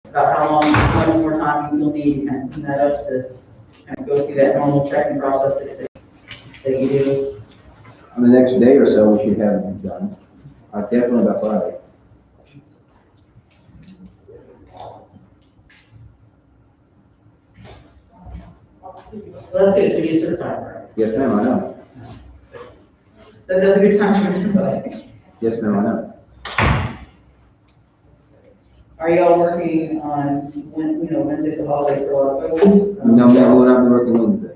about how long, how much more time you'll need to kind of clean that up to kind of go through that normal checking process that you do? On the next day or so, we should have it done. Definitely by Friday. Well, that's good, so you certified, right? Yes, ma'am, I know. That's a good time to certify. Yes, ma'am, I know. Are y'all working on, Wednesday's a holiday for a lot of folks? No, ma'am, we'll not be working Wednesday.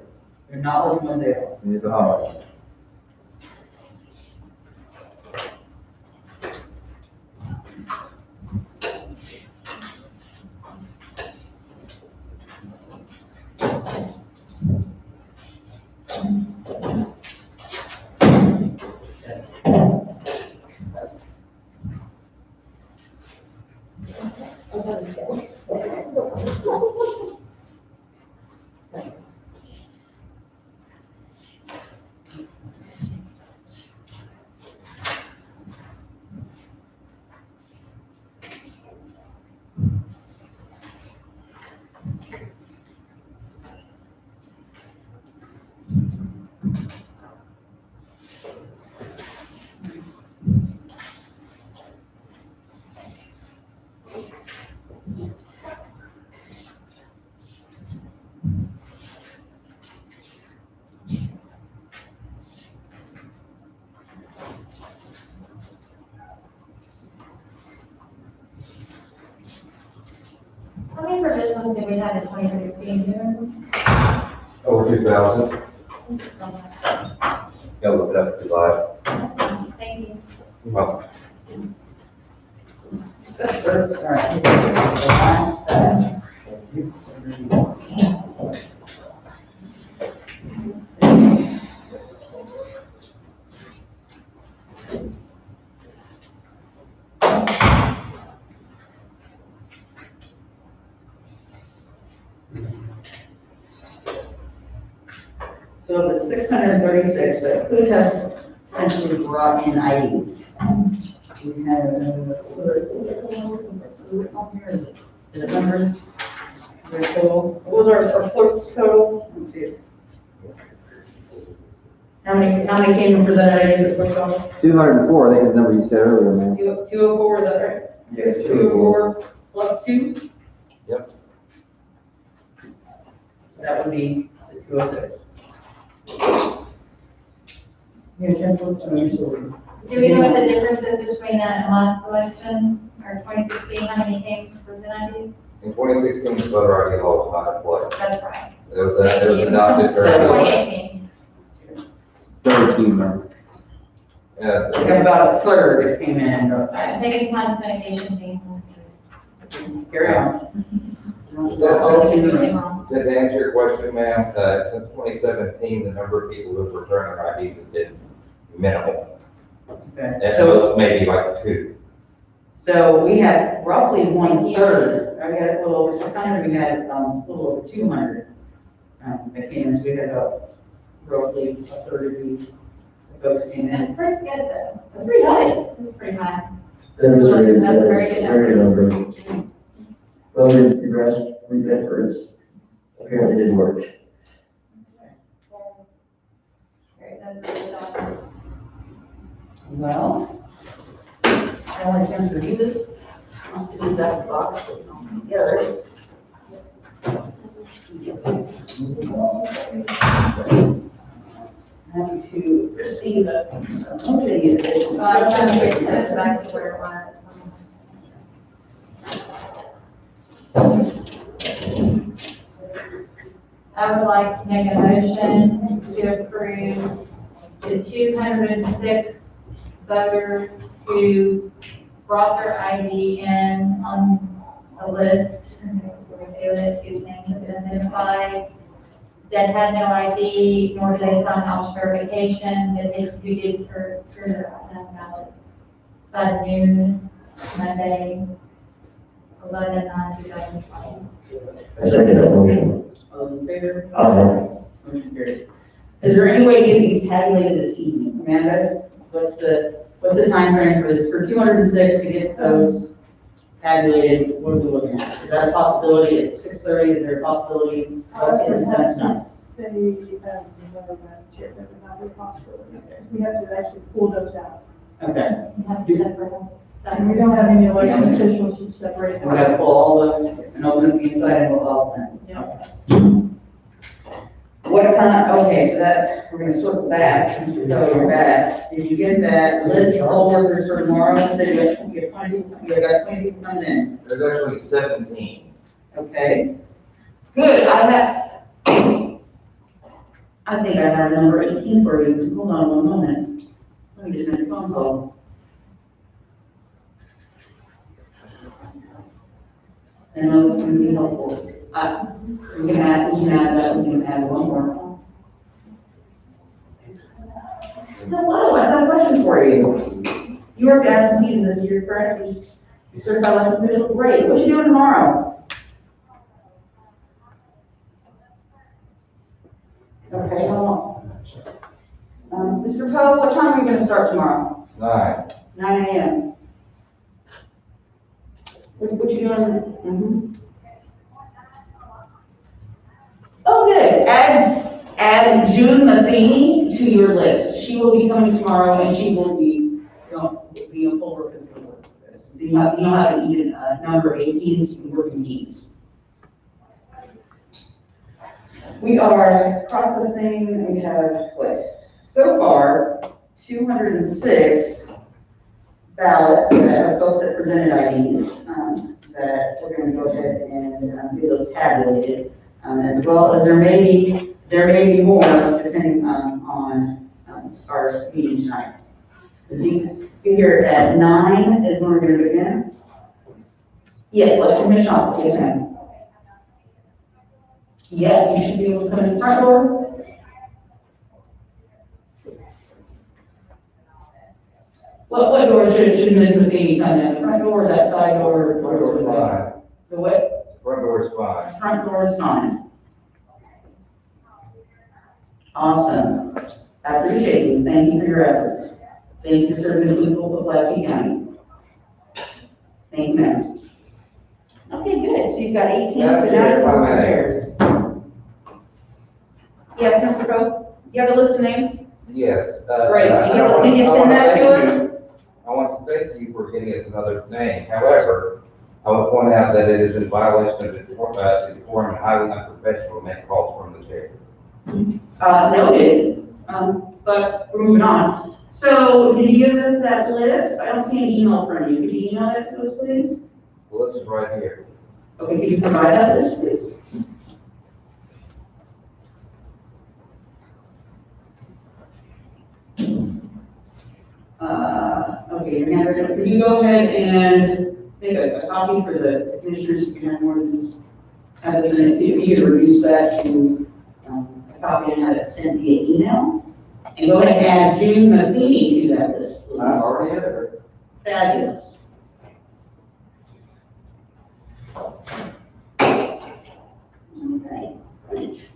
You're not working Wednesday. It's a holiday. How many provisionals did we have in 2016? Over 2,000. Gotta look it up if you like. Thank you. Well, All right. The last, So the 636 that could have potentially brought in IDs. We have, is it numbers? What was our clerk's total? Let's see. How many came and presented IDs at clerk's office? 204, I think is the number you said earlier, ma'am. 204, is that right? Yes, 204 plus 2? Yep. That would be 206. Yeah, chance to look, Do we know what the difference is between that and last election, or 2016, how many came to present IDs? in 2016, the voter ID law was not in place. That's right. It was adopted So, early. 2018. 32, ma'am. Yes. we have about a third that came in. I'm taking time to make patience. Carry on. To answer your question, ma'am, since 2017, the number of people who've returned their IDs has been minimal. Okay. At So, most, maybe like 2. so we had roughly 1/3, we had a little over 600, we had a little over 200 that came in, so we had about roughly a third of the folks came That's in. pretty good though. That's pretty high. That's pretty high. That's very, That's very good. very number. Well, we progressed, we efforts, apparently didn't work. Great, that's a good job. Well, I want a chance to review this. Wants to do that box together. Happy to receive it. Okay. I'm trying to get that back to where it was. I would like to make a motion to approve the 206 voters who brought their ID in on a list, whose names have been identified, that had no ID, nor did they sign off verification, that they computed for ballots by noon, Monday, 11/9/2020. I second that motion. All in favor? Aye. Motion carries. Is there any way to get these tabulated this evening? Amanda, what's the timeframe for this, for 206 to get those tabulated, what are we looking at? Is that a possibility? It's 6:30, is there a possibility? Let's get this done tonight. They have another chair that would not be a possibility. We have to actually pull those out. Okay, You have to separate them. And we don't have any election officials to separate we gotta them. pull all the, and open up the inside and we'll all then. What time, okay, so that, we're gonna circle back, Mr. Kelly, you're back. Did you get that list of poll workers for tomorrow? You said you got 20 people, you got 20 people coming in. There's actually 17. Okay. Good, I think I have number 18 for you. Hold on one moment. Let me just make a phone call. I know it's gonna be helpful. We can add one more. Hello, I have a question for you. You are absentees this year, correct? You certified elected official, great. What you doing tomorrow? Okay, hold on. Mr. Poe, what time are we gonna start tomorrow? 9. 9 a.m. What you doing? Oh, good. Add June Matheny to your list. She will be coming tomorrow and she will be, be a full worker for this. You have an even, number 18, so you can work in teams. We are processing, we have, so far, 206 ballots that have folks that presented IDs, that we're gonna go ahead and get those tabulated, as well as there may be more depending on our meeting tonight. So be here at 9 is when we're gonna begin. Yes, election commission office, yes ma'am. Yes, you should be able to come in the front door. What door should Ms. Matheny come in? The front door, or that side door? Front door is fine. The what? Front door is fine. Front door is fine. Awesome. I appreciate you. Thank you for your efforts. Thank you for serving the people of Pulaski County. Thank you, ma'am. Okay, good. So you've got 18, so now you're prepared. Yes, Mr. Poe? You have a list of names? Yes. Great. Can you send that to us? I want to thank you for getting us another name. However, I want to point out that it is in violation of the decorum and highly unprofessional to make calls from the chair. Noted, but we're moving on. So did you give us that list? I don't see an email from you. Could you email that to us, please? The list is right here. Okay, can you provide that list, please? Okay, your hand ready. Can you go ahead and make a copy for the commissioners who have more than this? Have this in it, if you could reduce that to a copy and have it sent via email. And go ahead and add June Matheny to that list, please. I already have it. Fabulous. Okay, great.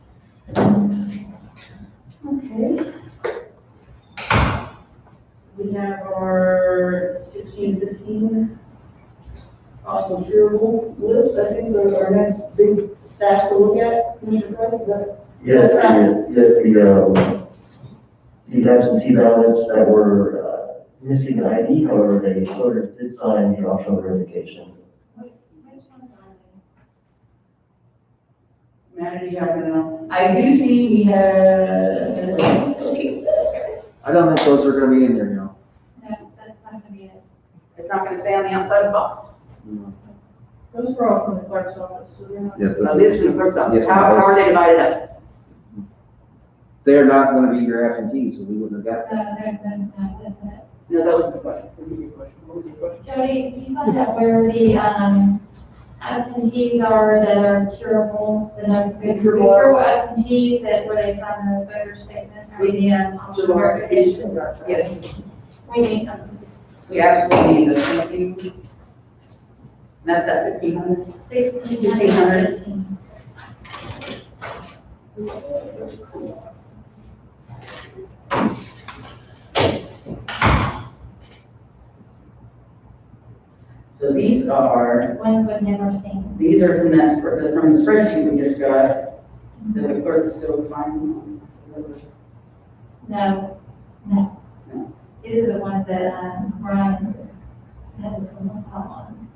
Okay. We have our 16, 15 possible curable list. I think those are our next big stack to look at. Commissioner Price, is that? Yes, the absentee ballots that were missing an ID, however, they voters did sign the optional verification. Matt, do you happen to know? I do see we have, I don't think those are gonna be in there, No, that's not gonna be it. it's not gonna stay on the outside of the box. Those were all from the clerk's office, so they're not. Yeah, Oh, these are the clerk's office. Yes, How are they divided up? they're not gonna be your absentees, so we wouldn't have got No, that. that's it. No, that was the question. Repeat your question. What was your question? Jody, can you find out where the, absentees are that are curable, the curable absentees that, where they sign the voter statement, or the, optional verification? Yes, We need them. we absolutely need those. Thank you. And that's at 1,500. 1,618. So these are I've never seen. These are from from the spreadsheet we just got, that the clerk is still finding. No, no. These are the ones that, Brian had from the top on.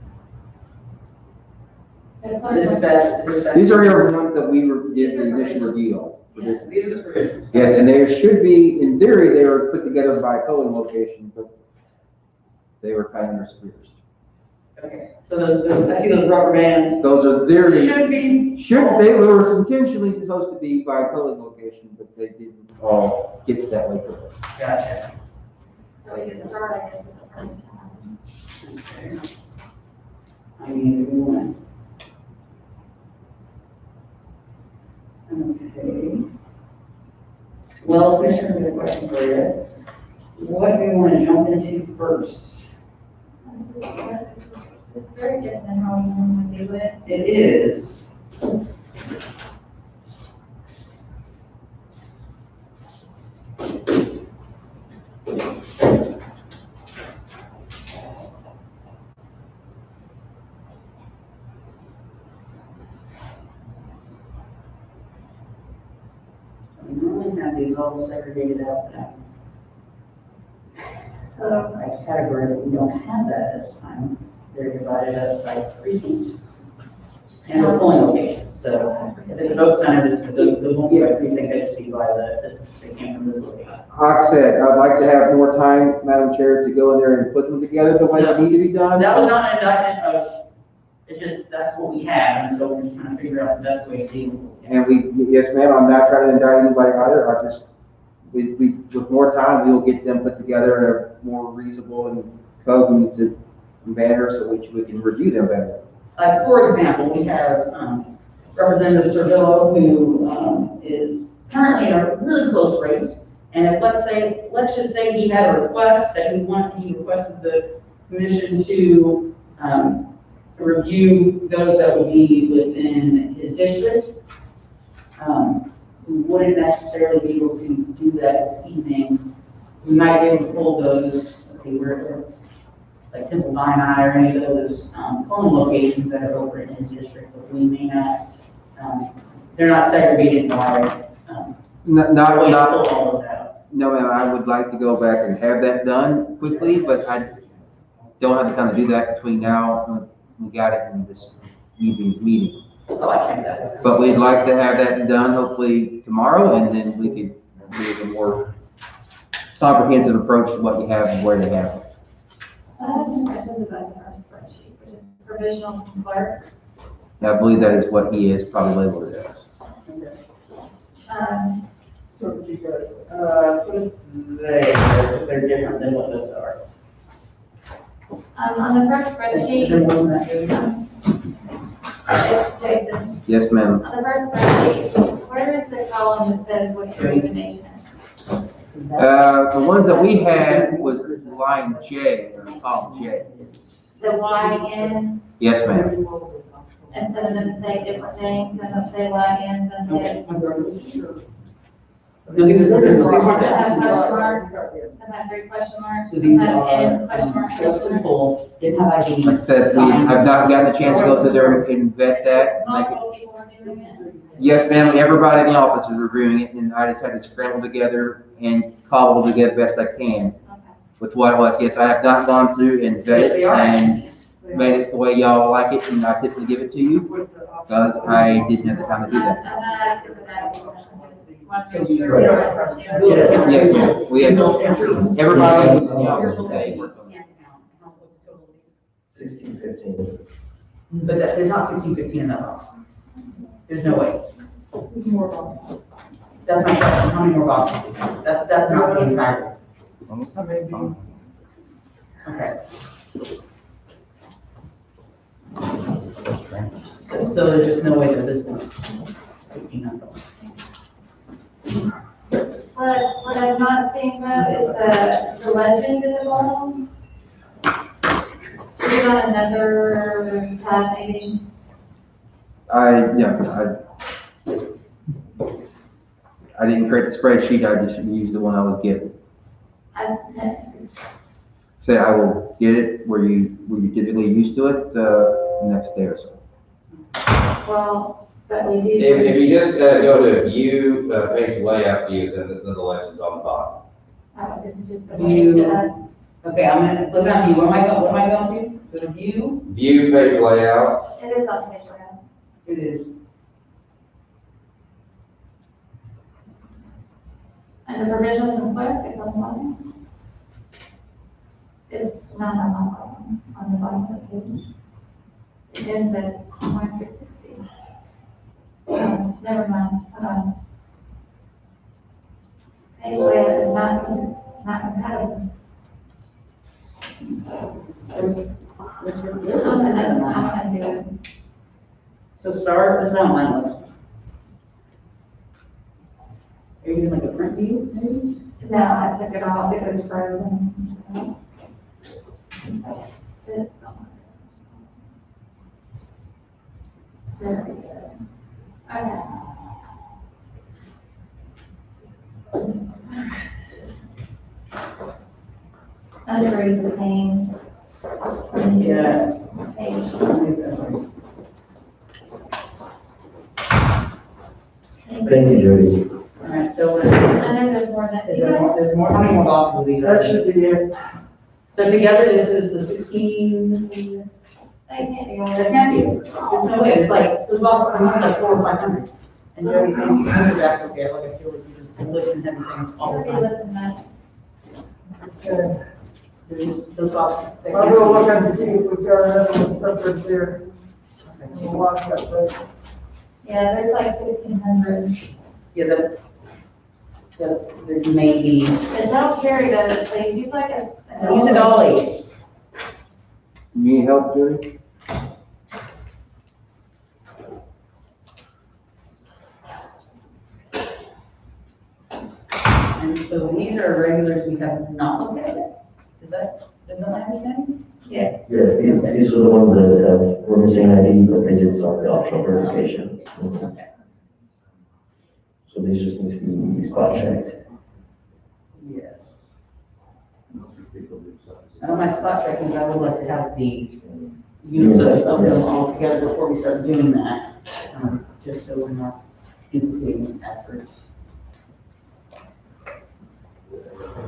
The clerk This is was- batch. These are your ones that we did the initial review on. Yeah. These are the provisions. Yes, and there should be, in theory, they were put together by polling location, but they were kind of interspersed. Okay, so I see those rubber bands. Those are their, they be. were intentionally supposed to be by polling location, but they didn't all get that way for us. Gotcha. So we could start, I guess, with the first time. Okay. I need one. Okay. Well, Commissioner, I have a question for you. What do you want to jump into first? It's very different than how we normally do it. It is. We normally have these all segregated out now. By category, but we don't have that this time. They're divided up by precinct and the polling location. So if it's a vote center, the won't be by precinct, they just be by they came from this location. Like I said, I'd like to have more time, Madam Chair, to go in there and put them together the way they need to be done. That was not an indictment of, that's what we have, and so we're just trying to figure out the best way to deal with it. And yes, ma'am, I'm not trying to indict anybody either, I just, with more time, we'll get them put together in a more reasonable and cohesive manner so we can review them better. For example, we have Representative Servillo, who is currently in a really close race. And if, let's just say he had a request that he requested the commission to review those that would be within his district. We wouldn't necessarily be able to do that this evening. We might be able to pull those, let's see, like Temple Sinai or any of those polling locations that are over in his district, but we may not, they're not segregated by, way to pull all those out. No, ma'am, I would like to go back and have that done quickly, but I don't have the time to do that between now and we got it in this evening's meeting. Oh, I can't do that. But we'd like to have that done hopefully tomorrow, and then we could do a more comprehensive approach to what you have and where they have it. I have some questions about the first spreadsheet, which is provisional clerk. And I believe that is what he is probably labeled it as. Put it there, they're different than what those are. On the first spreadsheet, Is there more than that? it's Jason. Yes, ma'am. On the first spreadsheet, where is the column that says what your recommendation is? The ones that we had was line J, or column J. The YN, Yes, ma'am. and some of them say different things, some of them say YN, some say, No, these are different, these some are have question different. marks, some have 3 question marks, So some these have are, N question mark, question mark. people didn't have ID. Like I said, I've not gotten a chance to go through there and vet that. Make it. Multiple people are doing it. Yes, ma'am, everybody in the office is reviewing it, and I just had to scramble together and cobble it together best I can Okay. with what it was. Yes, I have not gone through and vetted They are. and made it the way y'all like it, and I typically give it to you, because I didn't have the time to do I'm that. not asking for that. Want to So make you- sure you're understanding. Yes, ma'am, we have, everybody in the office today works on it. 1615. But there's not 1615 in that box. There's no way. More about. That's my question, how many more boxes? That's not the entire. Okay. So there's just no way that this is 1600. What I'm not seeing though is the legend in the bottom. Is it on another tab maybe? I didn't create the spreadsheet, I just used the one I was given. Say I will get it where you typically used to it, next day or so. Well, but we do. If you just go to view, page layout view, then the legend's on the bottom. Oh, this is just the View. way it's set. Okay, I'm gonna, look on view, what am I going to? Go to view, View page layout, It is on page layout. it is, And the provisionals and clerk is on the bottom. It's not on the bottom of the page. It ends at 660. Never mind, hold on. Page layout is not compatible. there's I'm another one. gonna do it. So start, that's not mine looks. Are you doing like a print view, maybe? No, I took it off, it was frozen. It's gone. There we go. Okay. Under the panes. Yeah. Page. Thank you, Jody. All right, so I know there's more than, there's more, how many more boxes of these? That should be it. So together, this is the 16, they can't be all that can't be, there's no way, it's like, those boxes are like 400 or 500. And Jody, thank you, that's okay, like I feel like you just listen to everything all the Maybe time. less than that. Okay. There's just, those boxes. they I'll can't go be- look and see if we've got another one separate there. We'll watch that, but Yeah, there's like 1,600. Yeah, that's, there may be, And don't carry those, please, use like a. use a dolly. You need help, Jody? And so these are regulars we have not looked at yet. Is that my understanding? Yes. Yes, these are the ones that were missing ID, but they did start the optional verification. Okay. So these just need to be spot checked. Yes. And on my spot checking, I would like to have the units of them all together before we start doing that, just so we're not duplicating efforts.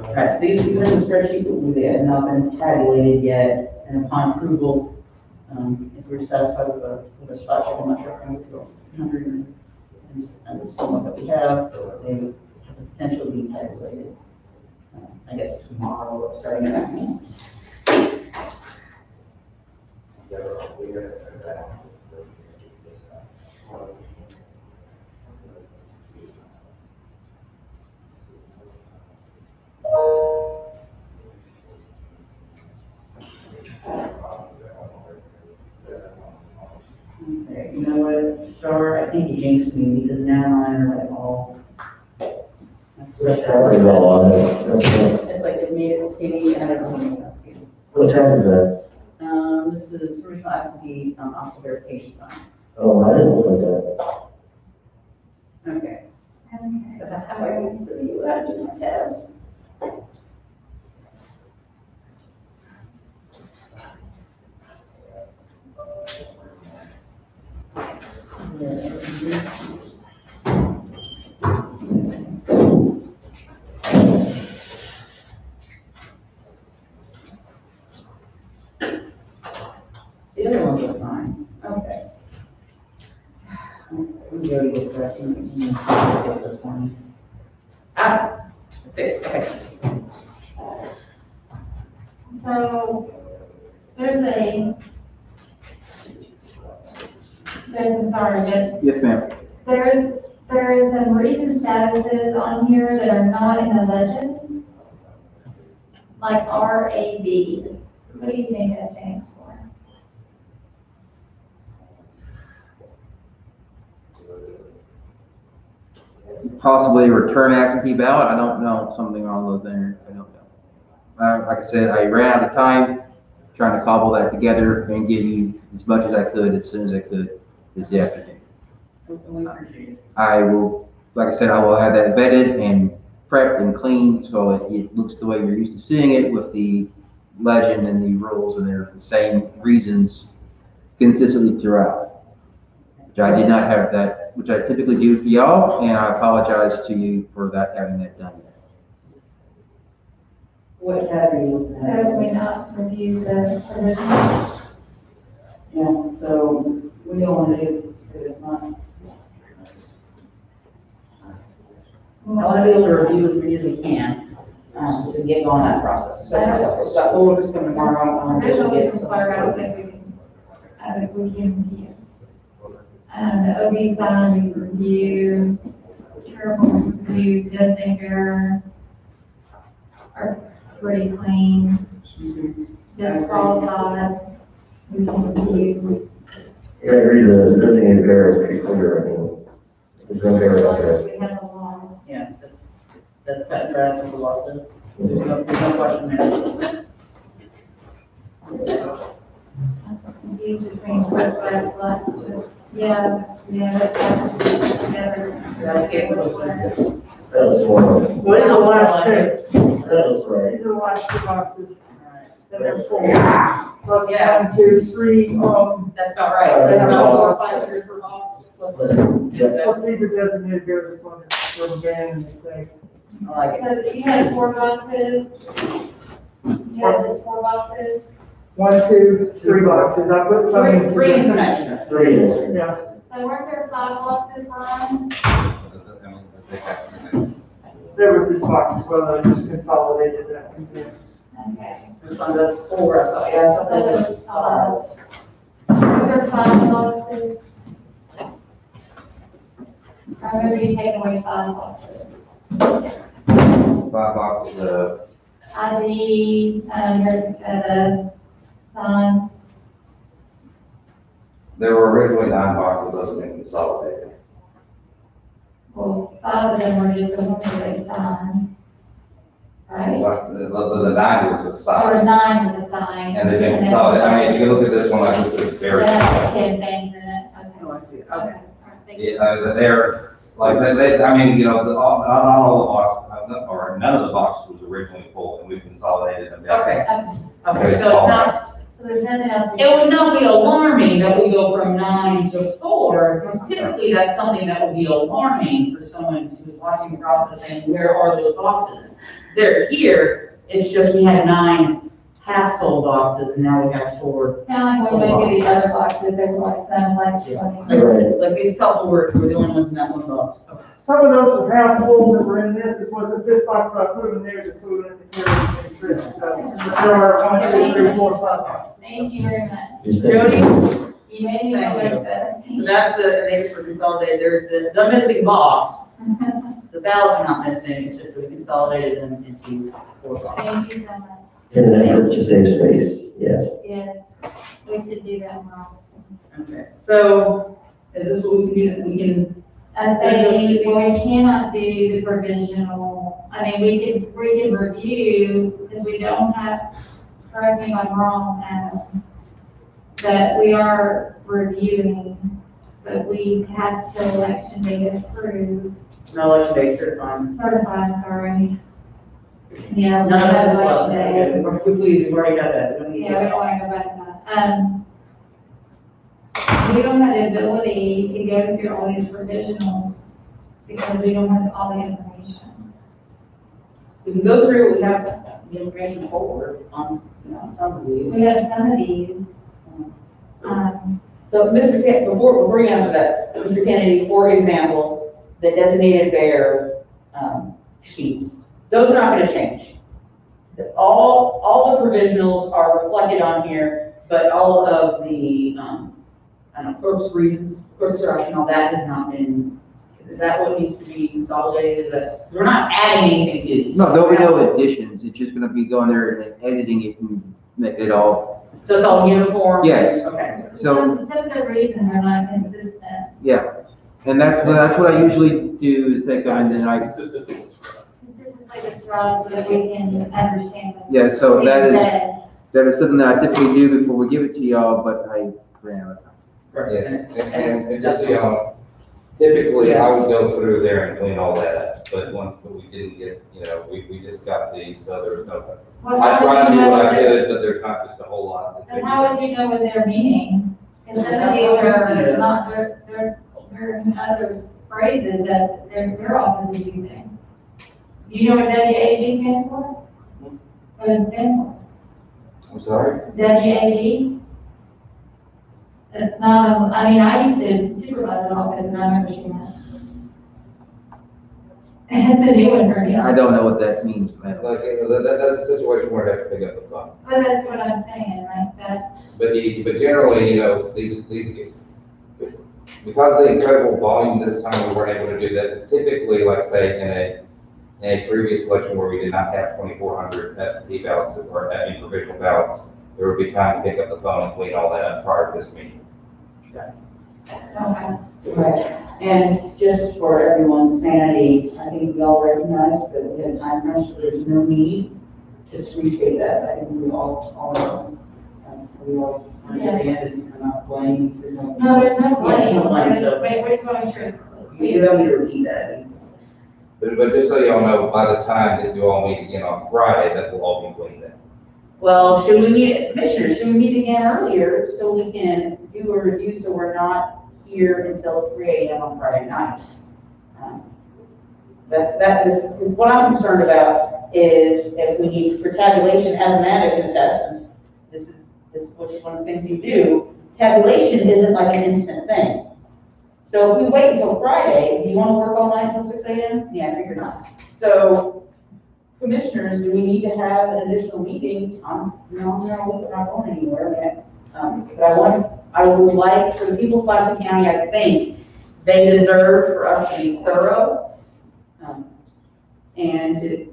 All right, so these are the spreadsheet, but they have not been tabulated yet, and upon approval, if we're satisfied with a spot check, I'm not sure how many else, 100 and some that we have, they have the potential to be tabulated. I guess tomorrow, starting at noon. Okay, you know what, Star, I think you jinxed me because now mine are like all. Which tab is all on it? That's it. It's like it made it skinny and I don't think that's skinny. What tab is that? This is provisional absentee, optional verification sign. Oh, I didn't look at that. Okay. That's how I used to be, when I do my tabs. The other ones are fine, okay. I'm going to get that, fix this one. Ah, fixed, okay. So, I'm sorry, but Yes, ma'am. there is some recent statuses on here that are not in the legend. Like RAB. What do you think that stands for? Possibly return absentee ballot, I don't know, something along those there, I don't know. Like I said, I ran out of time trying to cobble that together and give you as much as I could, as soon as I could this afternoon. We appreciate it. I will, like I said, I will have that vetted and prepped and cleaned so it looks the way you're used to seeing it with the legend and the rules, and they're the same reasons. consistently throughout. Which I did not have that, which I typically do for y'all, and I apologize to you for that, having that done. What have you? So have we not reviewed the provisional? Yeah, so we don't want to do, if it's not. I want to be able to review as many as we can, so we can get going on that process. So we've got folders coming tomorrow. Provisional Get is some- required, I think we can review. The OB sign, we review, careful review, designated bearer are pretty clean. Disqualified, we can review. Yeah, I agree, the designated bearer is pretty clear, I mean, there's no bearer out there. We have a law. Yeah, that's cut and dry with the law says. There's no question there. Confused between first and last. Yeah, that's together. Yeah, I see it. That was one of them. What is the last two? That was right. These are the last two boxes that are That's full. Yeah. Yeah. 1, 2, 3, That's about right. That's about 4 or 5 years per box. Plus the- plus these are designated bearers, this one is from van and they say. I like it. So you had 4 boxes. You had this 4 boxes. 1, 2, 3 boxes, I put some in. Three and some extra. Three is. Yeah, So weren't there 5 boxes for them? there was this box as well, I just consolidated that. Okay. This one does 4, I thought, yeah, I thought that was 5. Were there 5 boxes? I remember you taking away 5 boxes. 5 boxes of, ID, the sign. there were originally 9 boxes, those have been consolidated. Well, 5 of them were just the ones that they signed. Right? The 9 were to the Or side, 9 with the sign. and they've been consolidated. I mean, you can look at this one, like this is very. That has 10 things in it. Oh, Okay. I see it. Okay. Okay. All right, thank you. Yeah, they're, like, I mean, you know, not all the boxes, or none of the boxes was originally full, and we consolidated them down. Okay, Okay. okay, so it's not, So there's nothing else. it would not be alarming that we go from 9 to 4, because typically that's something that would be alarming for someone who's watching the process saying, where are those boxes? They're here, it's just we had 9 half-full boxes, and now we have 4. Kind of like when we do these other boxes, they're like, some like 20. Right. Like these couple were the only ones in that one box. Okay. Some of those were half full that were in this was the 5th box, but I put them in there just so we didn't have to carry them in trips. So there are 1, 2, 3, 4, 5 boxes. Thank you very much. Jody, You made me feel much better. so that's the, they just were consolidated, there's the missing box. The ballots are not missing, it's just we consolidated them into 4 boxes. Thank you so much. In an effort to save space, yes. Yeah, we should do that more. Okay, so is this what we can do? We can, I say, well, we cannot do the provisional, I mean, we could review, because we don't have, correct me if I'm wrong, Adam, that we are reviewing, but we have to election day approved, no election day certified. certified, sorry. Yeah, we None of have this is election day. election. We've already got that. We don't need to Yeah, we do don't want to go back to that. We don't have the ability to go through all these provisionals because we don't have all the information. We can go through, we have the information forward on, some of these. We have some of these, So, Mr. Kennedy, before we get into that, Mr. Kennedy, for example, the designated bearer sheets, those are not gonna change. All the provisionals are reflected on here, but all of the, I don't know, clerk's reasons, clerk's direction, all that has not been, is that what needs to be consolidated? Is that, we're not adding anything to these. No, there'll be no additions, it's just gonna be going there and then editing it and make it all, So it's all uniform? Yes. Okay. so, some of the reasons are not consistent. yeah. And that's what I usually do, is take them and then I, Consistent like a straw so that we can understand. what yeah, so being said. that is something that I typically do before we give it to y'all, but I ran out of time. Yes, and just so you know, typically I would go through there and clean all that up, but we didn't get, we just got these, so there's no. Well, I how tried to would do you know what I what they're- could, but there's not just a whole lot. But how would you know what they're meaning? And some of these are not, they're in other phrases that their office is using. Do you know what WAD stands for? What does it stand for? I'm sorry? WAD? It's not, I mean, I used to supervise an office and I remember seeing that. It's a new one for me. I don't know what that means, man. Like, that's a situation where they have to pick up the phone. But that's what I'm saying, like, that's, But generally, these, because of the incredible volume this time, we weren't able to do that. Typically, like say, in a previous election where we did not have 2,400 absentee ballots or provisional ballots, there would be time to pick up the phone and clean all that up prior to this meeting. okay. Right, and just for everyone's sanity, I think we all recognize that we had a time crunch, so there's no need to restate that. I think we all understand and come out blame. There's no. No, there's no blame. Yeah, no blame, so Wait, we just want to make sure it's you don't need to repeat that. But just so y'all know, by the time that you all meet again on Friday, that will all be cleaned up. Well, should we meet, Commissioner, should we meet again earlier so we can do a review so we're not here until 3 a.m. on Friday night? That is what I'm concerned about is if we need for tabulation as an added contestant, this is one of the things you do. Tabulation isn't like an instant thing. So if we wait until Friday, do you want to work all night until 6 a.m.? Yeah, I figure not. So commissioners, do we need to have an additional meeting? We're not going anywhere yet. But I would like, for the people of Classen County, I think they deserve for us to be thorough, and to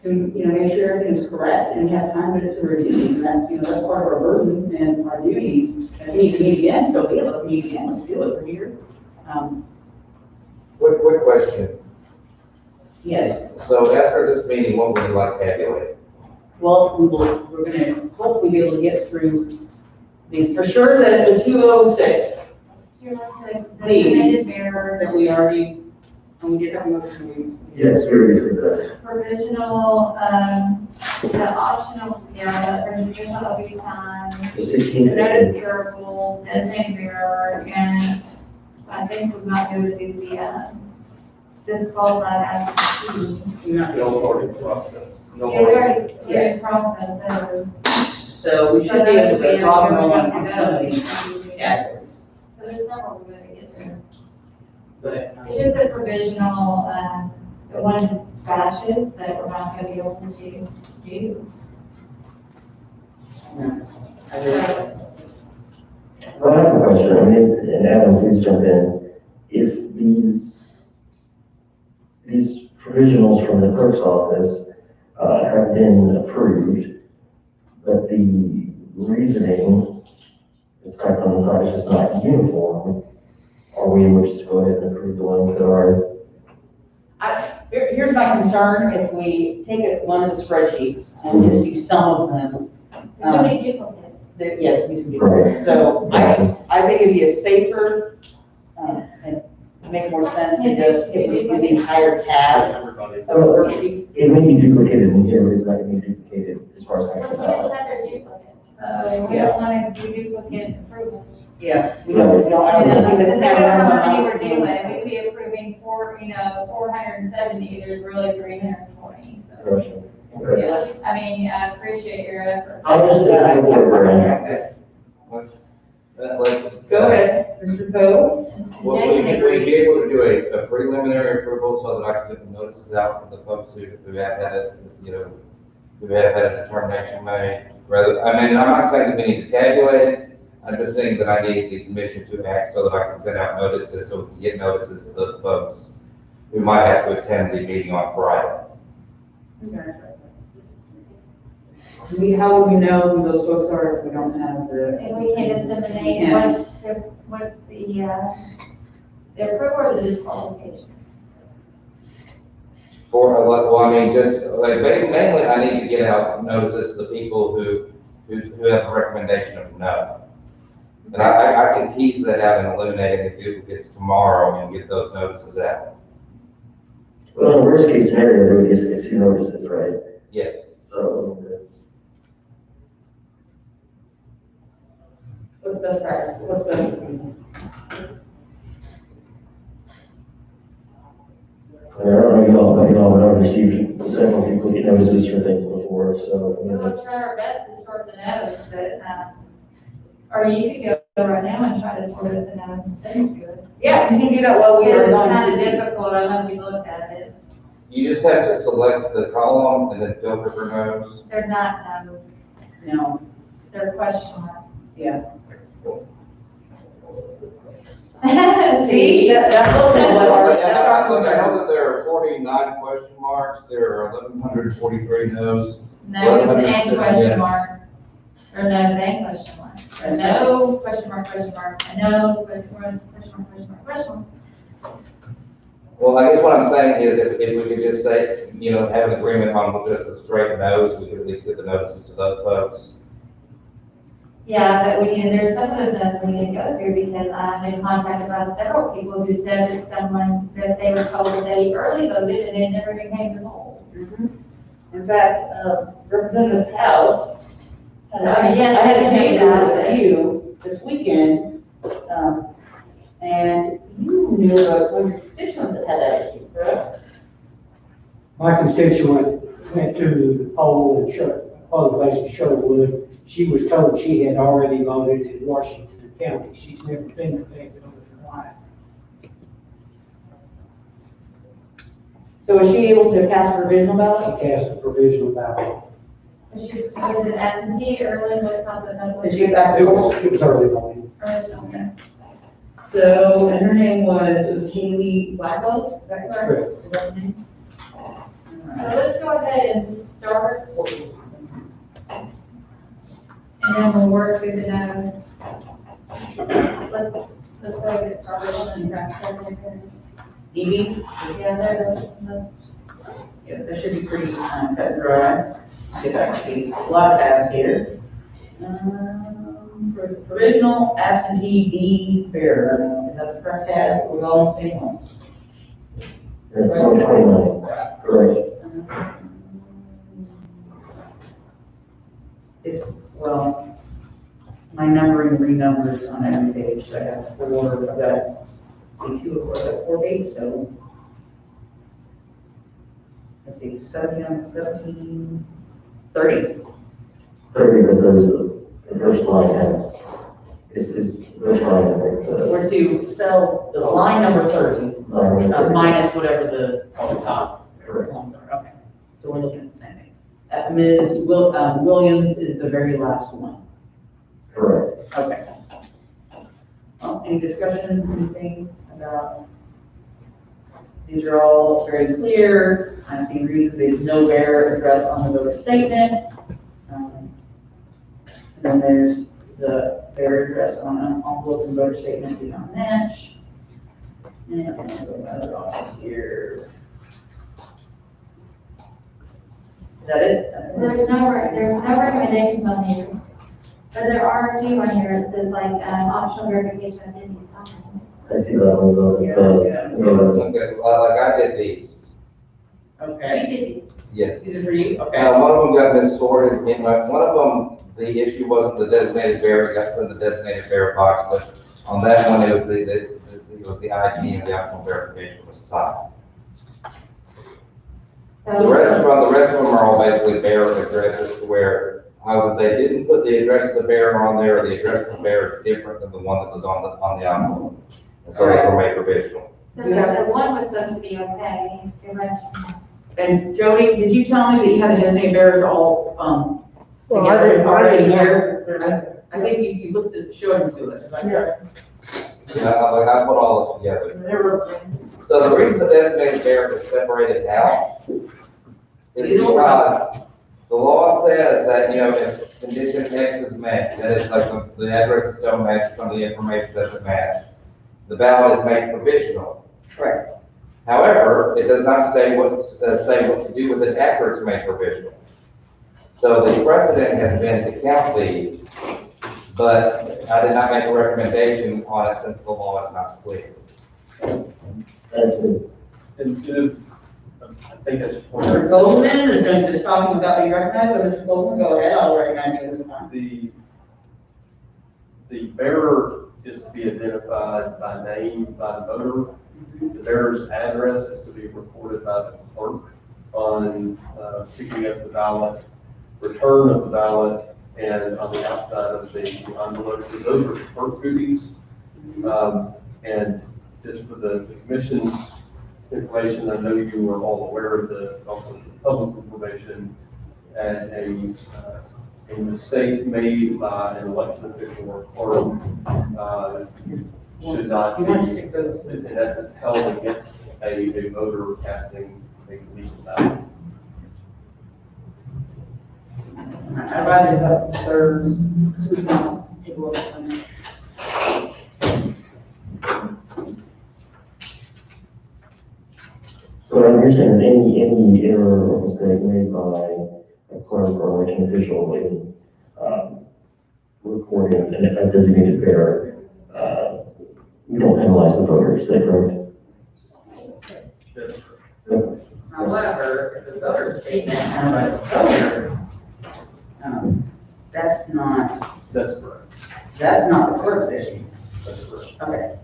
make sure everything is correct and have time to review these, and that's, that's part of our burden and our duties. If we need to meet again, so let's meet again, let's do it, we're here. Quick question. Yes. So after this meeting, what would you like tabulated? Well, we're gonna hopefully be able to get through these, for sure, the 206 Designated bearer, that we already, and we did have a motion. Yes, very good. provisional, the optional, yeah, the provisional will be signed. The 16th. The notice bearable, designated bearer, and I think we might be able to do the, disqualified absentee. Not The old party process. Yeah, we already processed those. So we should be able to rock and roll on some of these categories. So there's several we're gonna get to. But, It's just a provisional, the one batches that we're not gonna be able to do. I really- Well, I have a question, I mean, and Adam, please jump in. If these provisionals from the clerk's office have been approved, but the reasoning is typed on the side, it's just not uniform, are we able to just go ahead and approve the ones that are? Here's my concern, if we take one of the spreadsheets and just use some of them. There's too many duplicates. Yeah, these would be, Right. so I think it'd be a safer, and it makes more sense to just hit the entire tab Everybody's. of a worksheet. It may be duplicated in here, but it's not gonna be duplicated as far as I Well, can like I tell. said, they're duplicates, so we don't wanna do duplicate approvals. Yeah, we don't, I don't think that's Depending kind on of. how many we're doing, we could be approving 470, there's really 320, so. Gotcha. Okay. Yeah, I mean, I appreciate your effort. I'll just take it over and Go ahead, Mr. Poe. Will we be able to do a preliminary approval so that I can get the notices out for the folks who have had, who have had a determination made? Rather, I mean, I'm not saying that we need to tabulate it, I'm just saying that I need the commission to act so that I can send out notices, so we can get notices to those folks who might have to attend the meeting on Friday. How would we know who those folks are if we don't have the? And we can disseminate Yeah. what's the approval or the disqualification. Well, I mean, just, like, mainly I need to get out notices to the people who have a recommendation of no. And I can tease that out and eliminate the duplicates tomorrow and get those notices out. Well, in the worst case scenario, we just get 2 notices, right? Yes. So that's. What's best practice, what's best? I don't know, but I've received several people get notices for things before, so. I mean, We'll it's- try our best to sort the notice, but, or you could go right now and try to sort us the notice and send it to us. Yeah, you can do that while we are It's going. kind of difficult, I know if you looked at it, You just have to select the column and then filter for no's. they're not no's, No, they're question marks. yeah. See? See, that's what our, that's our I concern. know that there are 49 question marks, there are 1,143 no's. No, Well, and understood, question yes. marks, or no, and question marks, or no, question mark, and no, question mark. Well, I guess what I'm saying is if we could just say, have an agreement on just the straight no's, we could at least get the notices to those folks. Yeah, but there's some of those notes we need to go through, because I've been contacted by several people who said that they were told that they early voted and they never became the polls. In fact, Representative House, Yes, I had a I chance to knew that. visit with you this weekend, and you knew about one of your constituents that had that issue, correct? My constituent went to the poll in polling place in Sherwood. She was told she had already voted in Washington County. She's never been affected on the line. So was she able to cast a provisional ballot? She cast a provisional ballot. Was it absentee, early, what type of vote? Did she get back to poll? It was early voting. Okay. So, and her name was Haley Blackwell, is that correct? Correct. Is that her name? So let's go ahead and start, and then we'll work through the notes. Let's go get started on the draft. EVs? Yeah, let's, Yeah, that should be pretty, cut and dry. Get back to these, a lot of tabs here. Provisional absentee D bearer, is that the correct tab? We're all on the same one. It's 129, correct. Well, my numbering renumbers on every page, so I have four, I've got, two, of course, I have 4 pages, so. Let's see, 17, 30. 30, but the first line has, first line is like the. We're to sell the line number 30, line. minus whatever the top Correct. ones are, okay. So we're looking at the same thing. Ms. Williams is the very last one. Correct. Okay. Well, any discussion, anything about? These are all very clear. I see reasons there's no bearer address on the voter statement. And then there's the bearer address on an envelope and voter statement do not match. And I'm gonna go to other options here. Is that it? there's no recommendations on here, but there are a few on here, it says like, optional verification of Disney's time. I see that one, though. It's, Yeah, I see that. Okay, like I did these, Okay. You did yes. These are for you? Okay. One of them got missorted, one of them, the issue wasn't the designated bearer, it got put in the designated bearer box, but on that one, it was the ID and the optional verification was signed. The rest of them are all basically bearer addresses to where either they didn't put the address of the bearer on there, or the address of the bearer is different than the one that was on the envelope. And so they were made provisional. So the one was supposed to be okay, the rest. And Jody, did you tell me that you had the designated bearers all, Well, together already know. here? I think you looked at, showed them to us, is that correct? I put all this together. And they were, So the reason the designated bearer is separated out is because the law says that, if condition X is met, that is like the addresses don't match, some of the information doesn't match, the ballot is made provisional. Correct. However, it does not say what to do with it after it's made provisional. So the precedent has been to count these, but I did not make a recommendation on it since the law is not clear. That's it. And is, I think that's Mr. Goldman is going to just talking about being recognized, but Mr. Goldman, go ahead, I'll recognize you this time. the bearer is to be identified by name by the voter. The bearer's address is to be reported by the clerk on picking up the ballot, return of the ballot, and on the outside of the envelope. So those are clerk duties. And just for the commission's information, I know you are all aware of this, also the public information, and a mistake made by an election official or clerk should not You want to be, stick those? in essence, held against a voter casting a legal ballot. I write this up thirds, so we can take a look at them. So you're saying that any error or mistake made by a clerk or election official in recording a designated bearer, we don't penalize the voter, is that correct? However, if the voter statement signed by the voter, that's not the clerk's issue. That's correct. Okay.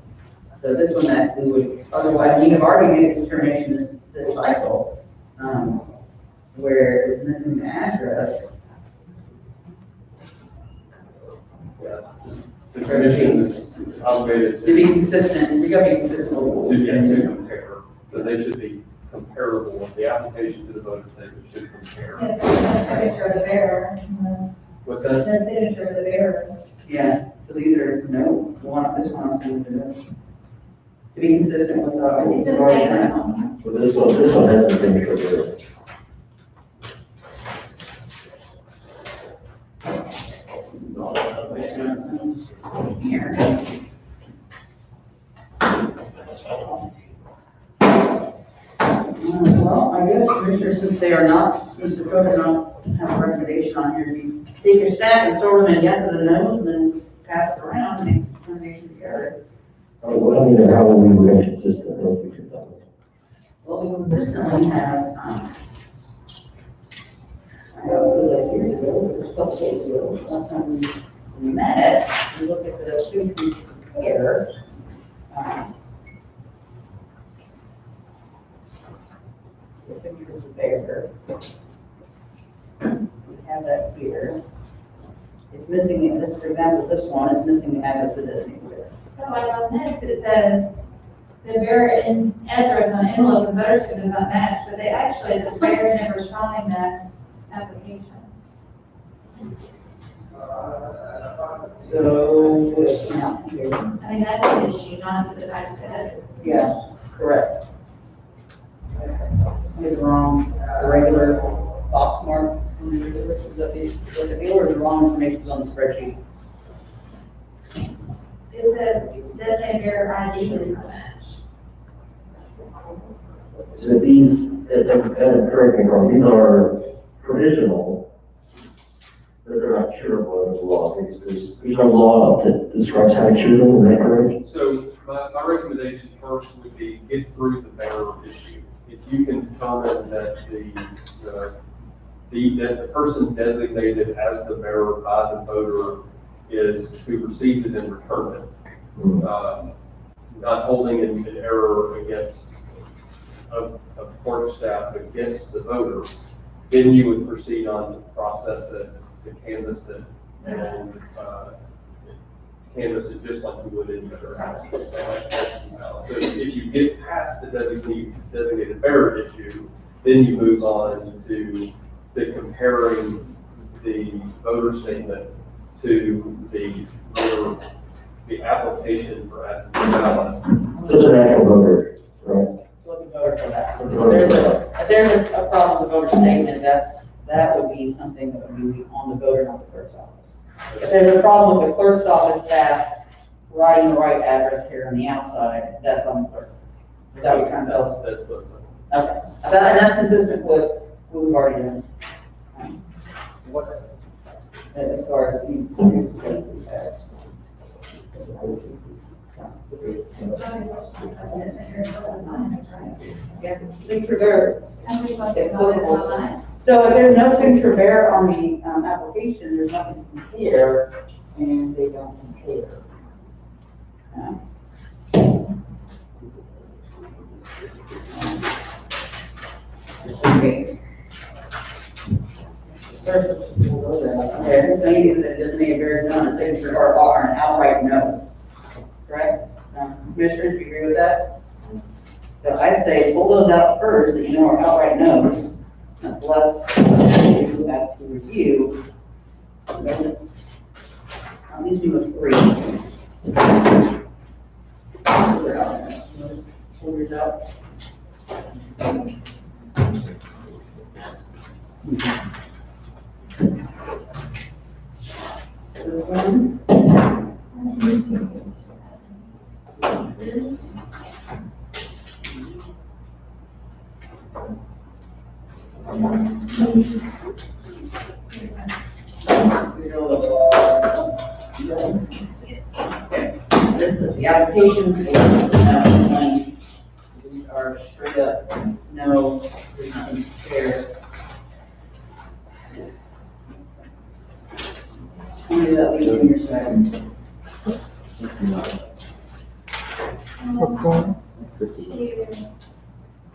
So this one that we would, otherwise, we have already made a determination this cycle, where it's missing the address. Yeah. The commission is obligated To be consistent, we gotta be consistent with to compare. So they should be comparable. The application to the voter statement should compare. Yes, the signature of the bearer, What's that? the signature of the bearer. Yeah, so these are, no, this one's going to no. To be consistent with what It we've doesn't already say that. done. So this one has the signature of the Here. Well, I guess, Commissioner, since they are not, Mr. Cook does not have a recommendation on here, you take your stack and sort them in yeses and nos, and then pass it around and make a determination together. Well, I mean, how are we remain consistent? If we could, Well, we consistently have, I don't realize years ago, but it was a couple days ago, last time we met, we looked at the food we compare. The signature of the bearer. We have that here. It's missing, this, for example, this one is missing the address of the designated bearer. So like on this, it says, the bearer in address on envelope and voter certificate does not match, but they actually, the bearer never signed that application. So, it's not here. I mean, that's an issue, not the fact that it's. Yeah, correct. It's wrong, the regular box mark, the dealer is wrong information on the spreadsheet. It says designated bearer ID does not match. so these, correct me if I'm wrong, these are provisional, but they're not curable under the law, because there's no law that describes how to cure them, is that correct? So my recommendation first would be get through the bearer issue. If you can determine that the person designated as the bearer by the voter is who received it and returned it, not holding an error against of clerk staff against the voter, then you would proceed on to process it, to canvass it, and canvass it just like you would any other house. So if you get past the designated bearer issue, then you move on to comparing the voter statement to the application for absentee ballot. Such an actual voter, right? So the voter for that. If there's a problem with the voter statement, that would be something that would be on the voter, not the clerk's office. If there's a problem with the clerk's office staff writing the right address here on the outside, that's on the clerk. Is that what you're trying to tell us? That's what. Okay, and that's consistent with what we've already done. As far as you. Yeah, signature bearer. So if there's no signature bearer on the application, there's nothing to compare. and they don't compare. Okay. First, we'll go there. Okay, so anything that doesn't make a bearing on a signature or an outright no. Correct? Commissioners, you agree with that? So I say pull those out first, that you know are outright no's. That's less you have to review. At least do a 3. Orders out. This one. This is the application for, these are straight up, no, there's nothing there. Only that we do your side. What's going on? 2,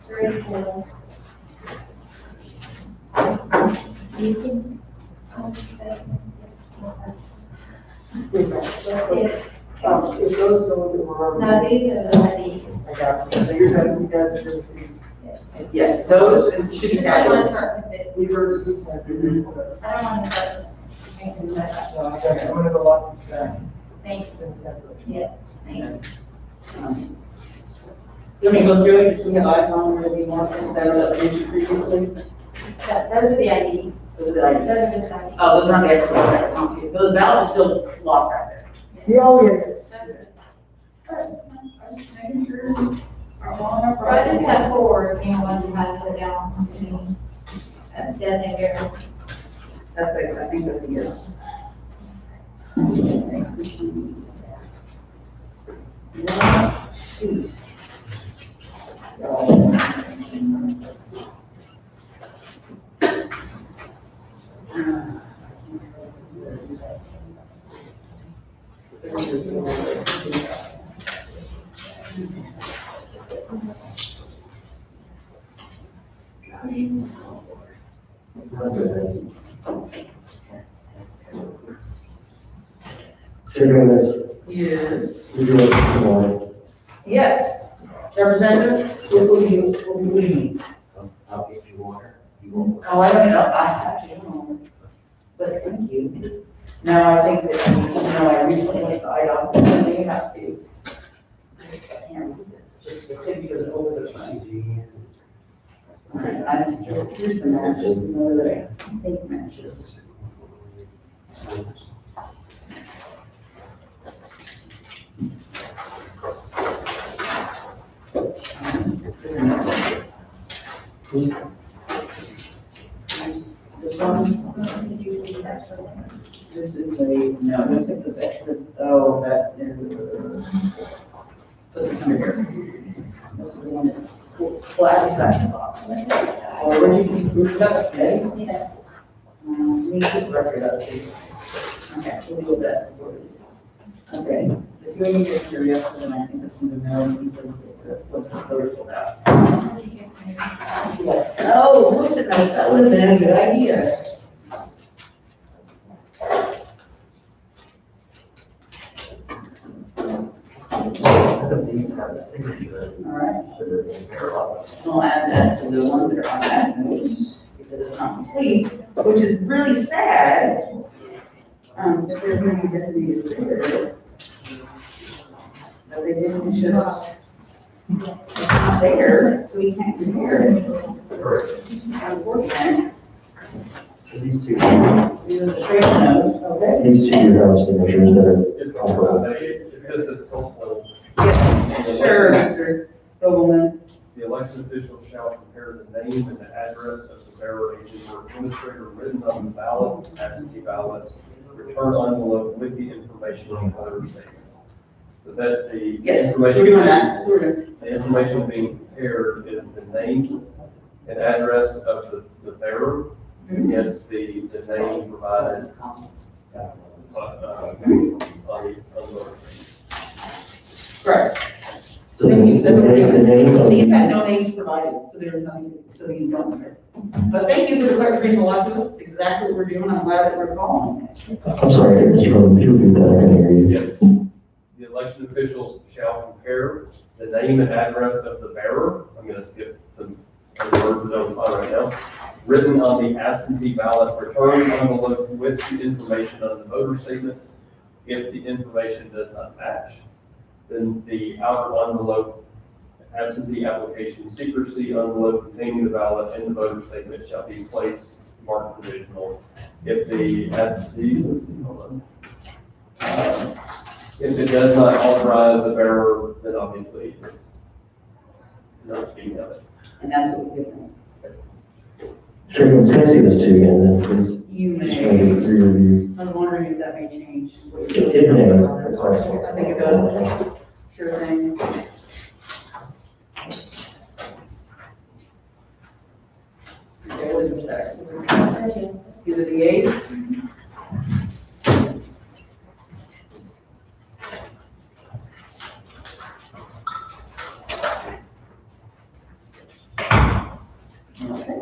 3, 4. You can. It goes over the road. No, these are the IDs. I got you. So you're saying you guys are doing these. Yes, those should be I don't want counted. to start with it. We've heard, we've had to do this. I don't want to start with it. So I got, I'm gonna go lock this back. Thank you. Yes, thank you. Let me go through it, just so we have eyes on where we want things that were mentioned previously. Those are the IDs. Those are the items. Those are the IDs. Oh, those aren't the extra ones. Those ballots are still locked right there. Yeah, oh, yeah. I just have 4, if anyone who has it down. Designated. That's like, I think that's a yes. Chairman, this, Yes. we do it tomorrow. Yes. Representative, what do you need? I'll get you water. You want Oh, I don't know, I have to know, but thank you. No, I think that, I recently went to IDOT, and they have to. I can't read this, just the signatures over the front. I'm just, here's the matches, you know, that I hate matches. This one? This is a, no, this is the extra, oh, that is, put this under here. This is the one that, well, actually, that's the box. Oh, what did you, that's okay? Yeah. We need to put the record up, too. Okay, we'll do that. Okay, if you're any curious, then I think this one's a no, you can put the coders out. Oh, who should know, that would have been a good idea. These have a signature. All right. So there's a parallel. We'll add that to the ones that are on that note, because it's not complete, which is really sad. If they're going to get to be clear. But they didn't just, it's not there, so we can't compare it. Correct. Unfortunately, So these two, these are the straight notes, okay? these two have signatures that are If comparable. this is helpful, Sure, Mr. Goldman. the election official shall compare the name and the address of the bearer agent or administrator written on the ballot, absentee ballots, return envelope with the information on voter statement. So that the Yes, we're doing information, that. We're doing. the information being compared is the name and address of the bearer against the name provided on the. Right. So Thank you. the name of These had the, no names provided, so there's nothing, so these don't care. But thank you for the clarification, a lot to us, it's exactly what we're doing, I'm glad that we're following it. I'm sorry, Mr. President, would you repeat that? I couldn't hear you. Yes. The elected officials shall compare the name and address of the bearer. I'm going to skip some words that don't apply right now. Written on the absentee ballot return envelope with the information on the voter statement. If the information does not match, then the outer envelope, absentee application secrecy envelope containing the ballot and the voter statement shall be placed marked provisional. If the absentee, let's see, hold on. If it does not authorize the bearer, then obviously it's not being done. And that's what we did. Sure, can I see this too again, then, please? You Just may, trying to re-review. I was wondering if that may change. It may, of course. I think it does, sure thing. Okay, what is this text? These are the A's. Okay.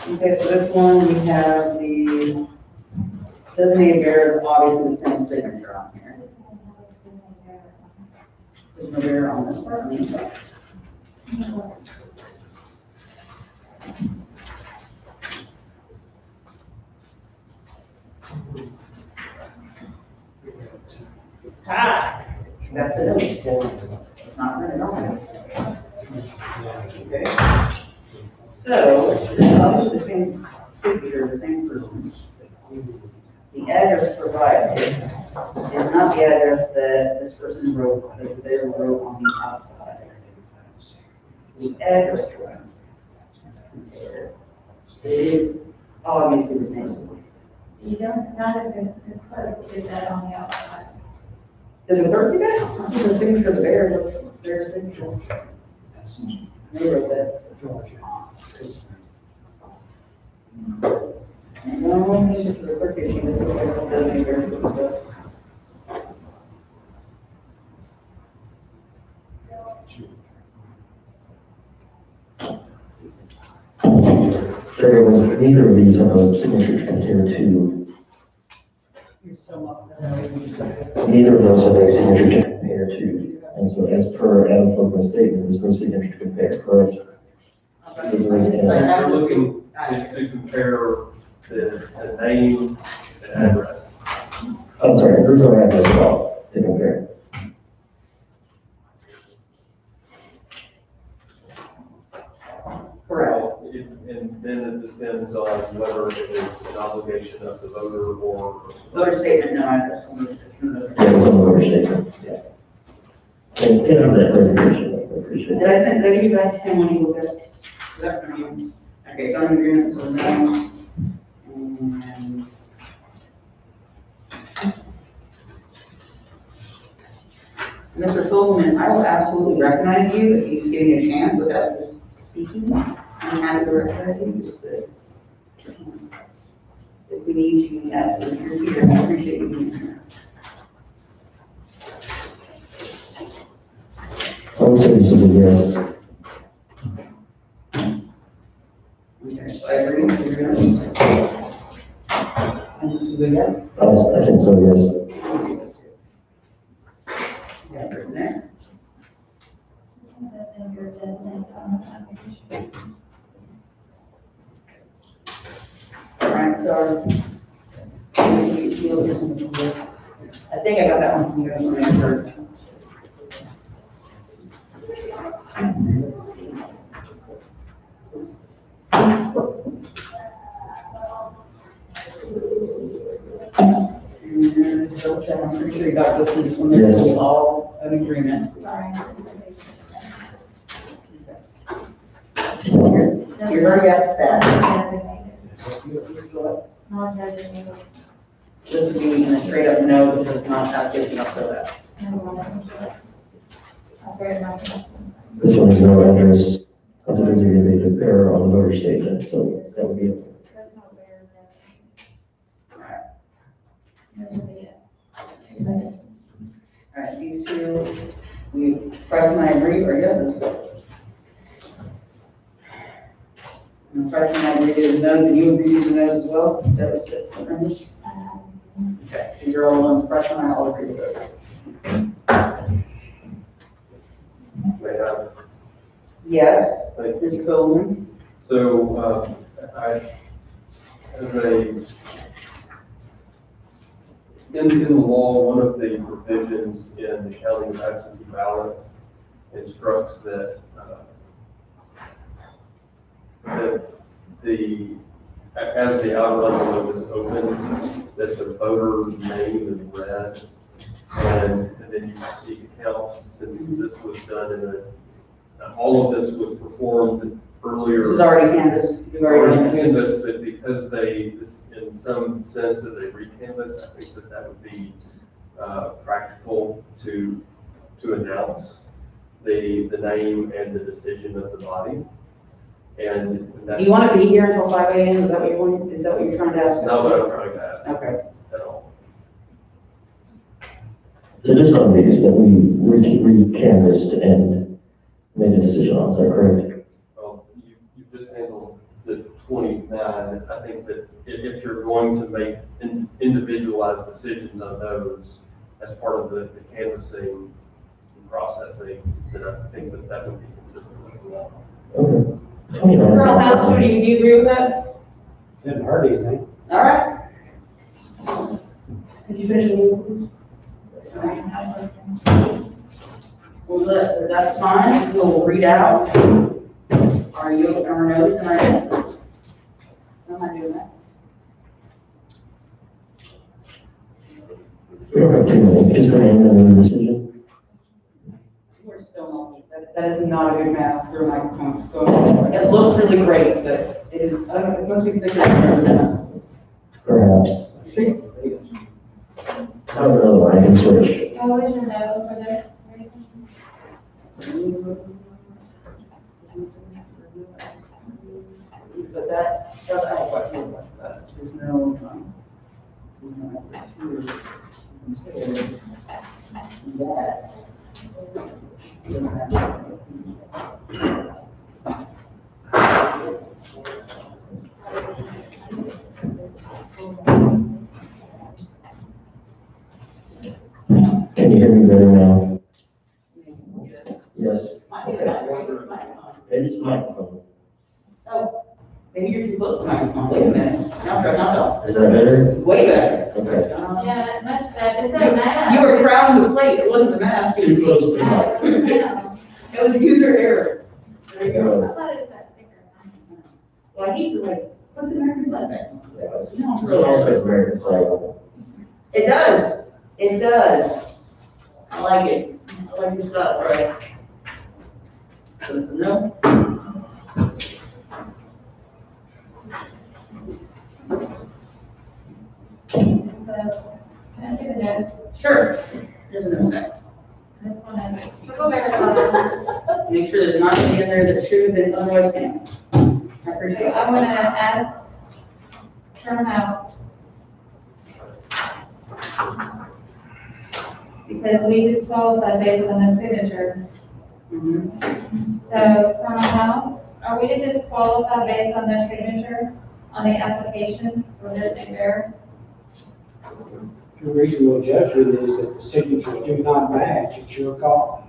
Okay, so this one, we have the designated bearer, obviously the same signature on here. There's no bearer on this part, on the inside. Ah, that's it. It's not printed on. Okay. So, obviously the same signature, the same person. The address provided is not the address that this person wrote, that they wrote on the outside. The address is obviously the same. You don't, not if the clerk did that on the outside. Does the clerk do that? This is the signature of the bearer, their signature. They wrote that. No, it's just the clerk issue, this is what it doesn't make very good stuff. Sure, neither of these have a signature compared to, You're so up. neither of those have a signature to compare to. And so as per Adam Folkman's statement, there's no signature to compare, correct? You're looking to compare the name and address. I'm sorry, there's no address at all to compare. Correct. And then it depends on whether it is an obligation of the voter or. Voter statement, no address. Yeah, it's on the voter statement, yeah. Thank you for that clarification, I appreciate Did it. did I give you guys the same one you looked at? Is that from you? Okay, so I'm in agreement with that. And Mr. Silverman, I will absolutely recognize you if you just give me a chance without just speaking. I'm happy to recognize you, just that. If we need you, you're here, I appreciate you being here. I would say this is a yes. Okay, so I agree with you. And this was a yes? I think so, yes. Yeah, right there. That's in your deadline on the application. All right, so. I think I got that one from you guys when I heard. And double check I'm pretty sure you got this one, this Yes. is all an agreement. Sorry. You're very yes to that. Non-designated. This would be a straight up no, because it's not application up to that. That's very much. This one is no address of the designated bearer on the voter statement, so that would be, That's not fair, All right, these two, we, Price and I agree, or yeses? And Price and I agree to the no's, and you agree to the no's as well? That was it, so, okay, so you're all ones, Price and I all agree with those. May I? Yes, Thank you. Mr. Coleman? So, in the law, one of the provisions in the counting of absentee ballots instructs that, as the outer envelope is open, that the voter's name is read, and then you seek a count. Since this was done all of this was performed earlier. This is already canvassed, you've already canvassed. Canvassed, but because this in some sense is a recanvass, I think that would be practical to announce the name and the decision of the body. And that's. Do you want to be here until 5 a.m.? Is that what you want, is that what you're trying to ask? Not what I'm trying to ask Okay. at all. so just on these, that we canvassed and made a decision on, is that correct? Well, you just handled the 29. I think that if you're going to make individualized decisions on those as part of the canvassing and processing, then I think that would be consistent with the law. Okay. 29. Colonel House, do you agree with that? Didn't hurt anything. All right. Did you finish the meeting, please? Well, that's fine, so we'll read out our no's and our yeses. I'm not doing that. We don't have 2 minutes, just the name and then the decision. We're still multi, that is not a good mask for a microphone, so it looks really great, but it is, once we figure out the mask. Perhaps. I have another one, I can switch. What was your no for this? But that, I have what, there's no, Can you hear me better now? Yes. Maybe it's the microphone. Oh, maybe you're too close to the microphone, wait a minute, no, Is that better? way better. Okay. Yeah, much better. It's a mask. You were crowding the plate, it wasn't the mask. Too close to the mic. Yeah. It was user error. There you I go. thought it was that thicker. Well, I hate to like, put the American flag back. Yeah, it's also American flag. It does, it does. I like it, I like this stuff, right? So, no? So, can I do the nose? Sure. There's no effect. I just want to triple verify. Make sure there's not anything in there that should have been otherwise banned. I appreciate I it. want to ask Colonel House. Because we disqualified based on the signature. Mhm. So, Colonel House, are we to disqualify based on their signature on the application for designated bearer? The reasonable judgment is that the signatures do not match, it's your call.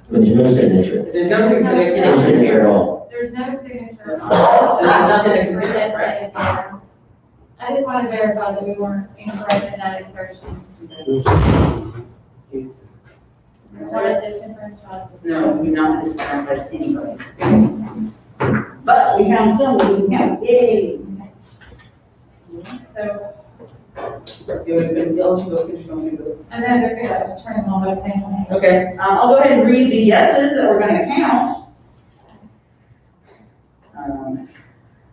There's no signature. There's no signature. No signature at all. There's no signature on There's nothing to the compare, right? designated bearer. I just want to verify that we weren't incorrect in that insertion. What is this information? No, we're not disadvantaged anybody. But we found some, we can count, yay. So, You would have been eligible if you're going to go. And then they're good, I was turning on those same one. Okay, I'll go ahead and read the yeses that we're gonna count.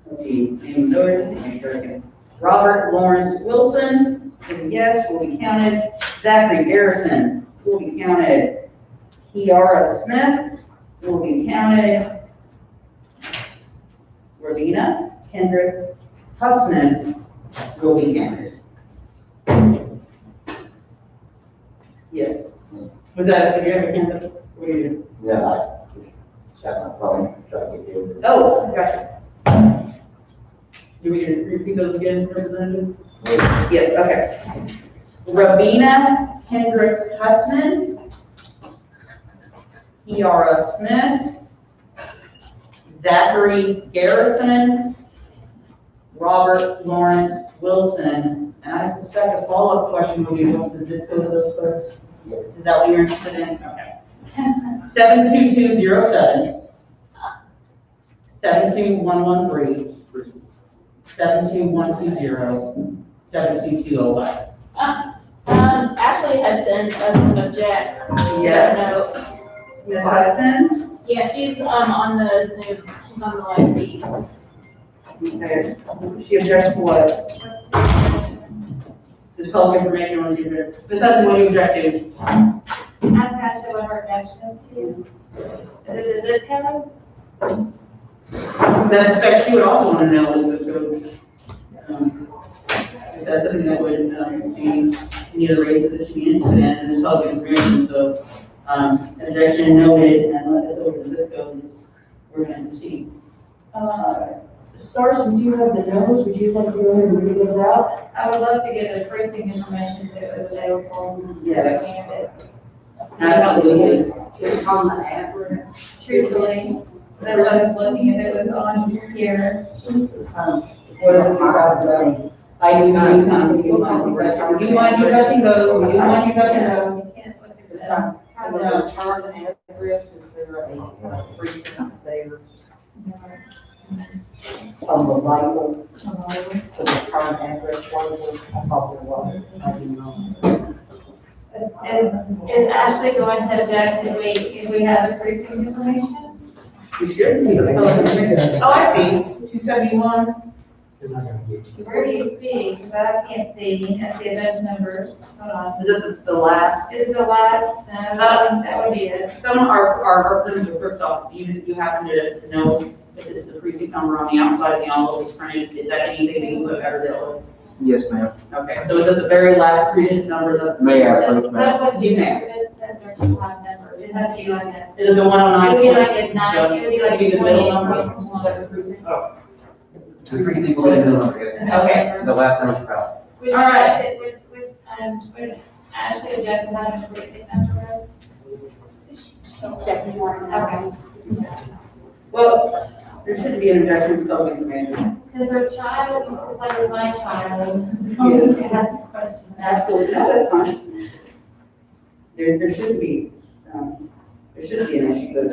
Let's see, Amy Miller, Amy Durkin. Robert Lawrence Wilson, is a yes, will be counted. Zachary Garrison will be counted. Kiara Smith will be counted. Ravina Kendrick Hussman will be counted. Yes. Was that, did you have a hand up? What do you do? Yeah, I just got my phone, so I get you. Oh, gotcha. Do we need to repeat those again, Representative? Yes, okay. Ravina Kendrick Hussman, Kiara Smith, Zachary Garrison, Robert Lawrence Wilson, and I suspect a follow-up question will be, what's the zip code of those folks? Is that what you're interested in? Okay. 72207, 72113, 72120, 72205. Ashley Hudson doesn't object. Yes. No. Ms. Hudson? Yeah, she's, on the Zoom, she's on the live feed. Okay. She objects to what? This public information on the agenda. Ms. Hudson, what do you object to? Ask Ashley what her objections to. Is it a zip code? I suspect she would also want to know if that's something that would, be any of the races that she'd be interested in, this public information, so, objection noted, and let us over the zip codes, we're gonna proceed. Star, since you have the numbers, would you like to go ahead and read those out? I would love to get the precinct information if it was available. Yes. Absolutely. It's on the average. Truthfully, that's what I was looking if it was on here. What are the about, I do mind, do you mind you touching those, do you mind you touching those? Can't look at It's that. on the return address, is there a precinct there on the label? The return address label, I thought there was, I didn't know. Is Ashley going to object if we have the precinct information? We should. Oh, I see, 271. Where do you see? Because I can't see, I see a bunch of numbers. Hold on. Is it the last? Is the last, that would be it. Some are representative of clerk's office, you happen to know if it's the precinct number on the outside of the envelope is printed, is that anything that you would have ever dealt with? Yes, ma'am. Okay, so is it the very last three digit numbers of? May I approach, ma'am? That would be, You may. that's our five numbers. It has to be like that. Is it the 109? It would be like a nine, it would be like the middle 28. number? Is that the precinct? Oh. The precinct will be the number, yes. Okay. The last number's about. Would All right. would Ashley object to having a precinct number? Okay. Well, there shouldn't be an objection to public information. Because our child used to play with my child. Yes. It has questions. Absolutely, no, that's fine. There shouldn't be, there shouldn't be an issue, but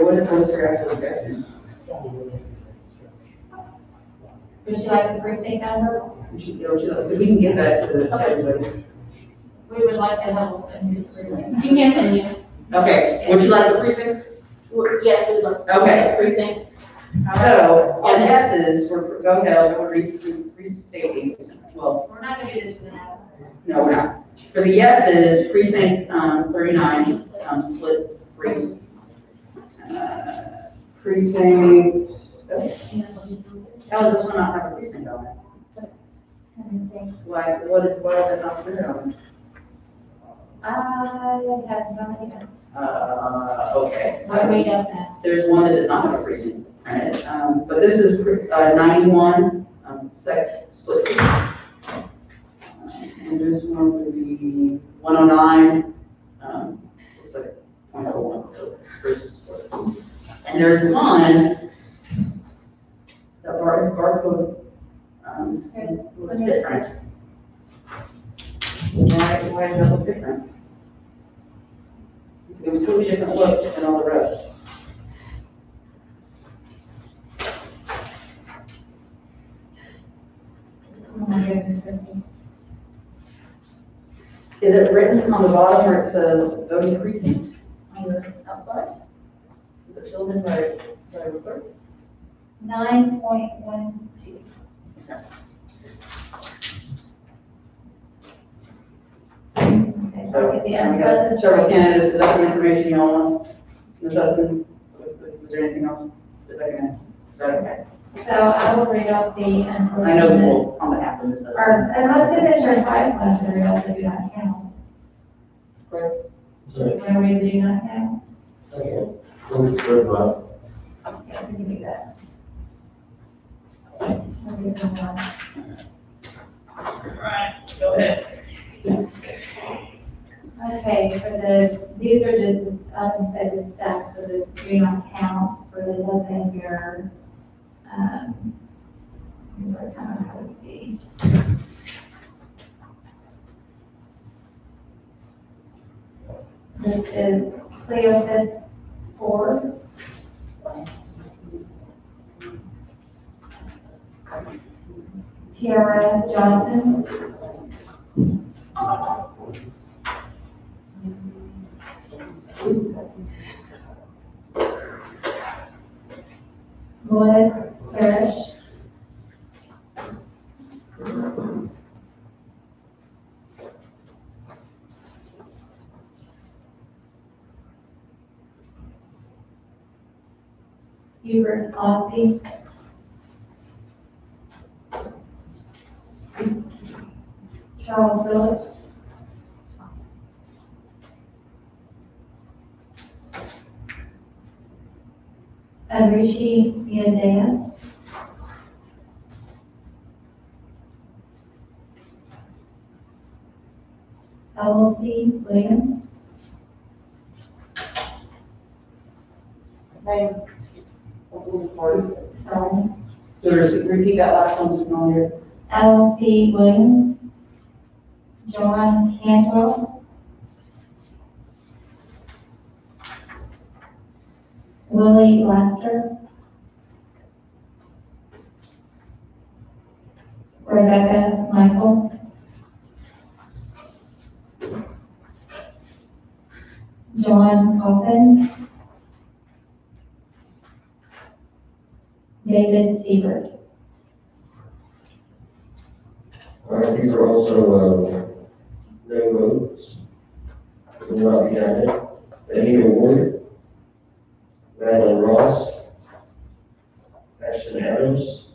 what is your actual objection? Would you like the precinct number? We can get that to everybody. We would like to help in your precinct. You can continue. Okay, would you like the precincts? Yes, we would. Okay. Precinct. So, on S's, go ahead, we'll restate these. Well, We're not gonna do this for the house. no, we're not. For the yeses, precinct, 39, split 3. Precinct, how does this one not have a precinct on it? Let me see. Why is it not clear on it? I have no idea. Okay. I'll read up that. There's one that does not have a precinct, right? But this is, 91, split. And this one would be 109, looks like 0.01, so it's versus split. And there's one, the barcode, looks different. Why does it look different? It's a completely different look than all the rest. Oh my goodness, Christie. Is it written on the bottom where it says voting precinct on the outside? Is it filled in by the clerk? 9.12. Okay, so I'll get the We unfunded got several straight. candidates, is that the information y'all want? Ms. Hudson, was there anything else? Is that okay? So I will read off the I know, unfortunate, well, on behalf of Ms. Hudson. or unless signature twice wants to read off the do not counts. Chris? So, Want to read the do not count? okay, let's go about. Yes, we can do that. I'll give them one. Go ahead. Okay, these are just unexpected stacks of the do not counts for the designated bearer. These are kind of how to see. This is Cleophas Ford. Tiara Johnson. Lois Parrish. Hubert Osby. Charles Phillips. Adrishi Yadea. LLC Williams. Name. Sorry. Repeat that last one, familiar. LLC Williams. John Cantwell. Willie Laster. Rebecca Michael. John Coffin. David Siebert. All right, these are also, no votes. Will not be counted. Anita Ward, Madeline Ross, Ashton Adams,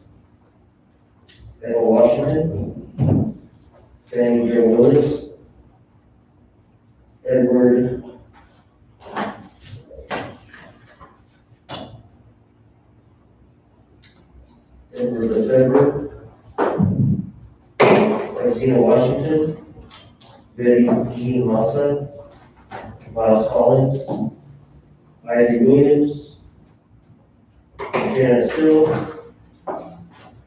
Emma Washington, Fannie Jo Willis, Edward Lefebvre, Christina Washington, Betty Jean Massa, Miles Collins, Ivy Williams, Janice Hill,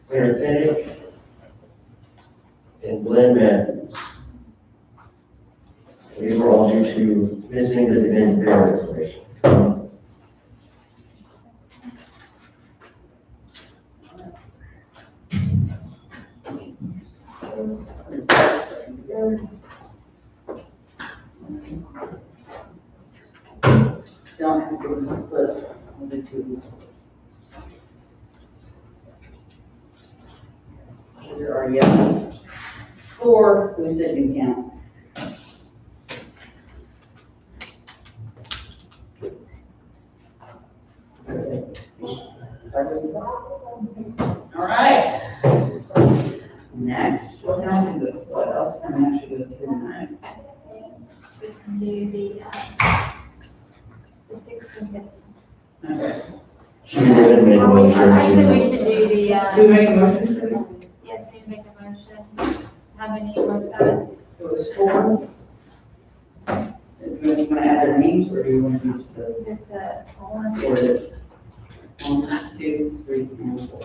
Claire Pennick, and Glenn Matthews. These were all due to missing designated bearer information. Don't have to put the two. There are yes. 4, we said you count. All right. Next, what else can we go, what else can we actually go through tonight? We can do the 1650. Okay. She did make a motion Actually, we to, should do the, Do we make a motion for this? yes, we make a motion. How many was that? It was 4. Do you want to add their names, or do you want to do just the, Just one. or the 1, 2, 3, and 4?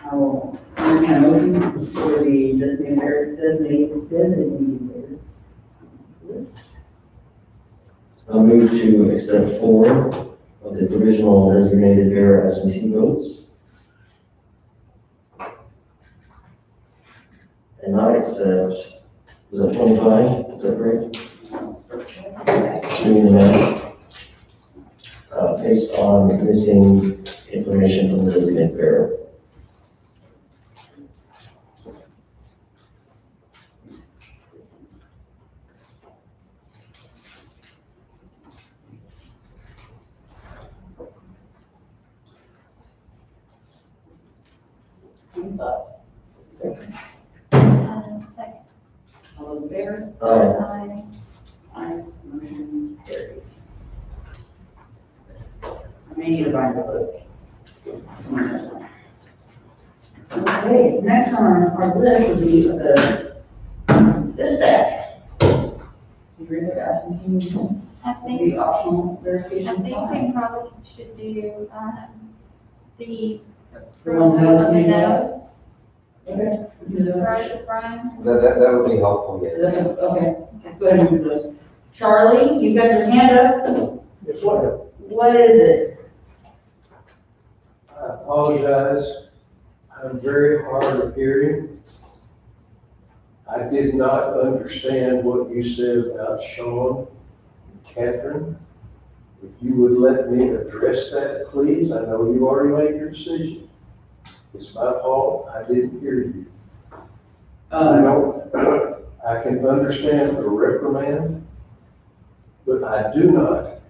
I will make a motion for the designated bearer list. I'll move to accept 4 of the provisional designated bearer absentee votes. And not accept Is that 25? Is that correct? Doing the math. Based on missing information from the designated bearer. Second. All those in favor? Aye. Aye, motion carries. I may need to buy the votes. Okay, next on our list would be this stack. You read the absentee, I think, the optional I verification think sign. we probably should do, the. The ones that on the you know? nose, Okay. we can do that. right, Brian? That would be helpful, yes. Okay, let's go ahead and do this. Charlie, you got your hand up? Yes, ma'am. What is it? I apologize. I'm very hard of hearing. I did not understand what you said about Sean and Catherine. If you would let me address that, please. I know you already made your decision. It's my fault. I didn't hear you. I can understand a reprimand, but I do not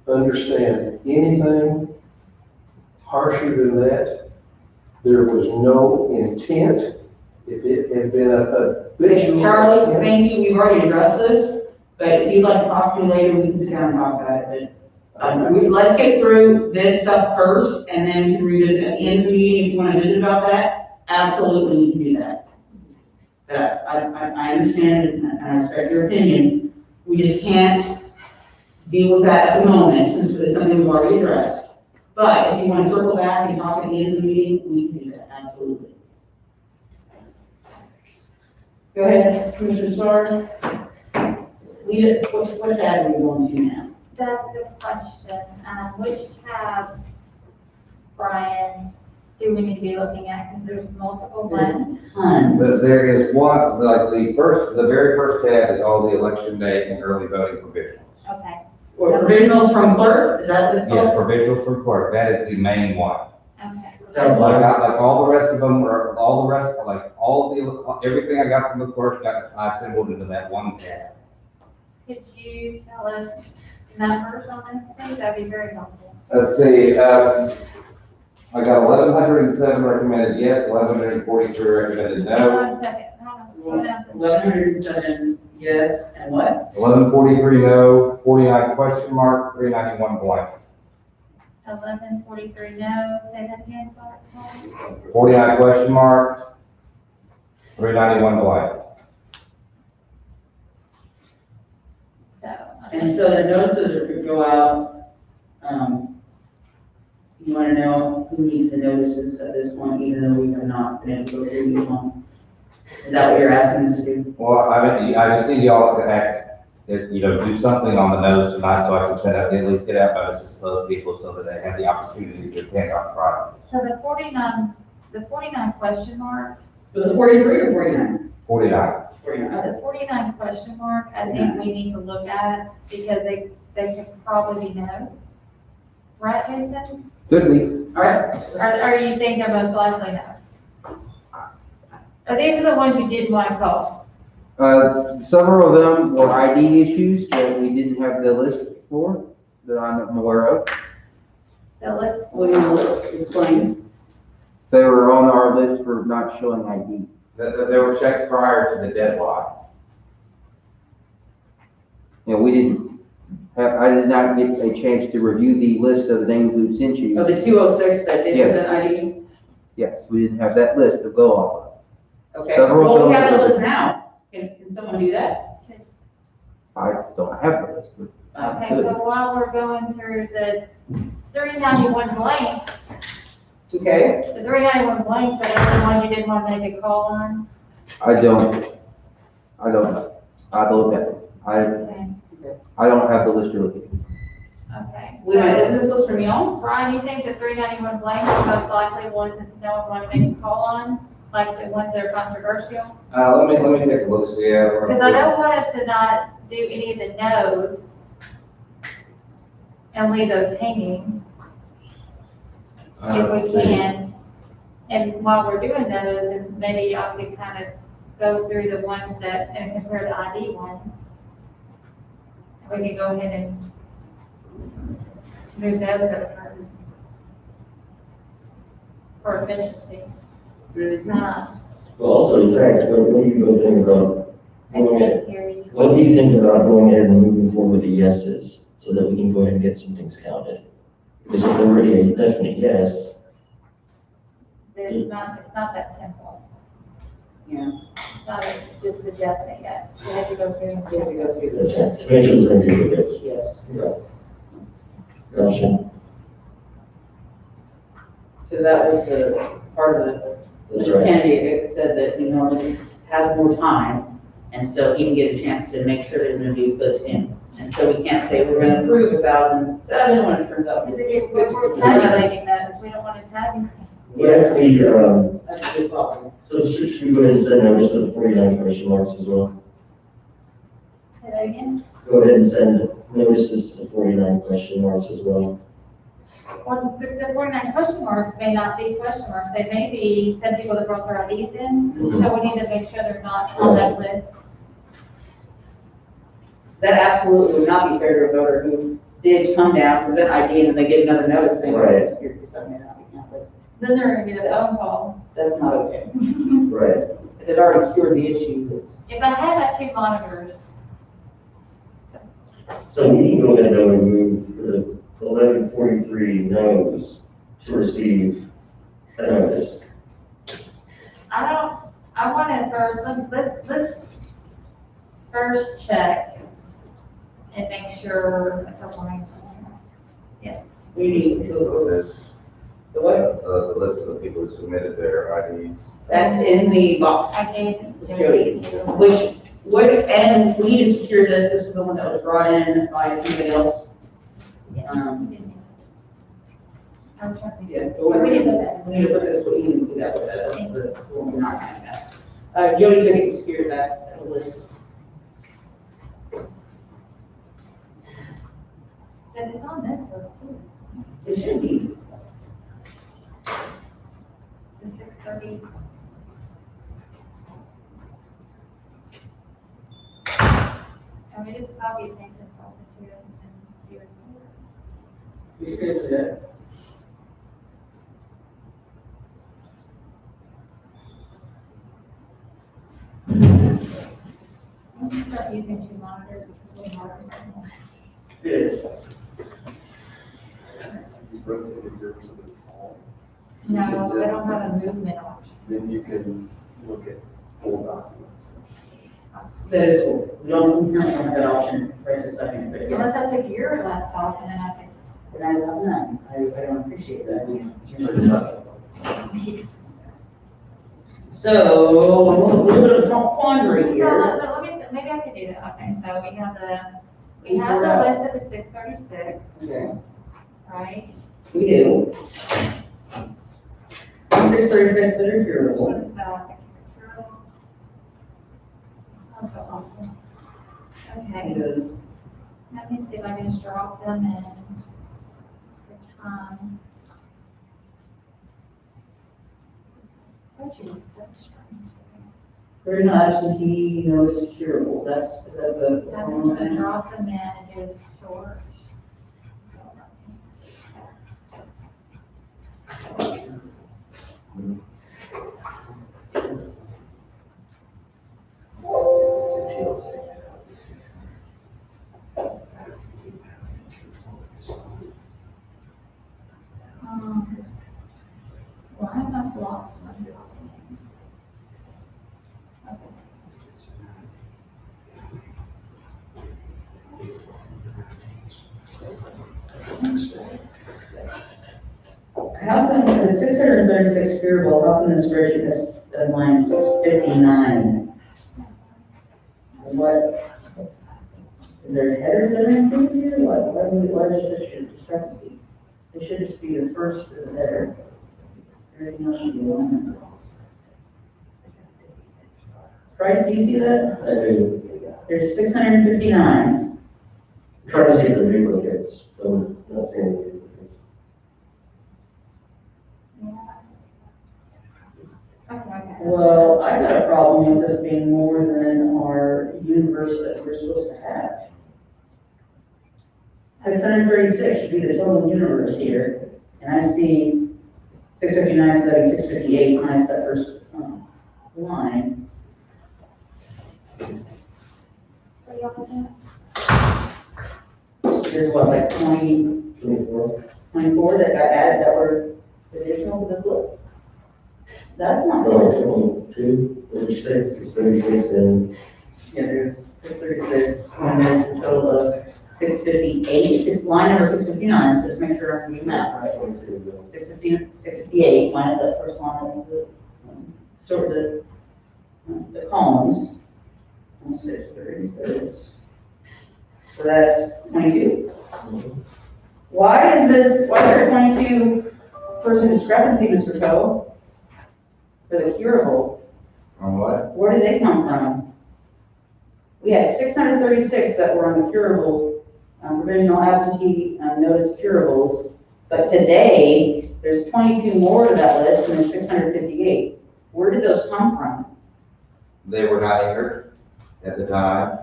understand anything harsher than that. There was no intent. If it had been a habitual. Charlie, thank you, we've already addressed this, but if you'd like to talk to me later, we can sit down and talk about it, but, let's get through this stuff first, and then we can revisit at the end of the meeting, if you wanna visit about that, absolutely, we can do that. But I understand it, and I respect your opinion, we just can't deal with that at the moment, since it's something we've already addressed. But if you wanna circle back and talk at the end of the meeting, we can do that, absolutely. Go ahead, Commissioner Starr. Lead it, what tab are we going to now? That's a good question. Which tab, Brian, do we need to be looking at? Because there's multiple ones. Tons. There is one, like the very first tab is all the election day and early voting provisionals. Okay, Or provisionals from clerk, is that what it's Yes, called? provisionals from clerk, that is the main one. okay. Like all the rest of them are, all of everything I got from the clerk, I assembled into that one tab. Could you tell us numbers on this, please? That'd be very helpful. Let's see, I got 1,107 recommended yes, 1,143 recommended Hold no, on a second, hold on, slow down. 1,107 yes, and what? 1143 no, 49 question mark, 391 blank. 1143 no, say that again, Clark. 49 question mark, 391 blank. So, And so the notices are to go out, you wanna know who needs the notices at this point, even though we have not been able to go through each one? Is that what you're asking us to do? Well, I just need y'all to act, do something on the notice tonight so I can send out, at least get out notices to those people so that they have the opportunity to attend on Friday. so the 49 question mark, For the 43 or 49? 49. 49, the 49 question mark, I think we need to look at because they could probably be no's. Right, Jason? Could be. all right. Or you think they're most likely no's? Or these are the ones you didn't want to call? Several of them were ID issues that we didn't have the list for, that I'm aware of. So let's, Will you explain? They were on our list for not showing ID. They were checked prior to the deadline. We didn't have, I did not get a chance to review the list of the names we've sent you. Of the 206 that did Yes. the ID? Yes, we didn't have that list to go off of. Okay, Several well, we of have those- the list now. Can someone do that? I don't have the list. okay, so while we're going through the 391 blanks, Okay, the 391 blanks are the ones you didn't want to make a call on? I don't know. I have to look at them. Okay, I don't have the list you're looking okay. wait a minute, is this list from y'all? Brian, you think the 391 blanks are most likely ones that no one want to make a call on? like the ones that are controversial? Let me take a look, see, Because I don't want us to not do any of the no's and leave those hanging if we can. And while we're doing those, and maybe I could kind of go through the ones that, and compare the ID ones. And we can go ahead and move those over for efficiency. Well, also, in fact, what do you both think about I going ahead? can't hear you. What do you think about going ahead and moving forward with the yeses, so that we can go ahead and get some things counted? Because if they're already a definite yes, It's not that simple. Yeah. It's not just a definite yes. We have to go through and We have to go through that's this. right, to make sure there's no duplicates. Yes. Gotcha, Because that was the part of that's the right. candidate said that he normally has more time, and so he can get a chance to make sure there's gonna be puts in. And so we can't say we're gonna approve 1,007 when it turns out. We're tabulating those. We don't want to tabulate. What if we, That's a good problem. so should we go ahead and send notice to the 49 question marks as well? Say that again? Go ahead and send notices to the 49 question marks as well. Well, the 49 question marks may not be question marks. They may be some people that brought their IDs in, so we need to make sure they're not on that list. That absolutely would not be fair to a voter who did come down, present ID, and then they get another notice saying, Right. you're something not be counted. Then they're gonna get a phone call. That's not okay. Right. If it already cured the issue, it's. If I had my two monitors, So we can go ahead and move the 1143 no's to receive a notice. I want to first, let's first check and make sure a couple names on there. We need The to, list, the what? the list of the people who submitted their IDs. That's in the box. I gave it to Jody, and we need to secure this, this is the one that was brought in by somebody else. I was trying to. Yeah, but we need to put this, we need to do that, that's the one we're not having that. Jody took it and secured that list. But it's on this list too, It should be. the 630. And we just copy and paste and forward it to it and do it. We should be able to do that. Once you start using two monitors, it's really hard. It is. You rotated yours so that all, No, I don't have a movement option. then you can look at full documents. That is cool. We don't have that option right this second, but Unless yes. I took your laptop and then I could. And I love that. I don't appreciate that. So, a little bit of quandary So, here. let me, maybe I could do that. Okay, so we have the list of the 636, Okay, right? we do. 636 that are curable. What is that? Materials. Sounds so awful. Okay, Because let me see if I can just drop them in for time. Spreadsheet is so strange. there's no absentee, no securable. Is that the I'm wrong just gonna thing? drop them in and do a sort. Why am I blocked? Okay. How come the 636 curable, how come the spreadsheet is at line 659? What? Is there headers that are included here? What is this discrepancy? It should just be the first of the header. Everything else should be one. Bryce, do you see that? I do. There's 659. I'm trying to see the duplicates, but I'm not seeing the duplicates. Well, I got a problem with this being more than our universe that we're supposed to have. 636 should be the total universe here, and I see 659, 658 minus that first line. There's what, like 24 that got added that were additional to this list? That's not good. 22, 36, 636, and Yeah, there's 636, and there's a total of 658, line number 659, so just make sure I'm doing that right. 658 minus that first line, that's the, sort of the columns. 636. So that's 22. Why is there a 22 person discrepancy, Mr. Coe? For the curable? On what? Where did they come from? We had 636 that were on the curable, provisional absentee notice curables, but today, there's 22 more to that list and there's 658. Where did those come from? They were not entered at the time.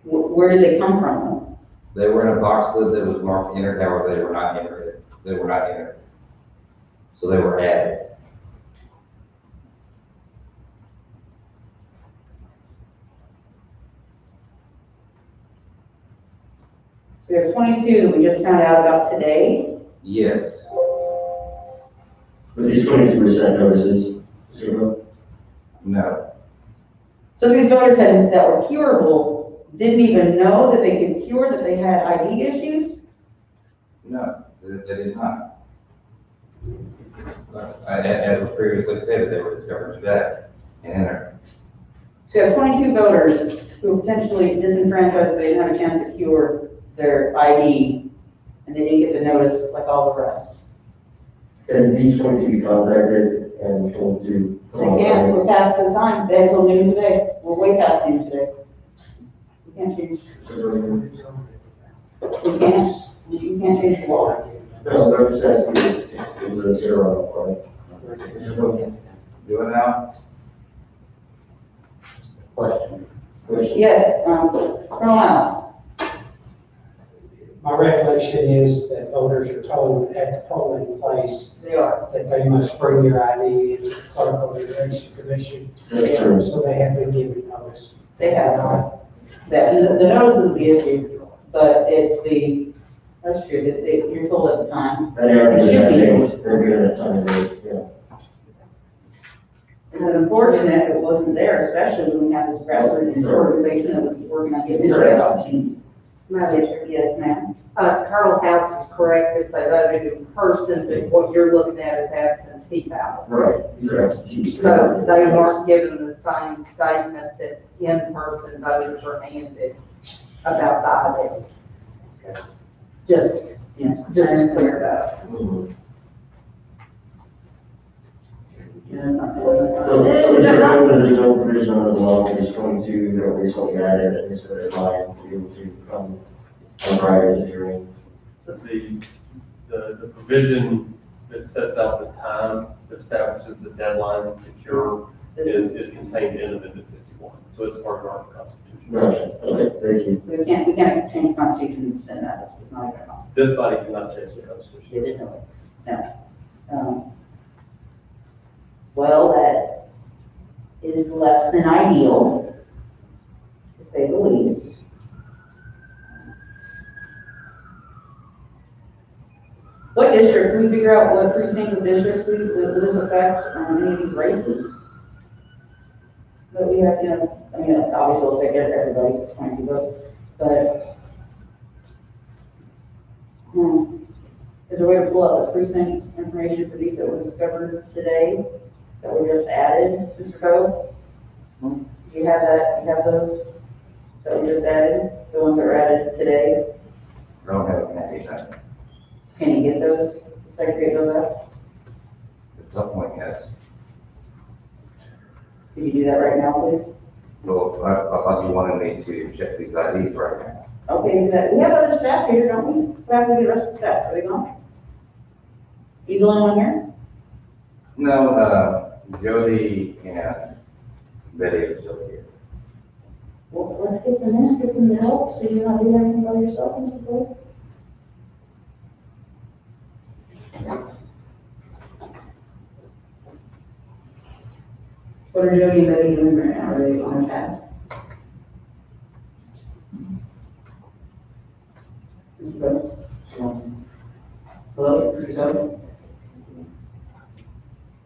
Where did they come from? They were in a box lid that was marked entered, however, they were not entered. They were not entered. So they were added. So we have 22 that we just found out about today. Yes. with these 22% notices, zero. No. So these voters that were curable didn't even know that they could cure, that they had ID issues? No, they did not. As was previously stated, they were discovered today and entered. So you have 22 voters who potentially disenfranchised, so they didn't have a chance to cure their ID, and they didn't get the notice like all the rest. And these 22 contacted and told to. They can't, we're past the time, they have till noon today, we're way past noon today. We can't change, we can't, you can't change the law. No, they're just asking if it was a zero, right? Do it now? Question. Yes, Colonel House. My recollection is that voters are told at the polling place They are. that they must bring their ID in to the clerk of the election commission. That's true. So they have been given notice. They have. The notice is the issue, but it's that's true, you're told at the time. And they're It should be. given a time to wait, yeah. It was unfortunate it wasn't there, especially when we have this grassroots organization that was working on getting this opportunity. Yes, ma'am. Colonel House is correct if they voted in person, but what you're looking at is absentee ballots. Right, these are absentees. So they weren't given the same statement that in-person voters are handed about the ID. Just Yes. to clear it up. Mhm. So, So it's your there's no provision under the law, there's 22 that we recently added, at least at a time, to be able to come prior to the hearing. The provision that sets out the time, that establishes the deadline to cure is contained in Amendment 51. So it's part of our Constitution. Gotcha, okay, thank you. we can't change the constitution and send that, it's not even on. This body cannot change the Constitution. It is no way, no. Well, that is less than ideal, to say the least. What district, can we figure out what precinct of districts will this affect on any of these races? But we have, I mean, obviously it'll affect everybody's point of view, but, is there a way to pull out the precinct information for these that were discovered today, that were just added, Mr. Coe? Do you have that, you have those that were just added, the ones that were added today? I don't have an answer. Can you get those, segregate those out? At some point, yes. Can you do that right now, please? Well, I thought you wanted me to check these IDs right now. Okay, we have other staff here, don't we? What happened to the rest of the staff? Are they gone? You the only one here? No, Jody and Betty are still here. Well, let's get them in, get them to help, so you're not doing everything by yourself, Mr. Cole. What are Jody and Betty doing right now? Are they on task? Mr. Cole? Hello, Mr. Cole?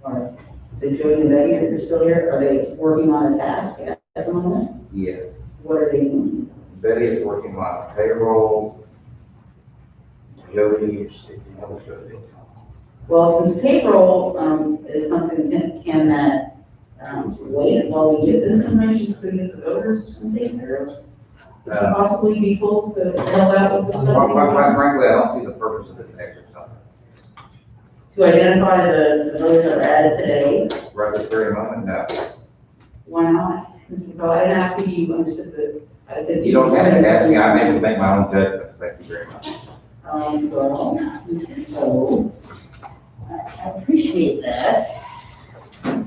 All right. So Jody and Betty, if you're still here, are they working on a task at the moment? Yes. What are they doing? Betty is working on payroll. Jody is sticking out with Jody. Well, since payroll, is something, can that, wait while we get this information to get the voters and take care of? Could you possibly be told to help out with the stuff? Quite frankly, I don't see the purpose of this exercise. To identify the voters that were added today, Right this very moment, no. why not? Mr. Bell, I didn't ask you, understood the, I said. You don't have to ask me, I'm able to make my own judgment. Thank you very much. Well, Mr. Cole, I appreciate that. I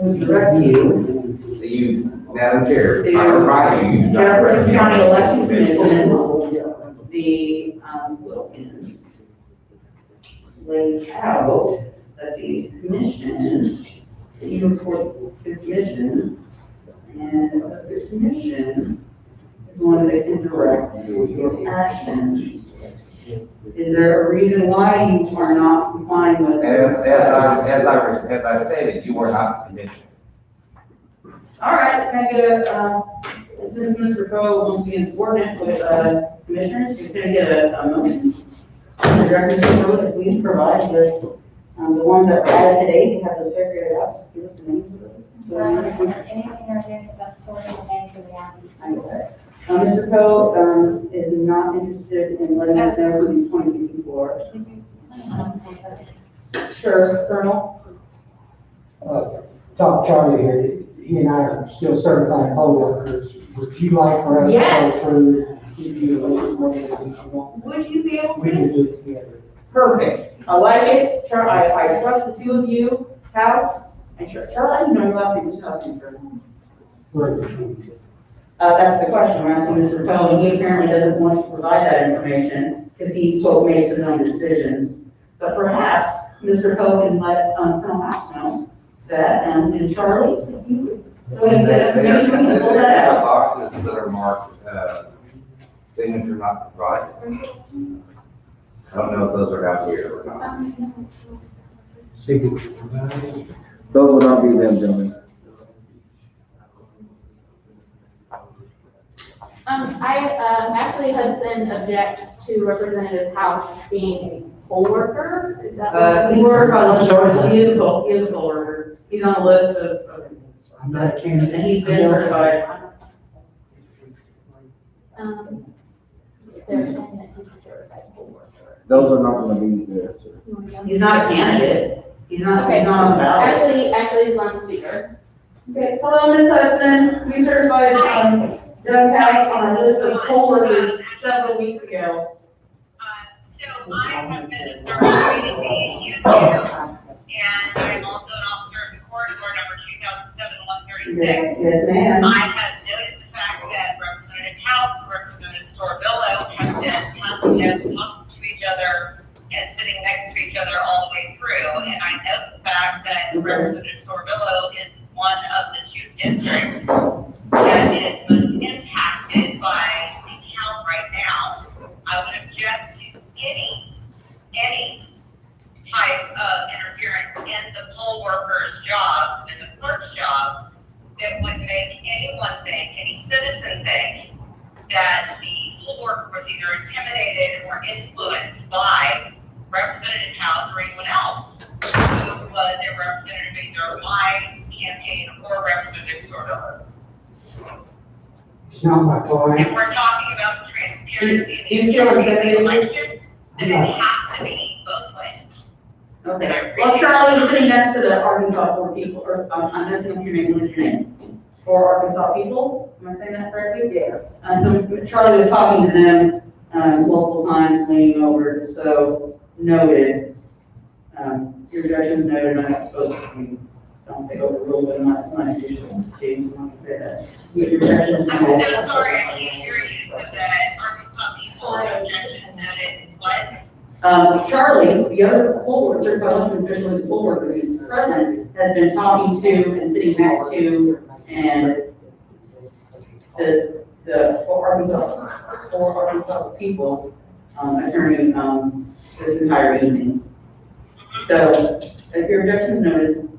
would direct you Madam Chair, to I provide you. Jefferson County Election Commission, the, Wilkins lays out that the commission, you report the commission, and the commission is one that can direct your actions. Is there a reason why you are not complying with? As I stated, you are not the commission. All right, can I get a, since Mr. Poe wants to get subordinate with, commissioners, you're gonna get a motion? Director Poe, if we provide the ones that were added today, you have those segregated out, just give us the names of those. So, Anything or doing that's sort of the names of the athletes. okay. Mr. Poe, is not interested in letting us know who these 20 people are. Sure, Colonel. Talk to Charlie here, he and I are still certified poll workers. Would you like for us to Yes. go through, give you a list of what it is you want? Would you be able We to? can do it together. Perfect. I like it. I trust the two of you, House, and Charlie, I didn't know your last name, what's your last name, Colonel? That's the question, I'm asking Mr. Poe, and he apparently doesn't want to provide that information, because he, quote, makes his own decisions. But perhaps Mr. Poe can let, Colonel House know that, and Charlie, if you would go ahead and get There's information, we can pull that out. boxes that are marked, signature not provided. I don't know if those are out here or not. Signature. Those will not be them, gentlemen. Actually Hudson objects to Representative House being a poll worker. Is that what? He is a poll worker, he's on the list of, I'm not a candidate. and he's been certified. They're saying that he's a certified poll worker. Those are not gonna be there, sir. He's not a candidate, he's not on the ballot. Actually, he's on the speaker. Okay, hello, Ms. Hudson, we certified, Doug House on a list of poll workers several weeks ago. So I have been observing the issue, and I'm also an officer of the corridor number 2007-136. Yes, ma'am. I have noted the fact that Representative House and Representative Sorbillo have been passing notes, talking to each other, and sitting next to each other all the way through. And I note the fact that Representative Sorbillo is one of the two districts that is most impacted by the count right now. I would object to any type of interference in the poll workers' jobs and the clerk's jobs that would make anyone think, any citizen think, that the poll worker was either intimidated or influenced by Representative House or anyone else who was a representative of either my campaign or Representative Sorbilla's. It's not my client. If we're talking about transparency You in the feel integrity of the that- election, then it has to be both ways. Okay, well, Charlie is sitting next to the Arkansas four people, or, I'm messing up your name, what is your name? Four Arkansas people, am I saying that correctly? Yes. So Charlie was talking to them, multiple times, leaning over, so noted. Your objections noted, I'm not supposed to be, don't say overruled, but it's not official, James, I'm not gonna say that. Your objections I'm noted. so sorry, I can't hear you, so that Arkansas people, objections noted, what? Charlie, the other poll worker, certified election official, the poll worker who's present, has been talking to and sitting next to, and the four Arkansas people, attorney, this entire evening. So, if your objection is noted,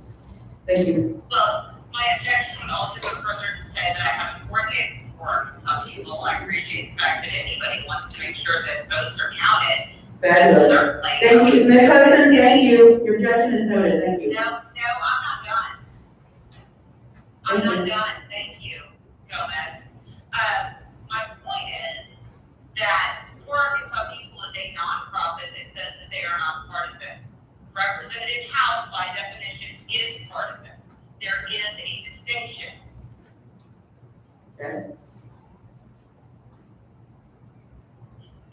thank you. Well, my objection would also go further to say that I haven't coordinated for Arkansas people. I appreciate the fact that anybody wants to make sure that votes are counted. Fabulous. Certainly. Thank you, Ms. Hudson, thank you. Your objection is noted, thank you. No, I'm not done. I'm not done, thank you, Gomez. My point is that For Arkansas People is a nonprofit that says that they are not partisan. Representative House, by definition, is partisan. There is a distinction. Okay.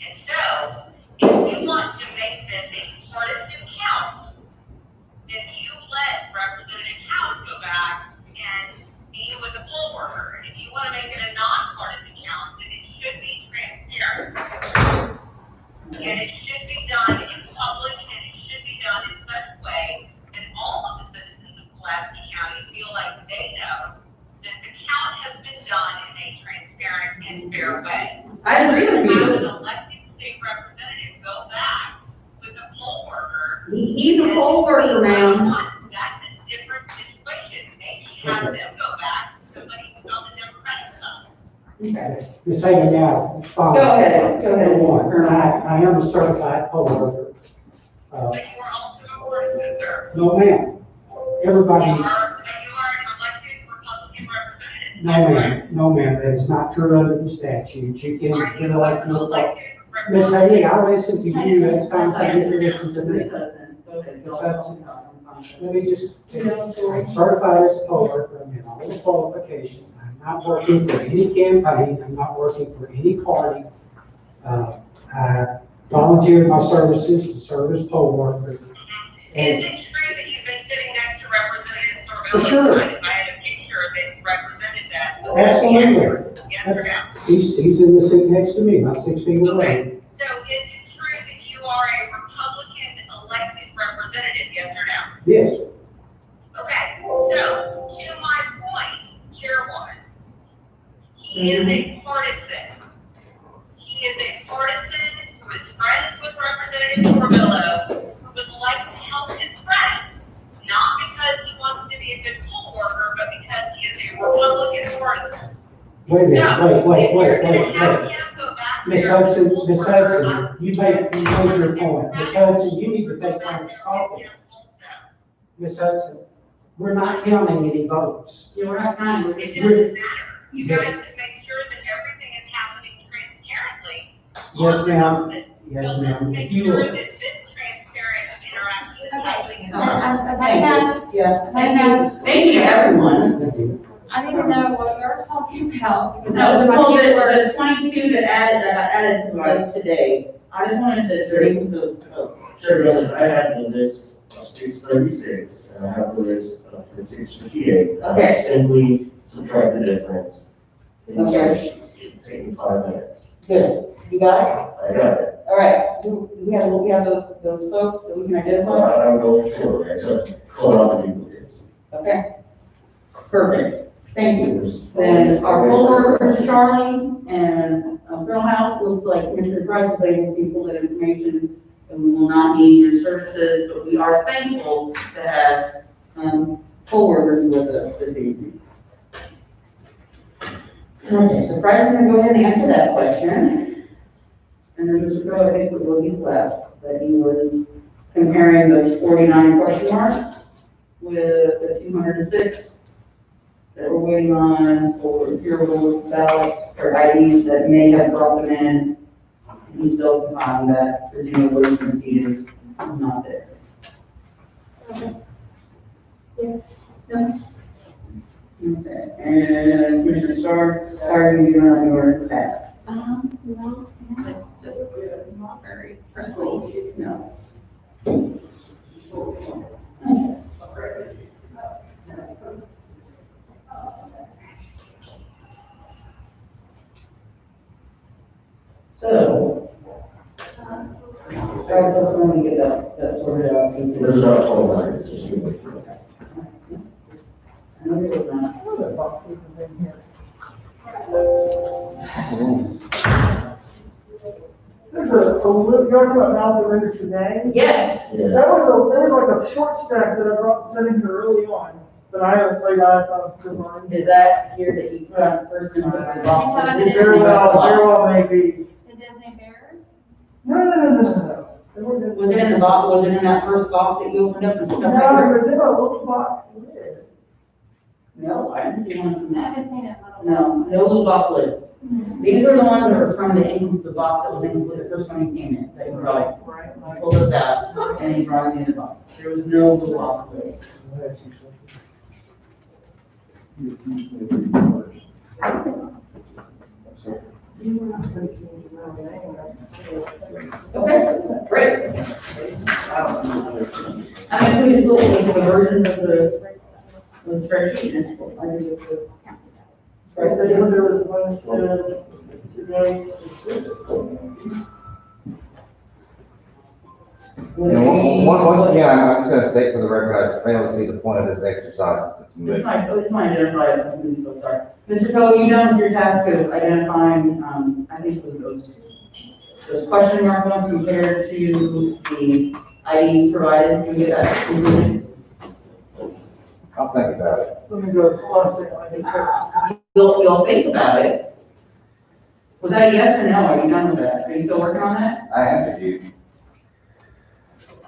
And so, if you want to make this a partisan count, then you let Representative House go back and meet with the poll worker. And if you want to make it a nonpartisan count, then it should be transparent. And it should be done in public, and it should be done in such a way that all of the citizens of Pulaski County feel like they know that the count has been done in a transparent and fair way. I agree with Have an you. elected state representative go back with a poll worker. He's a poll worker, ma'am. That's a different situation. Maybe have them go back to somebody who's on the Democratic side. Okay. Ms. Hagan, now, fine. Go ahead. Number one, I am a certified poll worker. But you are also a partisan, sir. No, ma'am. Everybody, You are an elected Republican representative. no, ma'am, no, ma'am, that is not true under the statute. You can Are get you elected. elected Ms. representative? Hagan, I'll listen to you, next time you listen to me. Let me just, I'm certified as a poll worker, I'm in all the qualifications. I'm not working for any campaign, I'm not working for any party. I volunteered my services to serve as poll worker. Is it true that you've been sitting next to Representative For Sorbillo? sure. I had a picture that represented that. Absolutely. Yes or no? He's in the seat next to me, about 6 feet away. Okay, so is it true that you are a Republican elected representative, yes or no? Yes, Okay, so to my point, Chairwoman, he is a partisan. He is a partisan who is friends with Representative Sorbillo, who would like to help his friend, not because he wants to be a good poll worker, but because he is a Republican partisan. wait a minute, So, wait. if you're gonna have him go back Miss there as a Hudson, poll Miss worker, Hudson, you made your point. Miss Hudson, you need to take turns talking. Miss Hudson, we're not counting any votes. Yeah, we're not counting, we're It just. doesn't matter. You guys can make sure that everything is happening transparently. Yes, ma'am. So Yes, let's ma'am. make If you sure will. that this transparent interaction is Okay, happening as and well. Yeah, Thank thank you, everyone. I need to know what you're talking about, because No, that was well, my key word. the 22 that got added to us today, I just wanted to bring those folks. Sure, because I have the list of 636, and I have the list of the 658. Okay. Simply subtract the difference. Okay. It'll take me 5 minutes. Good, you got it? I got it. All right, we have those folks that we can identify? I don't know for sure, right? So, hold on to people, yes. Okay, perfect, thank you. There's- Then our poll worker is Charlie, and Colonel House looks like Commissioner Price was able to pull that information, and we will not need your services, but we are thankful to have, poll workers with us this evening. Okay, so Price is gonna go ahead and answer that question. And then Mr. Crowe, I think what he left, that he was comparing those 49 question marks with the 206 that we're waiting on for empirical ballots or IDs that may have brought them in. And he still can find that Virginia Wilson seat is not there. Okay, and Commissioner Starr, how are you doing on your task? Well, it's just not very friendly. No. So, I was hoping to get that sorted out. There's not 29, it's just. I know you're not. There's a little, you're talking about now surrender today? Yes. Yes. There was like a short stack that I brought sitting here early on, but I have 3 guys on the line. Is that here that you put on first in the box? talking Very well may be. The Disney Bears? No. Was it in the box, was it in that first box that you opened up and stuff No, like it was in a little box lid. No, I didn't see one from I that. haven't seen it little. No, no little box lid. These are the ones that were from the box that was included, the first one you came in, that you brought. You pulled it out, and then you brought it in the box. There was no little box lid. Okay, great. I mean, we just look at the versions of the spreadsheet and I do the. Right, so there was one that said today specifically. And once again, I'm just gonna state for the record, I fail to see the point of this exercise since it's It's moot. fine, identify, I'm so sorry. Mr. Poe, you done with your task of identifying, I think it was those question mark ones compared to the IDs provided, can you get that completed? I'll think about it. Let me go, hold on a second, I think that's. You'll think about it. Was that a yes or no? Are you done with that? Are you still working on that? I answered you.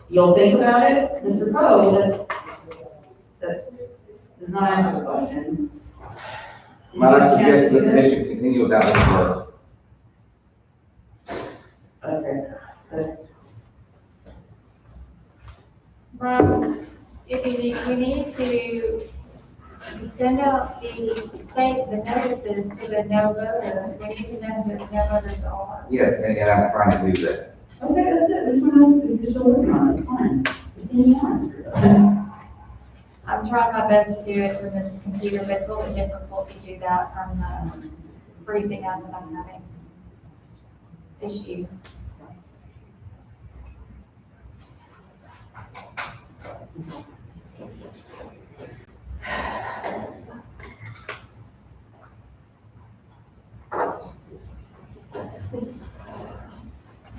You'll think about it? Mr. Poe, that's does not answer the question. Might I suggest that they should continue without this work? Okay, that's, Rob, if you need, we need to send out the notices to the no voters. We need to know who the no voters are. Yes, and I'm trying to do that. okay, that's it. Which one else? You're still working on it, it's fine. Continue on. I'm trying my best to do it from this computer, but it's a little bit difficult to do that from the freezing up that I'm having issue.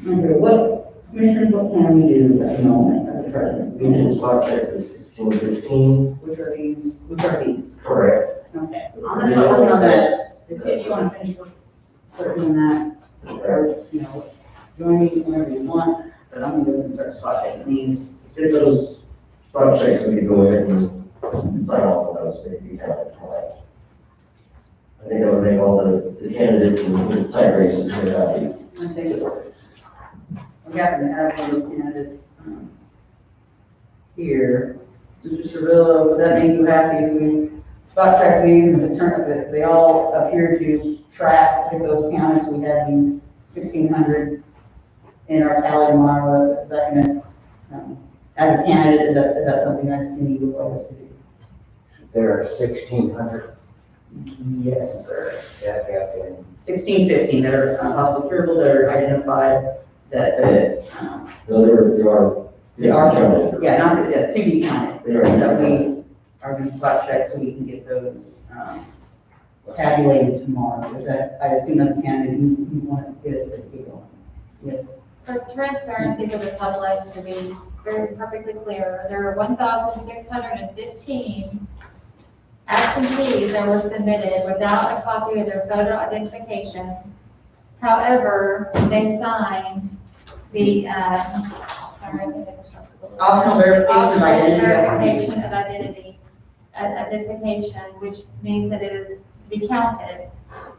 Okay, Commissioners, what can we do at the moment, at the present? We can spot check the 1615. Which are these? Correct. Okay, I'm gonna start working on that. If you wanna finish working on that, or, join me whenever you want, but I'm gonna go and start spot checking these. Get those spot checks, we can go ahead and sign off on those, if you have tonight. I think that would make all the candidates and the tight races very happy. I think we happen to have one of those candidates, here. Mr. Cervillo, would that make you happy if we spot check these and determine that they all appear to track with those counties? We have these 1,600 in our tally tomorrow. Is that gonna, as a candidate, is that something I see you would like us to do? There are 1,600. Yes, sir. Yeah. 16, 15 that are possible curable, that are identified, No, there are counted. yeah, not, to be counted. They are. That we are going to spot check so we can get those, tabulated tomorrow. Is that, I assume that's the candidate you want to get us to keep going? Yes. For transparency for the public, to be very perfectly clear, there are 1,615 absentees that were submitted without a copy of their photo identification. However, they signed the, Optional verification of identity. verification of identification, which means that it is to be counted.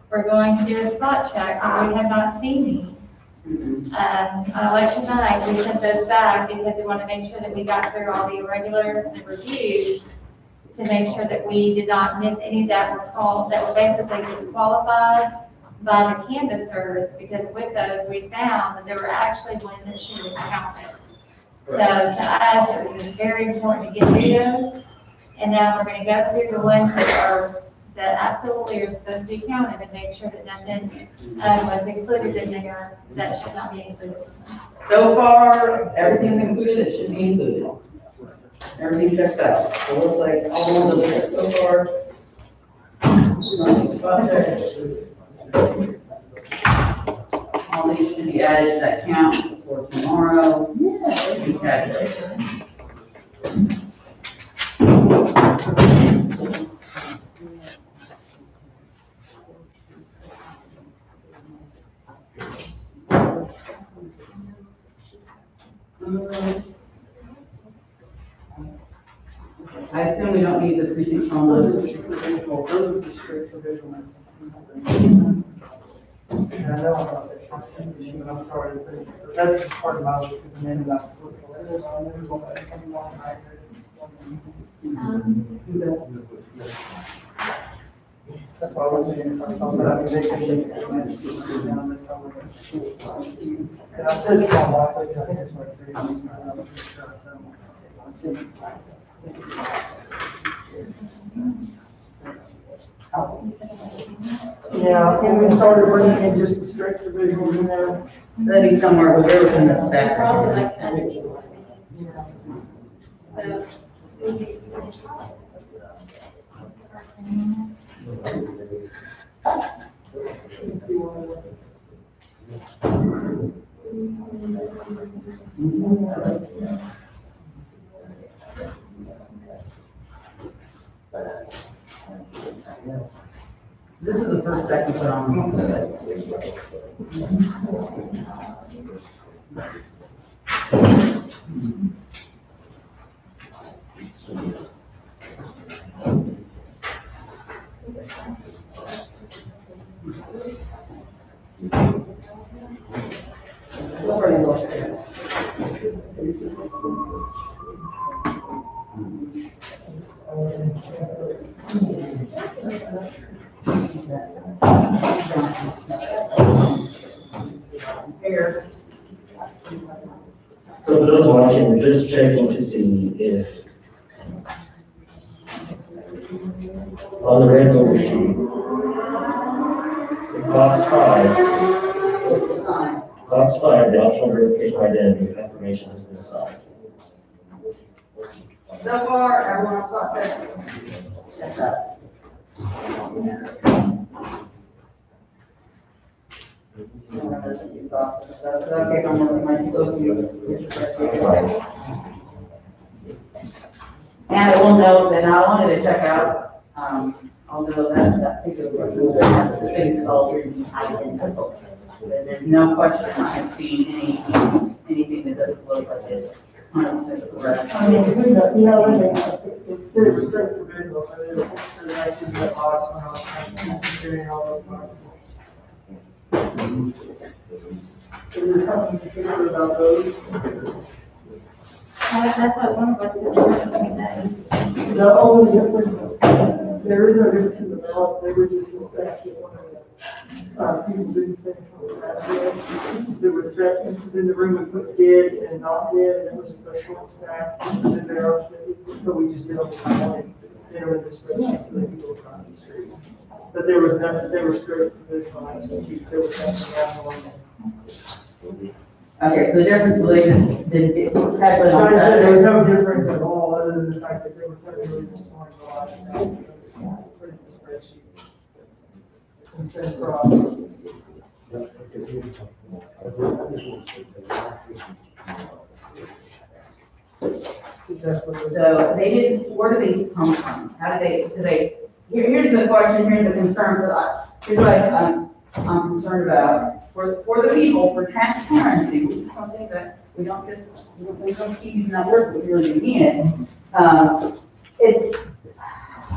We're going to do a spot check because we have not seen these. On election night, we sent those back because we wanted to make sure that we got through all the irregulars and the reviews to make sure that we did not miss any that were called, that were basically disqualified by the canvassers, because with those, we found that there were actually ones that should have counted. So to us, it was very important to get through those, and now we're gonna go through the ones that absolutely are supposed to be counted and make sure that nothing, was included in there that should not be included. So far, everything's included, it should be included. Everything checks out, so it looks like all of them so far. Nothing spot check. All these should be added to that count for tomorrow. Be calculated. I assume we don't need the precinct on those. I know about that transition, but I'm sorry, but that's part of my, because the name of that's why I was saying, if I saw that, they could make it. And I said small lots, I think it's like 3 weeks, I'm sure, yeah, and we started bringing in just the strict division, you know. That'd be somewhere where they're within the staff. Probably like 70. So, This is the first deck you put on. Here. So for those watching, we're just checking to see if on the red voter sheet, box five, the optional verification of identity information is inside. So far, everyone's got that. Check that. Okay, I'm looking at my close view. And I will note that I wanted to check out, although that particular rule that has the city altered, there's no question I have seen anything that doesn't look like this. 100% correct. I mean, you know, it's very restrictive, so I see that box when I was doing all those boxes. Is there something particular about those? that's what one of us is doing that. The only difference, there is no difference in the ballots, they were just a statute, one of the, people didn't finish on the there were sections in the room, we put dead and not dead, and it was just a short stack, and there, so we just did on the time, enter in the spreadsheet so they could go across the street. But there was nothing, they were straight provisional, there was nothing wrong. Okay, so the difference was they just didn't get calculated on There was Saturday. no difference at all, other than the fact that they were technically just going to live and put it in the spreadsheet. Instead of cross. So they didn't, where do these come from? How do they, here's the question, here's the concern, here's what I'm concerned about. For the people, for transparency, which is something that we don't keep using that word, but we really mean it. It's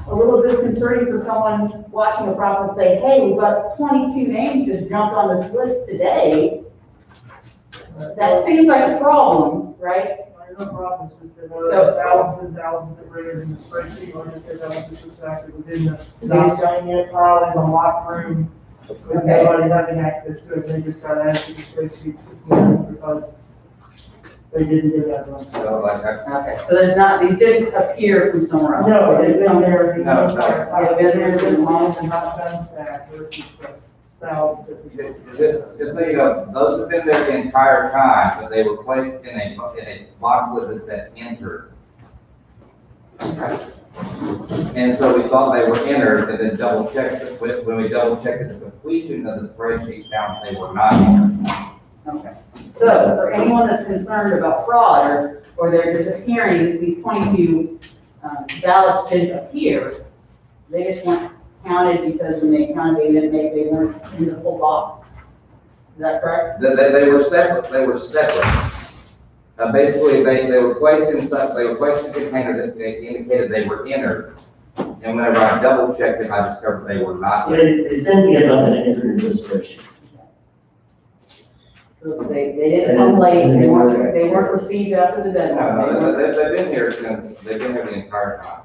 a little disconcerting for someone watching the process say, hey, we've got 22 names just jumped on this list today. That seems like a problem, right? No problem, it's just that So- thousands and thousands that were in the spreadsheet, like I said, that was just the fact it was in the not signed yet file in the locked room. With Okay. nobody having access to it, they just got added to the spreadsheet this morning because they didn't do that one. So like, Okay, so there's not, these didn't appear from somewhere else? No, they've been there, the No, entire time. They've been there Been since- long and not done staff versus the thousands that we did. just so you know, those have been there the entire time, but they were placed in a box that said enter. And so we thought they were entered, and then double checked it, when we double checked the completion of the spreadsheet, found they were not entered. Okay, so for anyone that's concerned about fraud or they're disappearing, these 22 ballots didn't appear. They just weren't counted because when they counted, they weren't in the full box. Is that correct? They were separate, basically, they were placed in containers that indicated they were entered. And whenever I double checked it, I discovered they were not. But it simply had nothing to enter into the spreadsheet. So they didn't come late, they weren't received after the deadline. No, they've been here the entire time.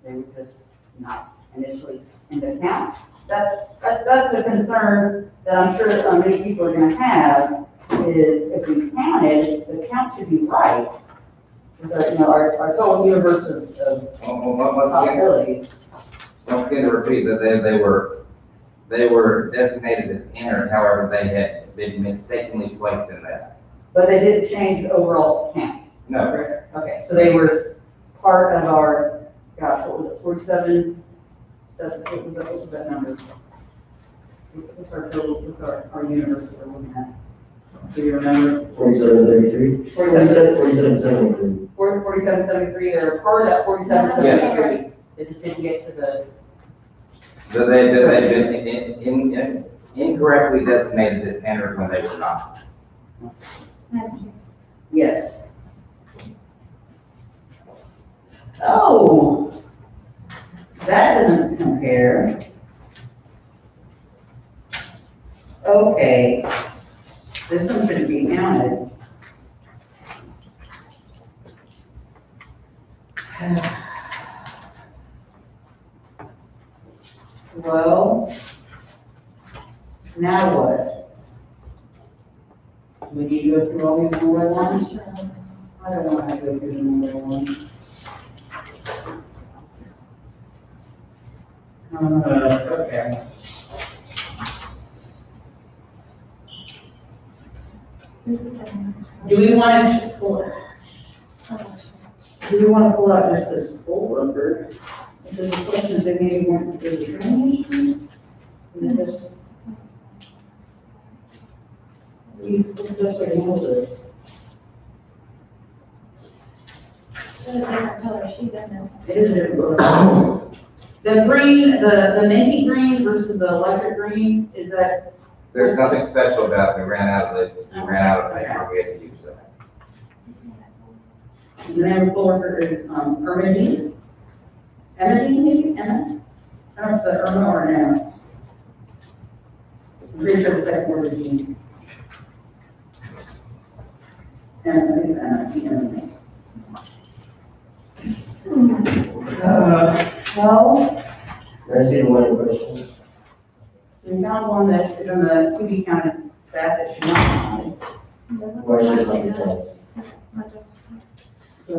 They were just not initially in the count. That's the concern that I'm sure that many people are gonna have, is if we counted, the count should be right. But, our total universe of Once possibilities. again, to repeat, that they were designated as entered, however, they had been mistakenly placed in that. But they didn't change the overall count. No, Correct? Okay, so they were part of our, gosh, what was it, 47? What was that number? What's our total, what's our universe that we're looking at? Do you remember? 4733? 4773. 4773, they were part of that 4773. They just didn't get to the, that they've been incorrectly designated as entered when they were not. yes. Oh, that doesn't compare. Okay, this one shouldn't be counted. Well, now what? We need to go through all these more ones? I don't want to go through the more ones. Okay. Do we want to pull out just this full number? Because the questions they maybe weren't really drainage. And just. What's the best way to handle this? It is different color. The green, the minty green versus the electric green, is that? There's nothing special about it, we ran out of paper, we had to use that. The name of the worker is, Ermine. Emily, maybe, Emma? I don't know if it's Irma or an Emma. I'm pretty sure the second word is Jean. And I think it's Emma, well, Can I see one question? we found one that is on the to be counted staff that should not be counted. Questions on the phone? So,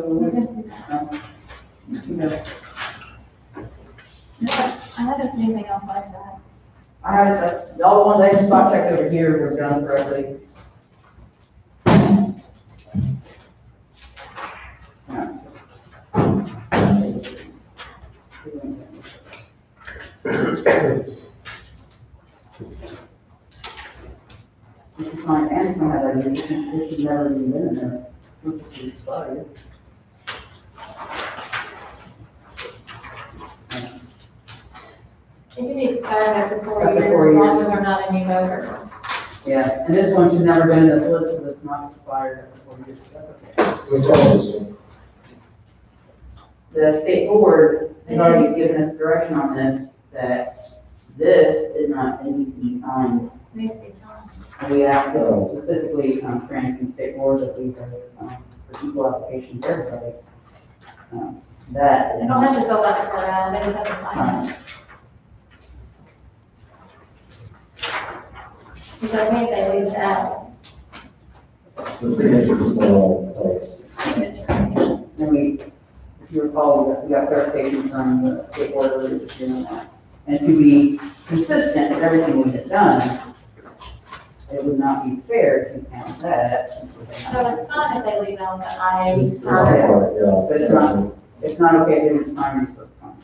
you know, I haven't seen anything else like that. I have, all the ones I just spot checked over here were done correctly. This is my aunt's one that I use, this has never even been in there. This is expired. It can be expired after 4 After years, 4 as long years. as they're not a new voter. Yeah, and this one should never been in this list, because it's not expired after 4 years. That's okay. Which one is it? The state board has already given us direction on this, that this is not, it needs to be signed. Needs to be signed. We asked this specifically, Frank and State Board that we have, for equal application for everybody. That They is. don't have to fill that part out, they just have to sign it. It's okay if they leave it out. The signature's still in place. And we, if you recall, we got clarification from the State Board that was doing that. And to be consistent with everything we had done, it would not be fair to count that. So it's fine if they leave out the I. Yeah. But it's not okay if they didn't sign these first time.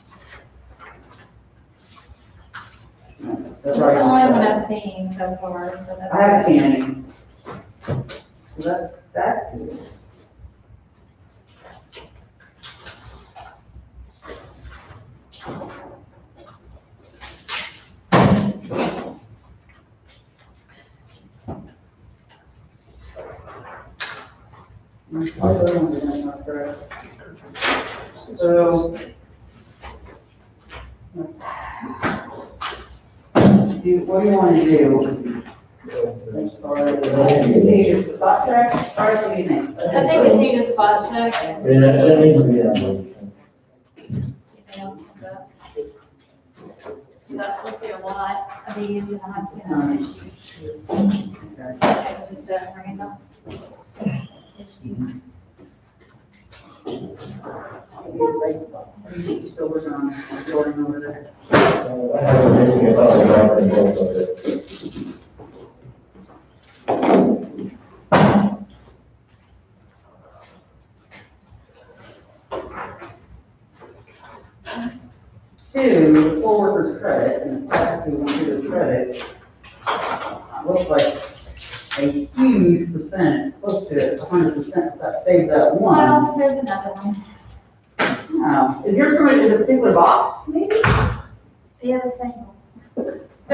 That's That's the right. only one I've seen so far, so that's. I haven't seen any. So that's good. So. What do you want to do? As far as continue to spot check, or what do you think? I think continue to spot check. Yeah, that needs to be a motion. That's supposed to be a lot of these, and I'm not seeing an issue. Okay, just bring it up. Issue. Still working on sorting over there. I have a missing about the driver and both of it. Two, the poll workers credit, and the staff who went through this credit, looks like a huge percent, close to 100%, that saved that one. Well, there's another one. Is yours from a particular box, maybe? Yeah, the same one. But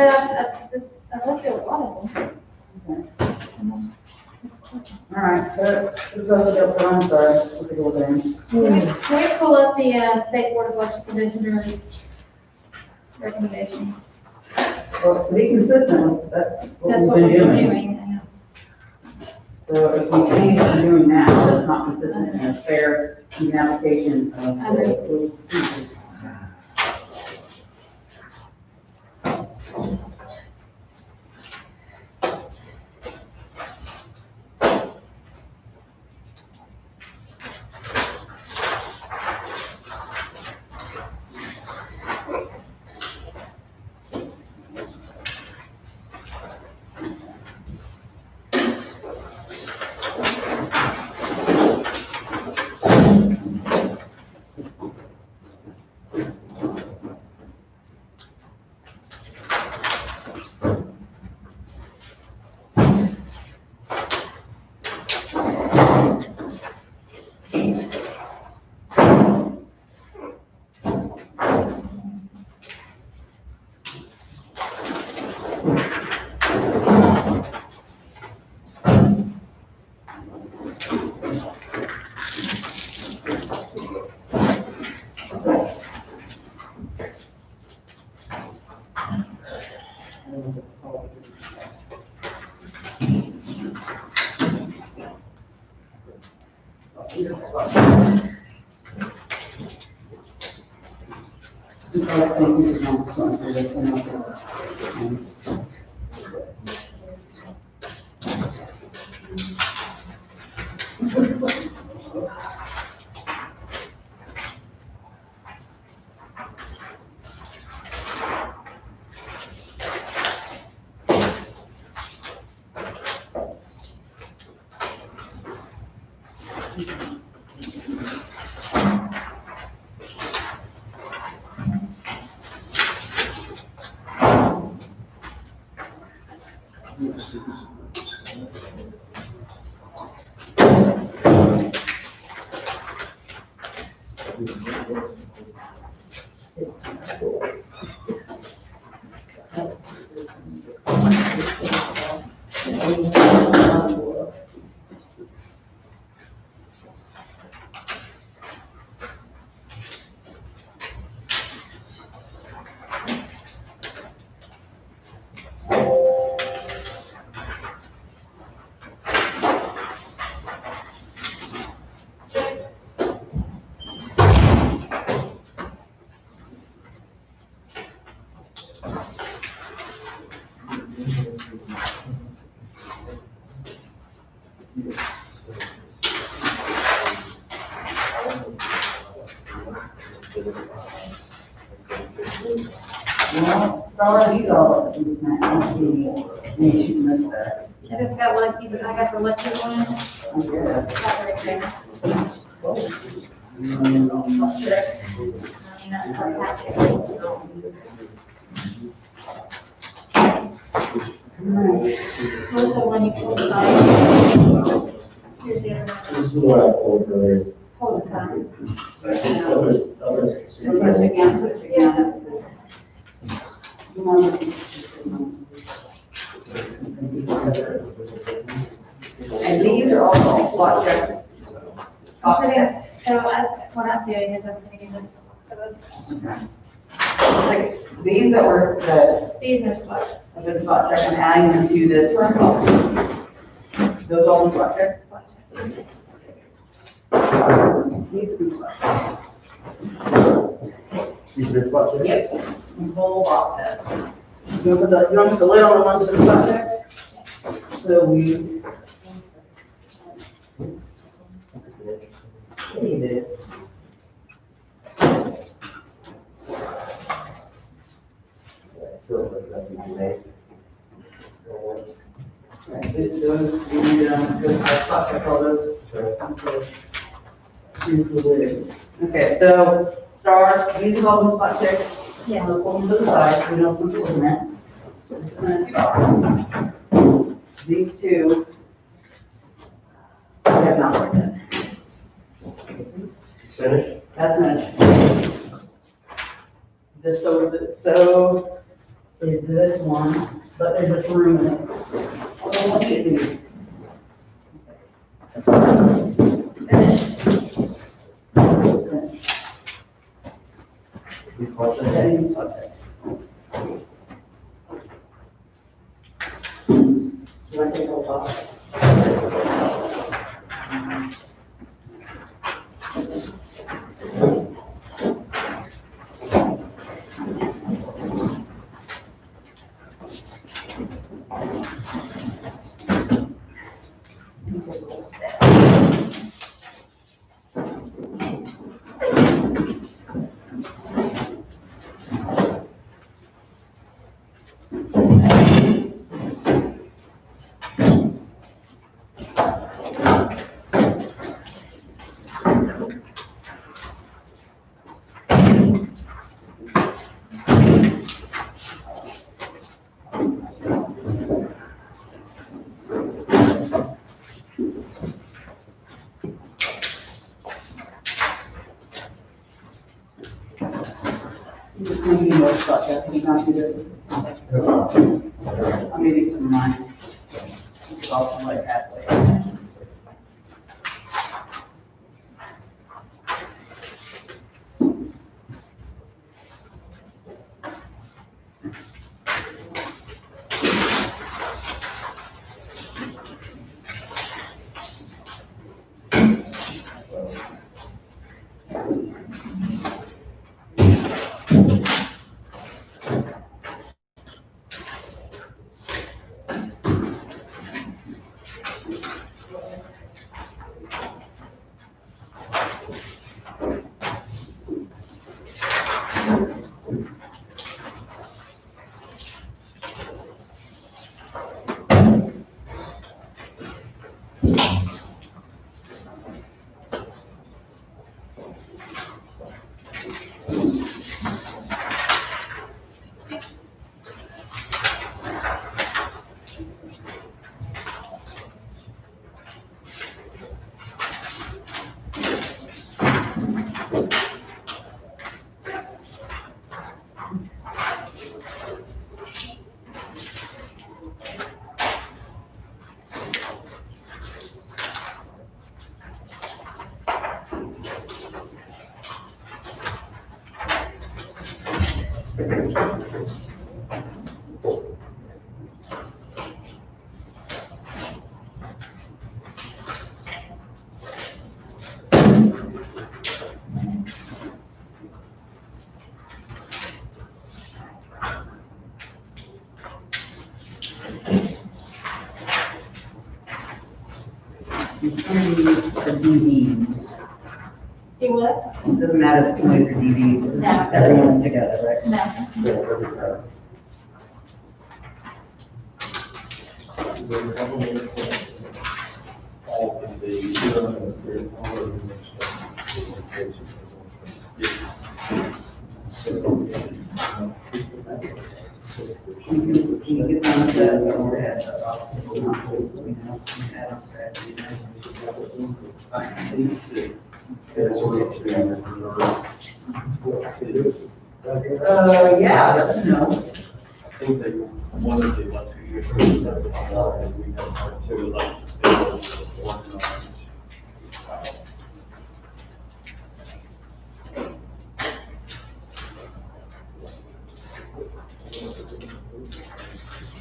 I looked at a lot of them. All right, so, who's supposed to go, I'm sorry, what the goal there? Can we pull up the, State Board of Election Commissioners recommendation? Well, to be consistent, that's what That's we've what been we're doing. doing. So if we change what we're doing now, that's not consistent and a fair application of the rules. Well, Star, these all, these nation this stuff. I just got lucky, but I got the lucky one. Yeah. That right there. I mean, I have it. What's the one you pulled aside? Here's the other one. This is what I pulled earlier. Pull aside. Others. Put this again, put this again. You want to- And these are all spot check. Okay, so what I'm doing is I'm taking this, so Like, these that were, these are spot. the spot check, I'm adding them to this. Those all spot check? These would be spot check. These are the spots there? Yep, the whole box has. You want to put the lid on the ones that are spot check? So we. Need it. Right, those, we need, because I spot check all those. Here's the lid. Okay, so Star, these are all the spot checks. Yeah. We'll pull them to the side, we don't put them in that. And then Star. These two. I have not worked in. Finished? That's finished. This, so is this one, but there's a room in it. Oh, what do you do? These spots Yeah, there? these are it. Do I take those off? Just maybe more spot check, can you not do this? I'll give you some of mine. It's also like halfway. It's gonna be a DD. Do what? Doesn't matter if somebody's your DVs, No. everyone's together, right? No. All can be. Can you get them to overhead? Yeah, let them know. I think they wanted to like 2 years ago, and we have two like organized.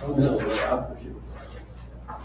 Oh, no, I appreciate it.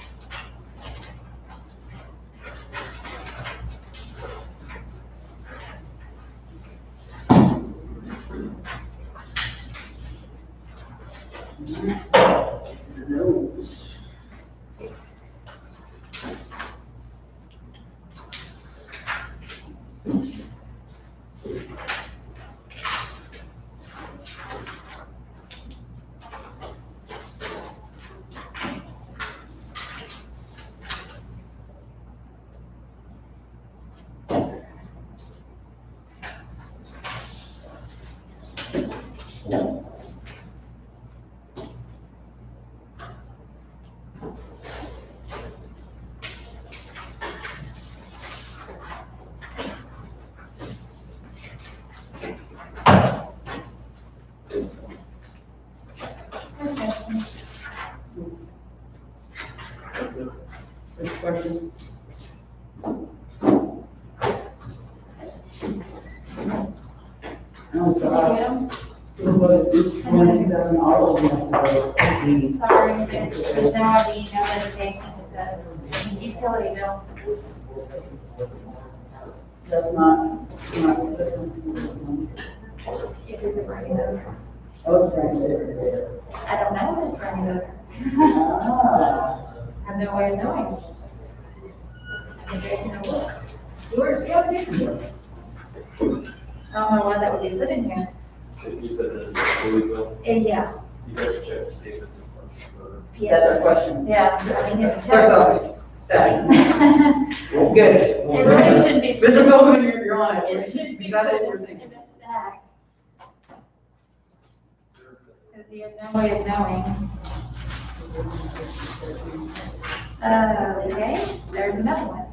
Next question. Oh, God. It was 20,000 all of them. Sorry, there's no ID, no medication, it's a utility bill. That's not. It is a regular. Oh, it's right there. I don't know if it's regular. Ah. I have no way of knowing. And Jason will look. Yours, yeah, Jason. I don't know why that would be put in here. You said that it's really well, Yeah, you have to check to see if it's a purchase voter. yeah, That's our question. yeah, I mean, it's. Clerk's office, staff. Good. It really shouldn't be. Visible when you're on it. It should be Is that put what you're in thinking? a stack. Because you have no way of knowing. Okay, there's another one.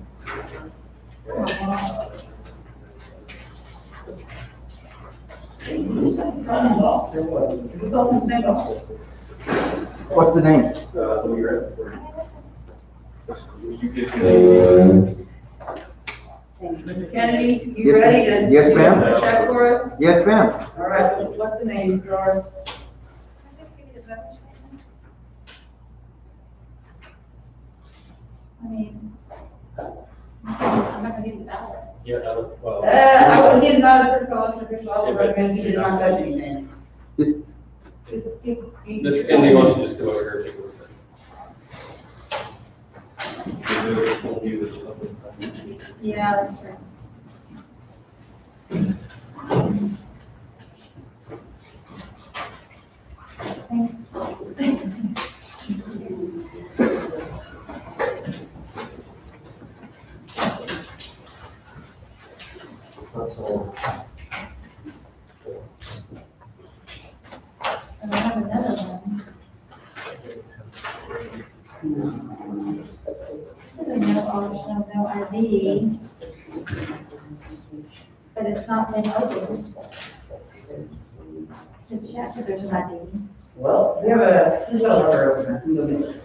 What's the name? Let me grab it for you. You get Mr. Kennedy, you Yes, ready to? yes, ma'am. Check for us? Yes, ma'am. All right, what's the name, sir? I mean, I'm not gonna give you the ballot. Yeah, well. He's not a certified election official, I would recommend he did not touch anything. Yes. Just, Mr. Kennedy, why don't you just come over here and take a look at it? Yeah, that's true. That's all. And I have another one. No option, no ID. But it's not been opened. So check if there's an ID. well, we have a letter opener, can go get it.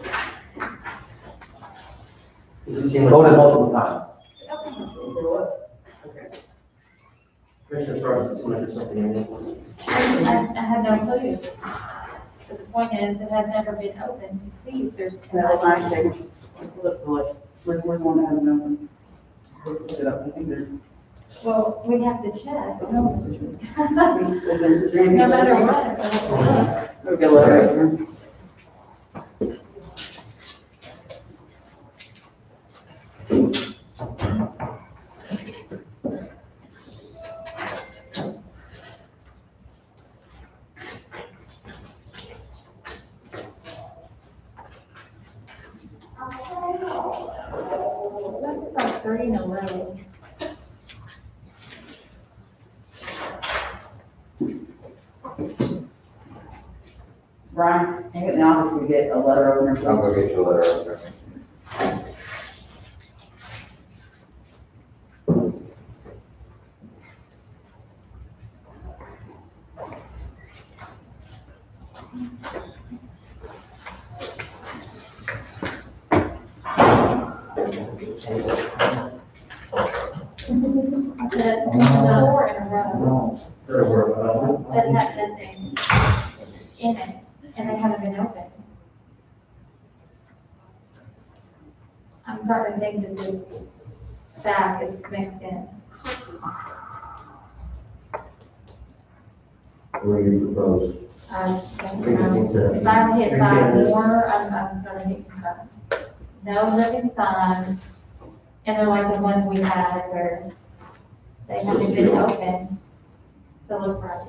Voted multiple times. Commissioner Starks, it's like something in it. I have no clue. But the point is, it has never been opened to see if there's. an Well, ID. I check, look, we're the one that has a number. Look it up, I think there's. Well, we have to check. No Is there anything? matter what. Okay, letter opener. looks like 3 in a row. Brian, I think in the office you get a letter opener. I'll go get you a letter. I said, 4 in a row. There were, That has nothing in it, and they haven't been opened. I'm starting to think that this stack is mixed in. where you proposed. I think it needs to- If I hit 5 Again, more, I'm starting to get concerned. No, nothing signed, and they're like the ones we had where they haven't been open to look right.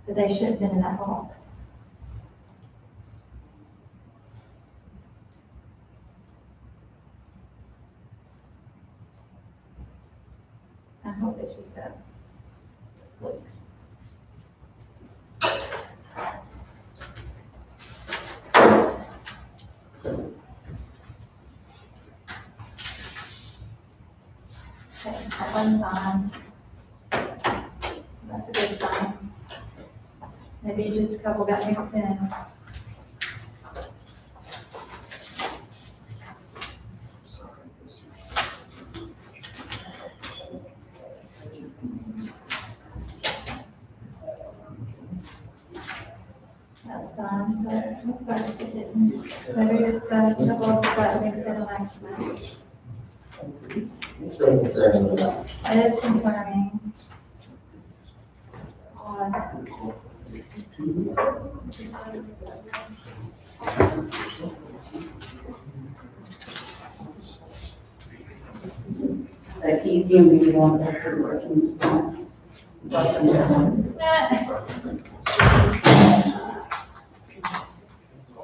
But they should have been in that box. I hope it's just a fluke. Okay, that one's signed. That's a good sign. Maybe just a couple got mixed in. That's signed, so it looks like it didn't. Maybe just a couple got mixed in on accident. It's still concerning with that. It is concerning. Odd. Like easy and we want to put working. I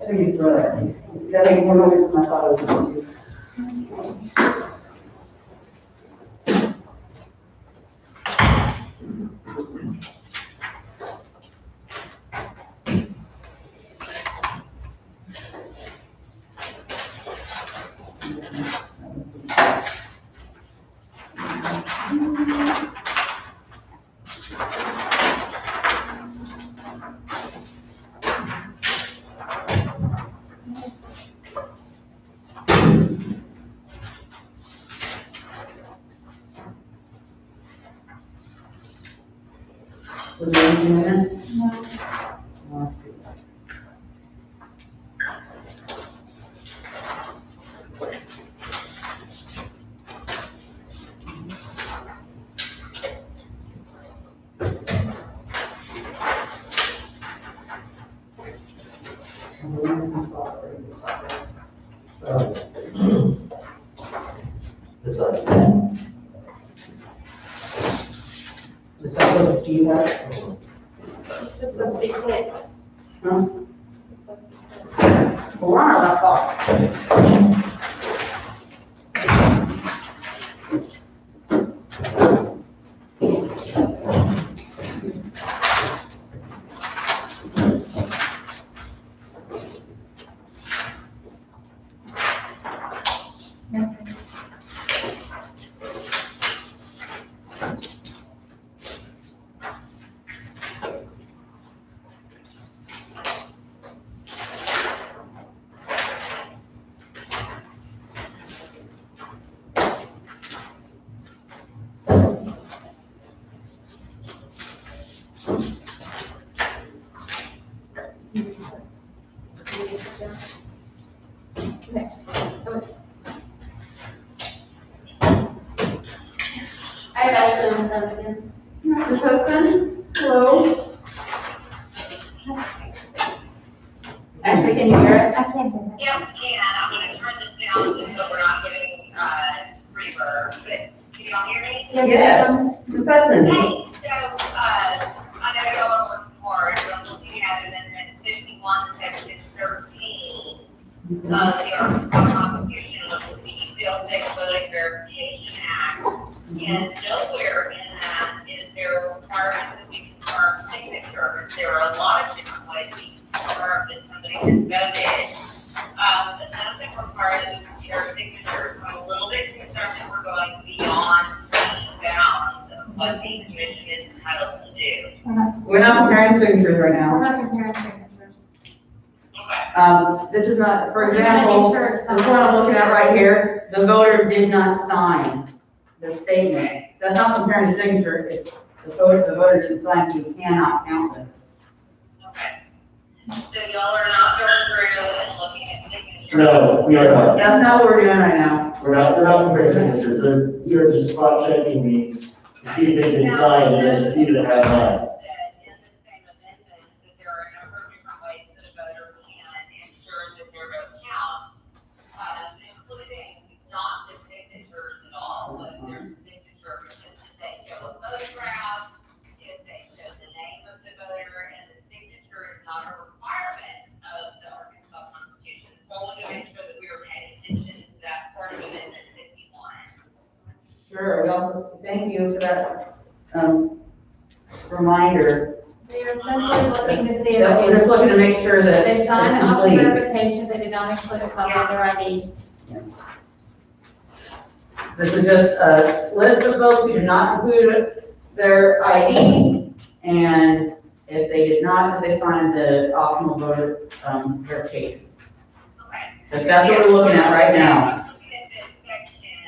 think it's right. That ain't more noise than I thought it was going to be. Was there anything in there? No. No. It's like, Was that supposed to you guys? This supposed to be quick. Huh? Well, we're on our box. I have Ashley on the phone again. Ms. Hudson? Hello? Ashley, can you hear us? I can't hear us. Yep, I'm gonna turn this down just so we're not getting, reverb, but can y'all hear me? Yes. Ms. Hudson? Hey, so, I know y'all are working hard, so I'm looking at amendment 15 51, section 13 of the Arkansas Constitution, which is the Field State Voting Verification Act. And nowhere in that is there a requirement that we confirm signatures. There are a lot of different ways we can confirm that somebody has voted. But none of them require that we complete our signatures. So I'm a little bit concerned that we're going beyond the bounds of what the commission is entitled to do. We're not comparing signatures right now. We're not comparing signatures. Okay. This is not, for We're just making example, sure it's this not- one I'm looking at right here, the voter did not sign the statement. That's not comparing the signature, it's the voter didn't sign, so you cannot count this. Okay. So y'all are not going through and looking at signatures? No, we are not. That's not what we're doing right now. We're not comparing signatures, we are just spot checking these to see if they've been signed and then to see if they have not. That in the same amendment, that there are a number of different ways that a voter can ensure that their vote counts, including not just signatures at all, but there's a signature, just if they show a photograph, if they show the name of the voter, and the signature is not a requirement of the Arkansas Constitution. So I wanted to make sure that we were paying attention to that part of Amendment 51. Sure, we also, thank you for that, reminder. They are essentially looking to see That we're if just looking to make sure that they it's signed the office complete. verification, they did not include a copy of their ID. This is just a list of folks who did not include their ID, and if they did not, they signed the optional voter, verification. Okay. But that's what we're looking at right now. Looking at this section,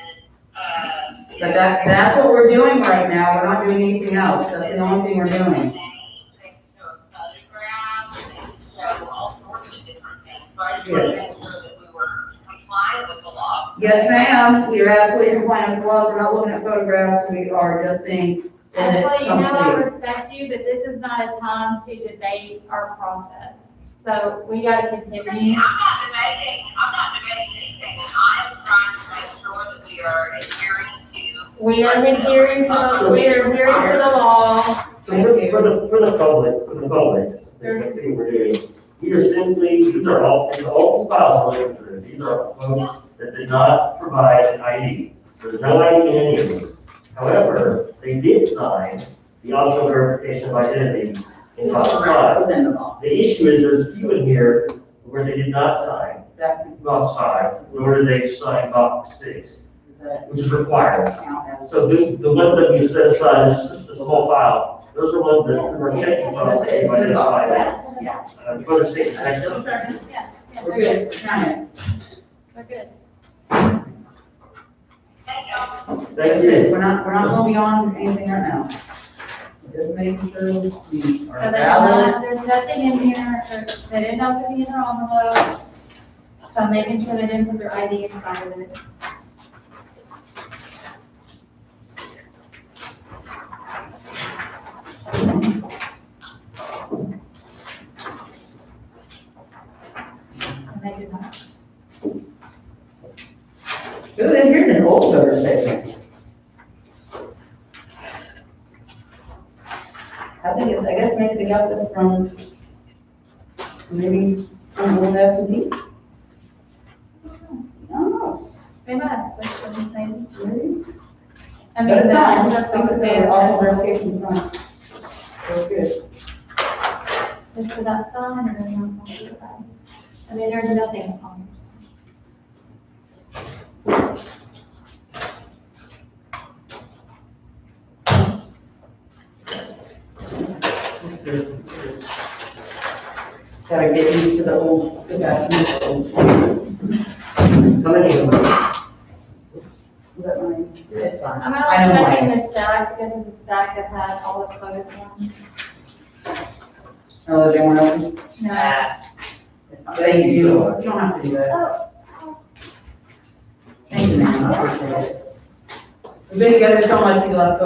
But that's what we're doing right now, we're not doing anything else, that's the only thing we're doing. They can show photographs, they can show all sorts of different things. So I just wanted to make sure that we were complying with the law. Yes, ma'am, you're absolutely compliant with the laws, we're not looking at photographs, we are just saying, is it Actually, you know, I complete? respect you, but this is not a time to debate our process. So we gotta continue. I'm not debating anything. I am trying to make sure that we are adhering to. We are adhering to the law. So for the public, let's see what we're doing. We are simply, these are all files we're looking through. These are folks that did not provide an ID. There's no ID in any of these. However, they did sign the optional verification of identity in box 5. Within the law. The issue is there's a few in here where they did not sign That, box 5, nor did they sign box 6, that which is required. count as. So the ones that you set aside, is just a small file, those are ones that we're checking process to identify that. Yeah. Voter statement section. Yeah, We're good, we're trying. we're good. Thank you. Thank you. We're not going beyond anything right now. Just making sure we So are valid. there's nothing in here, they didn't know to be in their envelope. So making sure they didn't put their ID inside of it. And they did not. Ooh, then here's an old voter statement. I guess maybe they got this from, maybe some old absentee. I don't know. They must, which one thing. Maybe. I But mean, it's fine, that's I think the all verification's fine. So good. Is it that sign or is it not sign? I mean, there's nothing on Gotta get used to the old, the guys. How many of them? Is that mine? It's fine. I'm I know not checking mine. the stack because it's a stack that had all the closed ones. Oh, they weren't open? No. Thank you. You don't have to do that. Oh, Thank you, ma'am. I appreciate it. We've been together so much these last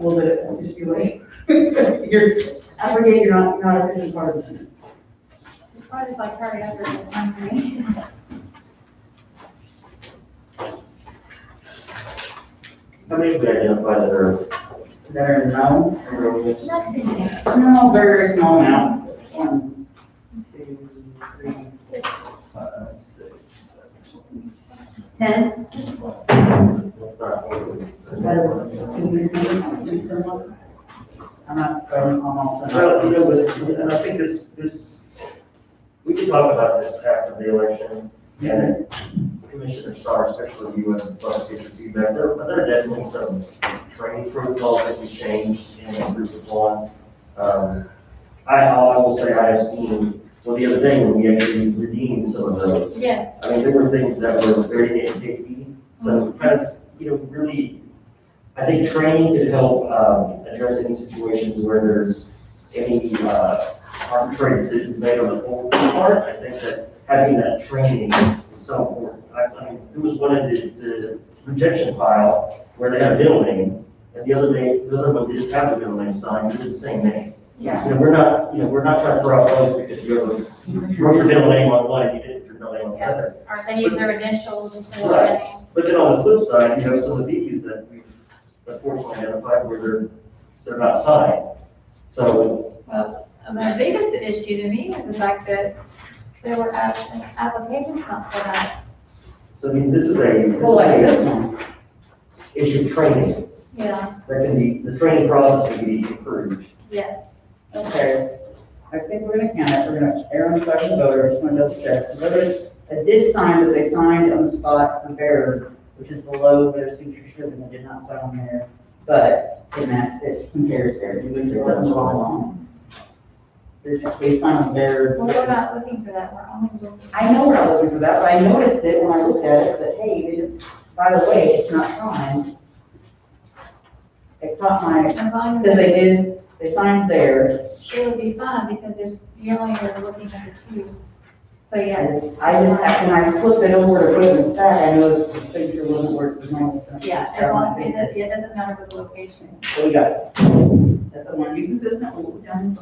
little bit, of just you wait. I forget you're not a fishing part of it. it's probably just like hurry up or just hungry. How many have we identified that are? That are known. erroneous? Not too many. No, very, very small amount. 1, 2, 3, 5, 6, 10. I'm not, I'm also Well, you not. know, and I think this, we can talk about this after the election, and Commissioner Starr, especially you as a public teacher feedback, but there are definitely some training protocols that we changed and improved upon. I will say I have seen, well, the other day when we actually redeemed some of those, Yes. I mean, there were things that were very nitpicky, so kind of, you know, really, I think training could help, address any situations where there's any, arbitrary decisions made on the whole part. I think that having that training is so important. I mean, there was one in the rejection pile where they had a middle name, and the other one didn't have the middle name signed, it was the same name. Yeah. You know, we're not trying to throw out votes because you wrote your middle name on one and you didn't put your middle name on the other. Or if they use their initials instead of Right. their name. But then on the flip side, you have some of these that we've unfortunately identified where they're not signed. So, Well, the biggest issue to me is the fact that there were applications not filled out. so I mean, this is Well, like a this one. issue of training Yeah, that can be, the training process can be improved. yeah. Okay, I think we're gonna count it, we're gonna err on the side of the voter, just wanna double check. The voters that did sign, but they signed on the spot, the bearer, which is below their signature strip, and they did not sign on there. But, in that, it compares there, we would let them all along. They signed on the bearer. Well, we're not looking for that, we're only looking. I know we're not looking for that, but I noticed it when I looked at it, that, hey, they didn't, by the way, it's not signed. It caught my, As long because as they signed there. it would be fine because you only are looking at the two. So, yeah. When I flipped it over to put it in the stack, I noticed the signature wasn't where it was normal. Yeah, as long, it doesn't matter what the location is. So we got it. That's the one, be consistent with what we've done.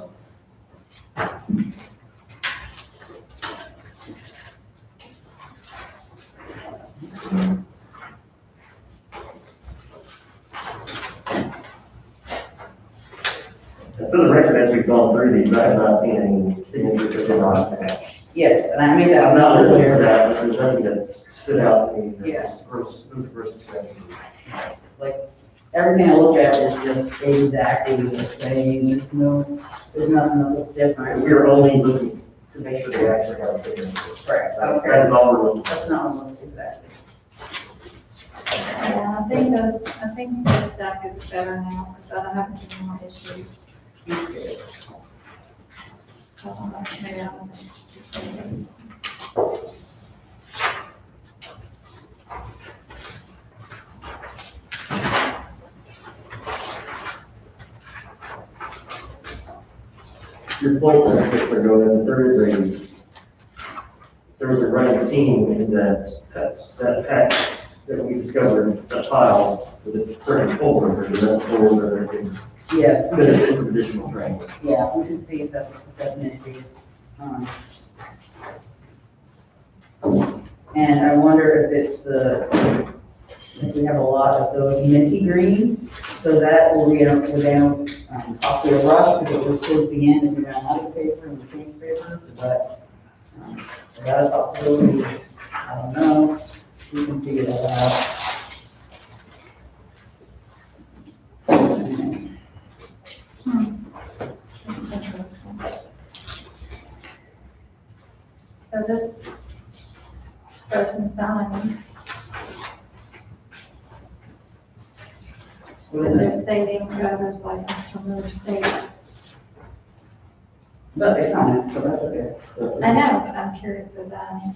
And for the record, as we've gone through these, I have not seen any signatures that did not match. Yes, and I made that. I'm not looking for that, but there's nothing that's stood out to me. Yeah. Who's versus Like, everything I look at is just exactly the same, there's nothing that looks different. We're only looking to make sure they actually have a signature. Correct, That's okay. all we're looking for. That's not what it looks exactly. Yeah, I think the stack is better now, because I haven't seen any more issues. So, maybe I'll- Your point, Mr. Gomez, there was a running theme in that pack that we discovered, that file with a certain folder, and that's the folder that can Yes, fit into additional training. yeah, we can see if that's an issue. And I wonder if it's if we have a lot of those minty green, so that will be, we're down, possibly a rush, because it was towards the end, and we ran out of paper and we changed paper, but, is that a possibility? I don't know, we can figure that out. So this person signed, they're stating driver's license from another state. But it's on it, so that's okay. I know, but I'm curious of that.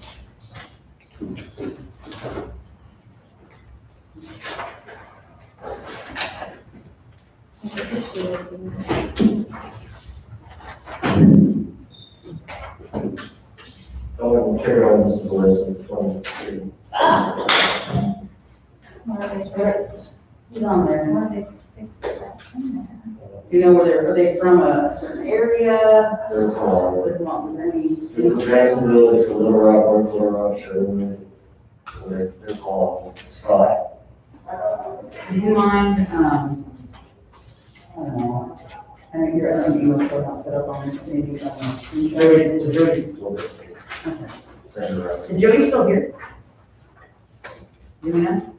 The issue is Oh, and check on this list of 23. He's on there. Why they stick that in there? Do you know are they from a certain area? They're from, There's not many. they're from Jacksonville, they're from Little Rock, North Little Rock, Sherwood. They're called Scott. Do you mind, I don't know, I know you're, I don't know, you were still not set up on this, maybe, The Jody will just Send her up. Is Joey still here? You know?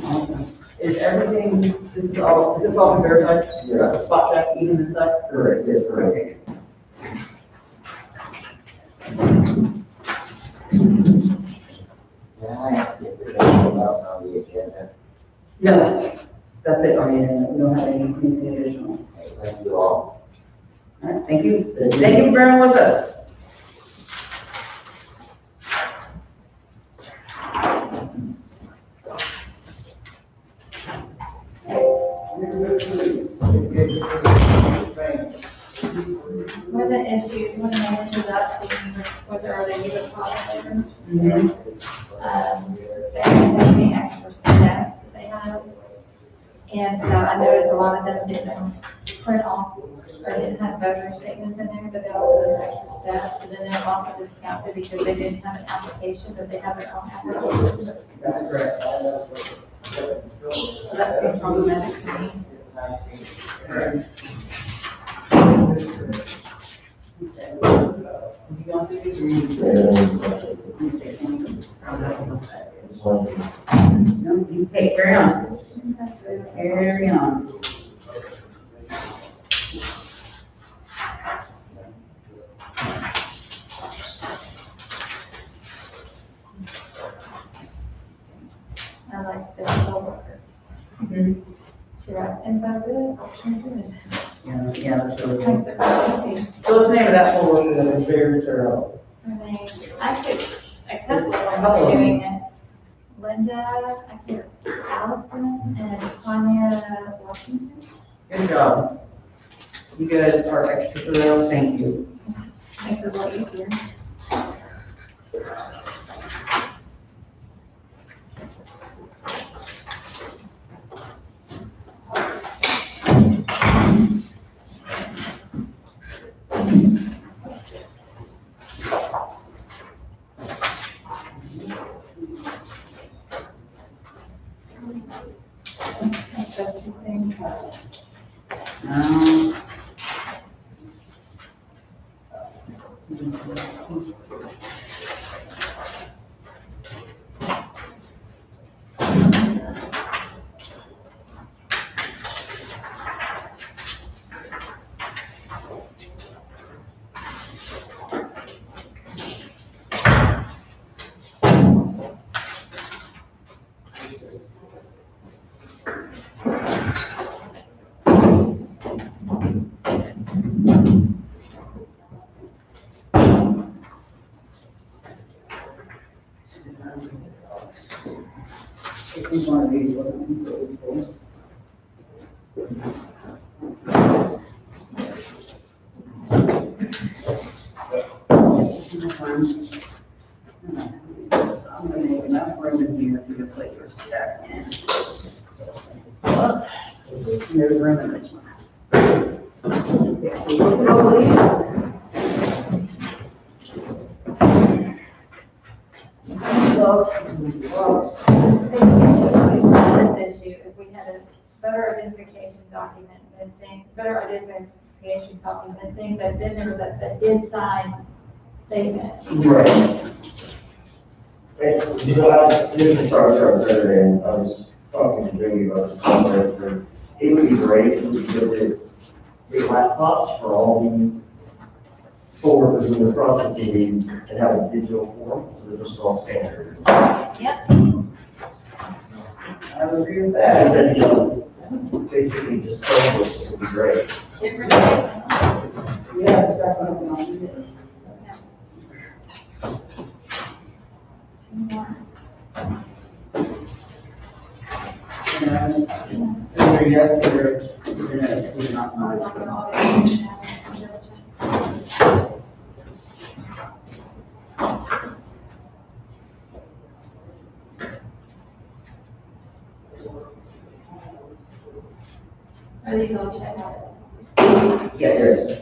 Awesome. Is everything, this is this all been verified? Yeah. Spot check, even and stuff? Correct, yes, correct. Okay. Can I ask if there's anything else on the agenda? No, that's it, I mean, we don't have anything additional. Thank you all. All right, thank you. Thank you. Thank you for bearing with us. One of the issues, one of the main issues I've seen with our regular policy, they have so many extra steps that they have. And so I noticed a lot of them didn't print off, or didn't have voter statements in there, but they also have extra steps. And then they're also discounted because they didn't have an application, but they have their own application. That's correct. So that seems problematic to me. You going through this or No, you take, carry on. Carry on. I like this whole worker. She writes, info good, option good. Yeah, that's really Makes good. it really easy. So what's the name of that poll worker that is very thorough? Her name, actually, a couple of them are doing it. Linda, I think, Allison, and Tanya Washington. Good job. You guys are extra thorough, thank you. Makes it a lot easier. That's the same. Um, If you want to read what I'm gonna make enough room in here for you to put your stack in. There's room in this one. Okay, so look at all these. This issue, if we had a voter identification document missing, voter identification copy missing, but then there was a did sign statement. Right. You know, this is starts on Saturday, and I was talking to Joey about the process, and it would be great if we could get this big laptops for all the poll workers in the processing and have a digital form, so this is all standard. Yep. I would agree with I that. said, you know, basically just poll workers would be great. Different. Yeah, the second one, I'll do it. So you're yes, you're no, you're not mine. Are these all checked? Yes.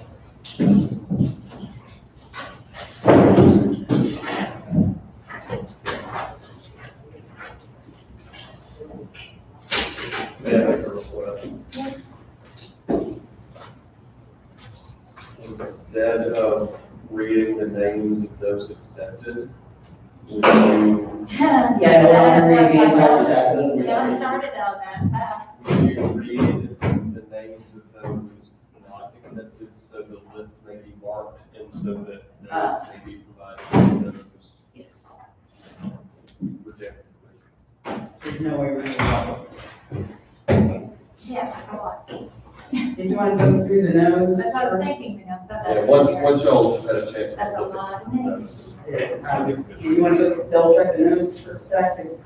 instead of reading the names of those accepted, would you, Yeah, no longer reading all that. Don't start it on that path. would you read the names of those not accepted, so the list may be marked, and so that notice may be provided to those rejected? There's no way we're gonna. Yeah, I thought. Did you want to go through the no's? That's what I was thinking, you know, stuff Yeah, that's. once y'all had a chance. to That's a look at lot of the names. notice. Do you want to go double check the no's for a second?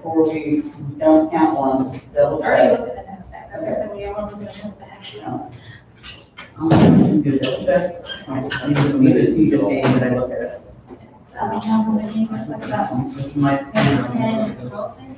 Or we don't count one, double I already check? looked at the notes stack, okay, so we don't want to look at the notes stack. No. I'm good, double check. I need it to you just saying that I look at it. I don't know how many, like about This might. 10, 12 maybe?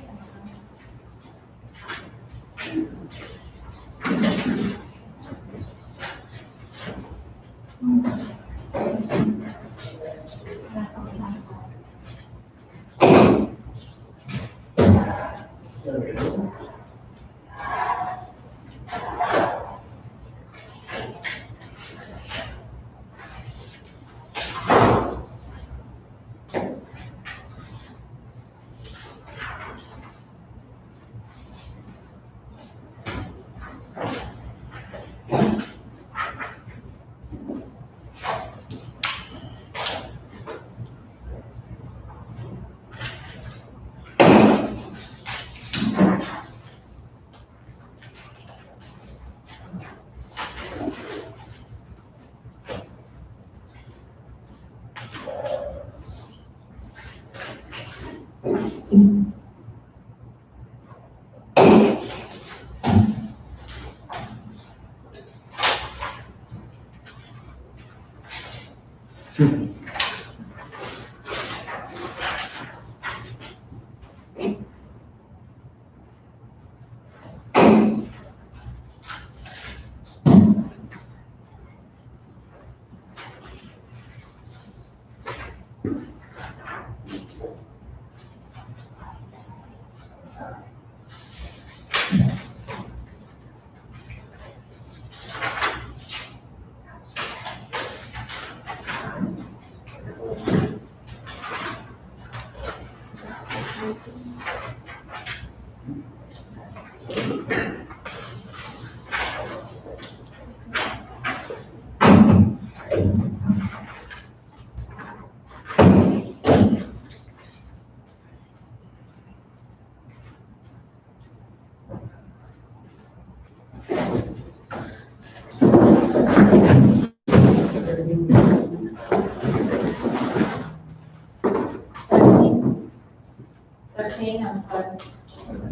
I'm close.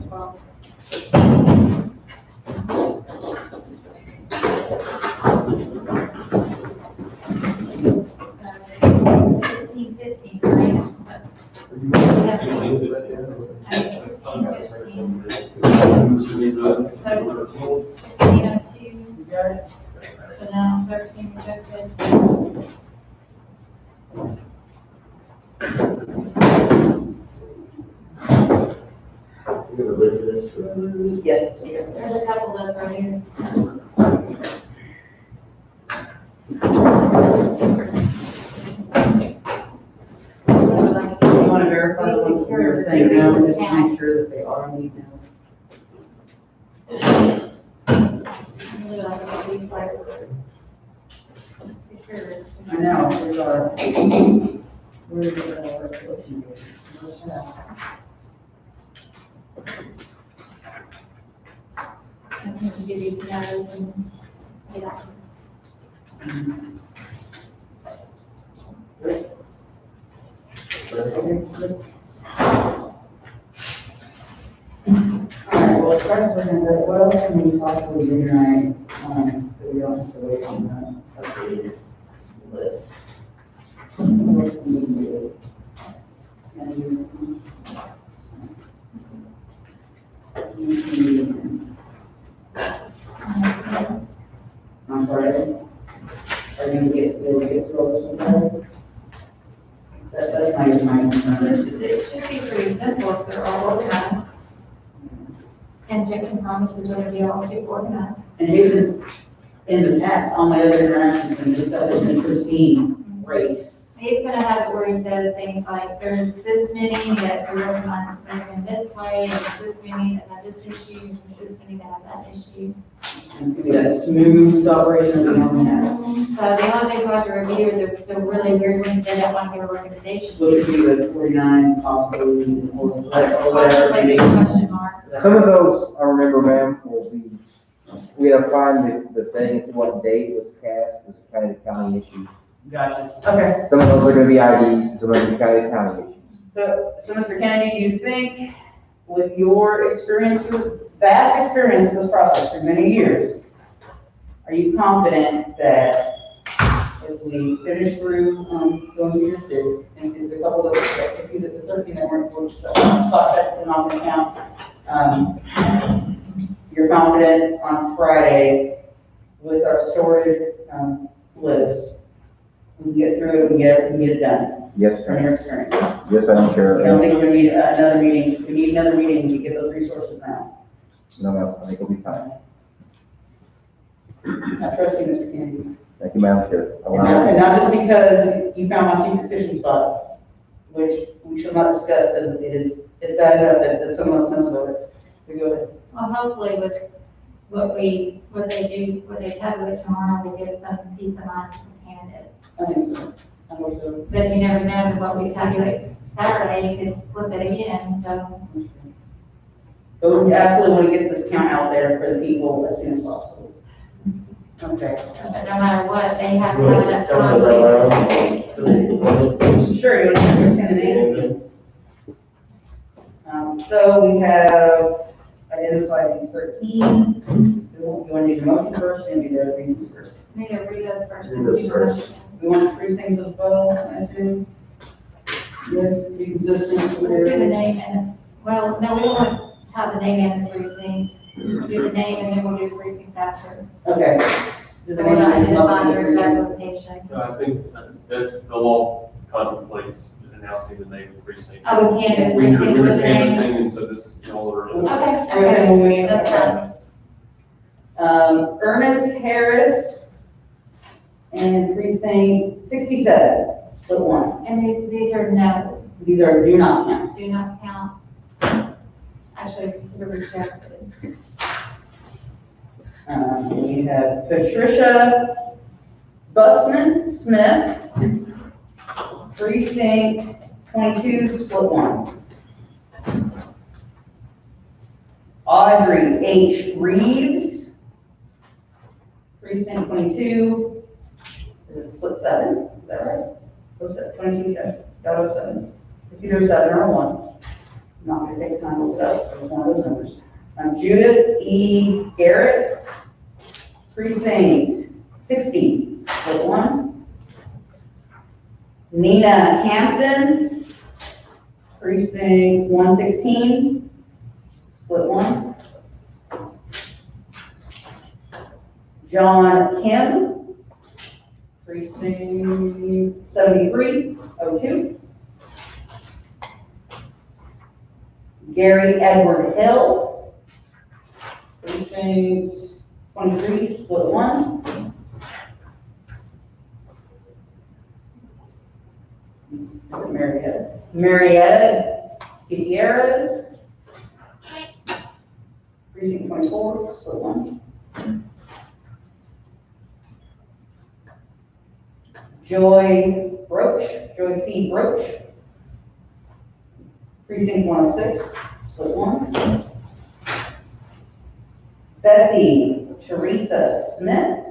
12. Fifteen, right? Yeah. 1602. So now 13 rejected. You ever look at this? Yes. There's a couple of those right here. You want to verify the ones we were saying no, just to make sure that they are indeed no? I know, there's where's the resolution? Where's that? I can give you the notes and get out. Alright, well, first we're gonna go, what else can we possibly do tonight, so we don't have to wait on the updated list? What else can we do? I'm sorry, are you gonna they'll get close to that? That's my concern. It should be pretty simple if they're all organized. And Jackson promises are gonna be all organized. And Jason, in the past, all my other interactions, and just that was a pristine race. He's gonna have it where he says things like, there's this many that are in this way, there's this many that have this issue, there's this many that have that issue. And it's gonna be that smooth operation that we want to have. So the only things we have to review are the really weird ones that don't want to give a recommendation. Which would be the 49 possibly, or whatever. Possibly big question mark. Some of those, I remember, ma'am, will be, we had to find the thing, and see what date it was cast, it was kind of a county issue. Gotcha. Okay. Some of those are gonna be IDs, and some of them are kind of county issues. So Mr. Kennedy, do you think with your experience, your vast experience with this process for many years, are you confident that if we finish through, going we just did, and did a couple of those, like, the 13 that weren't, spot that we're not gonna count, you're confident on Friday with our sorted, list, we can get through it, we can get it done, Yes, from ma'am. your experience? Yes, Madam Chair. I don't think we're gonna need another meeting, if we need another meeting, we get those resources now. No, no, I think it'll be fine. I trust you, Mr. Kennedy. Thank you, Madam Chair. And not just because you found my secret fishing spot, which we shall not discuss, because it's bad enough that someone else knows about it. We go ahead. Well, hopefully with what they tabulate tomorrow will give some peace of mind to some candidates. I think so. I hope so. But you never know that what we tabulate Saturday, you could flip it again, so. But we absolutely want to get this count out there for the people as soon as possible. Okay. But no matter what, they have to have that time. Sure, you want to send the name? So we have identified these 13. Do you want to do the motion first, and do the readings first? Need to read those first. Read those first. We want the precincts as well, I assume? Yes, be consistent with We'll do the whatever. name and, well, no, we don't want to have the name and the precinct. We'll do the name and then we'll do the precinct after. Okay. So we're not identifying their exact location. No, I think that's, the law contemplates announcing the name of the precinct. Oh, we can't do We the precinct were with the name? canvassing, and so this, y'all are. Okay, Okay, well, we- that's fine. Ernest Harris and precinct 67, split one. And these are no's, These are do not count. do not count. Actually, consider rejected. We have Patricia Busman Smith, precinct 22, split one. Audrey H. Reeves, precinct 22, is it split 7, is that right? What's that, 22.07? It's either 7 or 1. I'm not gonna take time to look it up, it's one of those numbers. Judith E. Garrett, precinct 60, split 1. Nina Hampton, precinct 116, split 1. John Kim, precinct 7302. Gary Edward Hill, precinct 23, split 1. Marietta Gutierrez, precinct 24, split 1. Joy C. Broach, precinct 106, split 1. Bessie Teresa Smith,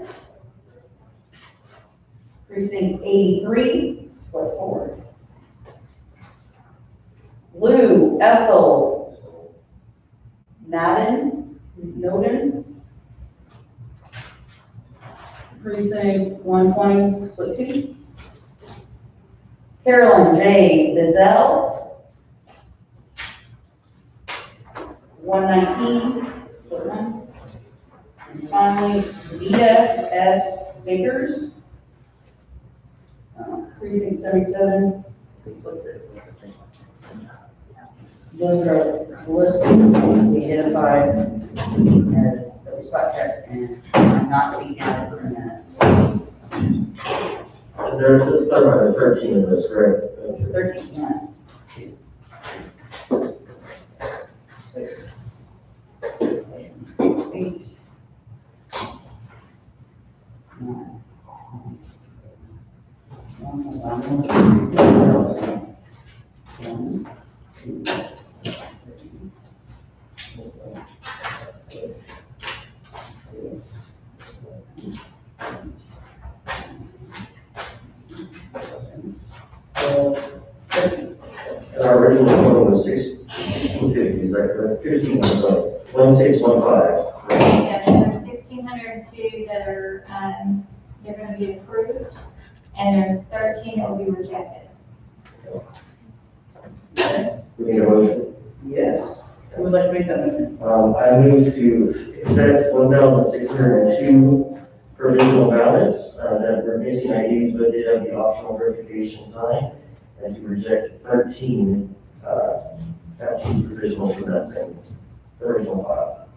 precinct 83, split 4. Lou Ethel Noden, precinct 120, split 2. Carolyn J. Bizel, 119, split 1. And finally, Vita S. Vickers, precinct 77, split 6. Those are listed, identified as the spot check, and I'm not being counted for a minute. There's, it's talking about the 13 of this, correct? 13, Our original one was 1650, is that correct? 15, I'm sorry, 1615. Yes, there's 1,602 that are, they're gonna be approved, and there's 13 that will be rejected. We need a motion. yes. Who would like to make that motion? I move to accept 1,602 provisional ballots that were missing IDs but did have the optional verification sign, and to reject 13 provisionals from that same original file.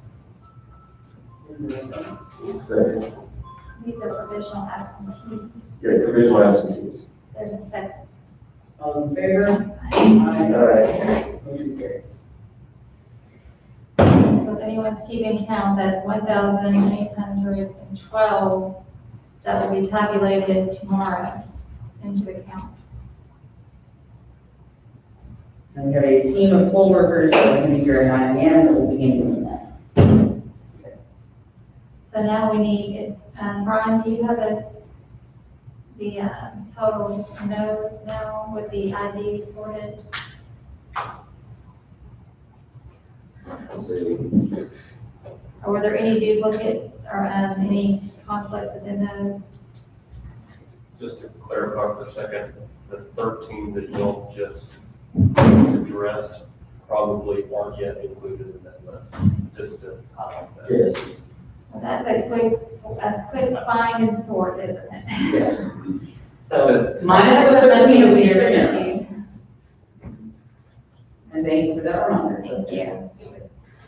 Second. These are provisional absentees. Yeah, provisional absentees. There's a second. All in favor? Aye. Motion carries. So if anyone's keeping count, that's 1,812 that will be tabulated tomorrow into the count. And we have a team of poll workers that are going to be here at 9 a.m. that will begin doing that. So now we need, Brian, do you have the total no's now with the ID sorted? Or were there any duplicates or any conflicts within those? Just to clarify for a second, the 13 that y'all just addressed probably aren't yet included in that list, just to highlight that. Yes. Well, that's a quick find and sort, isn't it? So minus the 13 we just Thank did. And thank you for that reminder. you.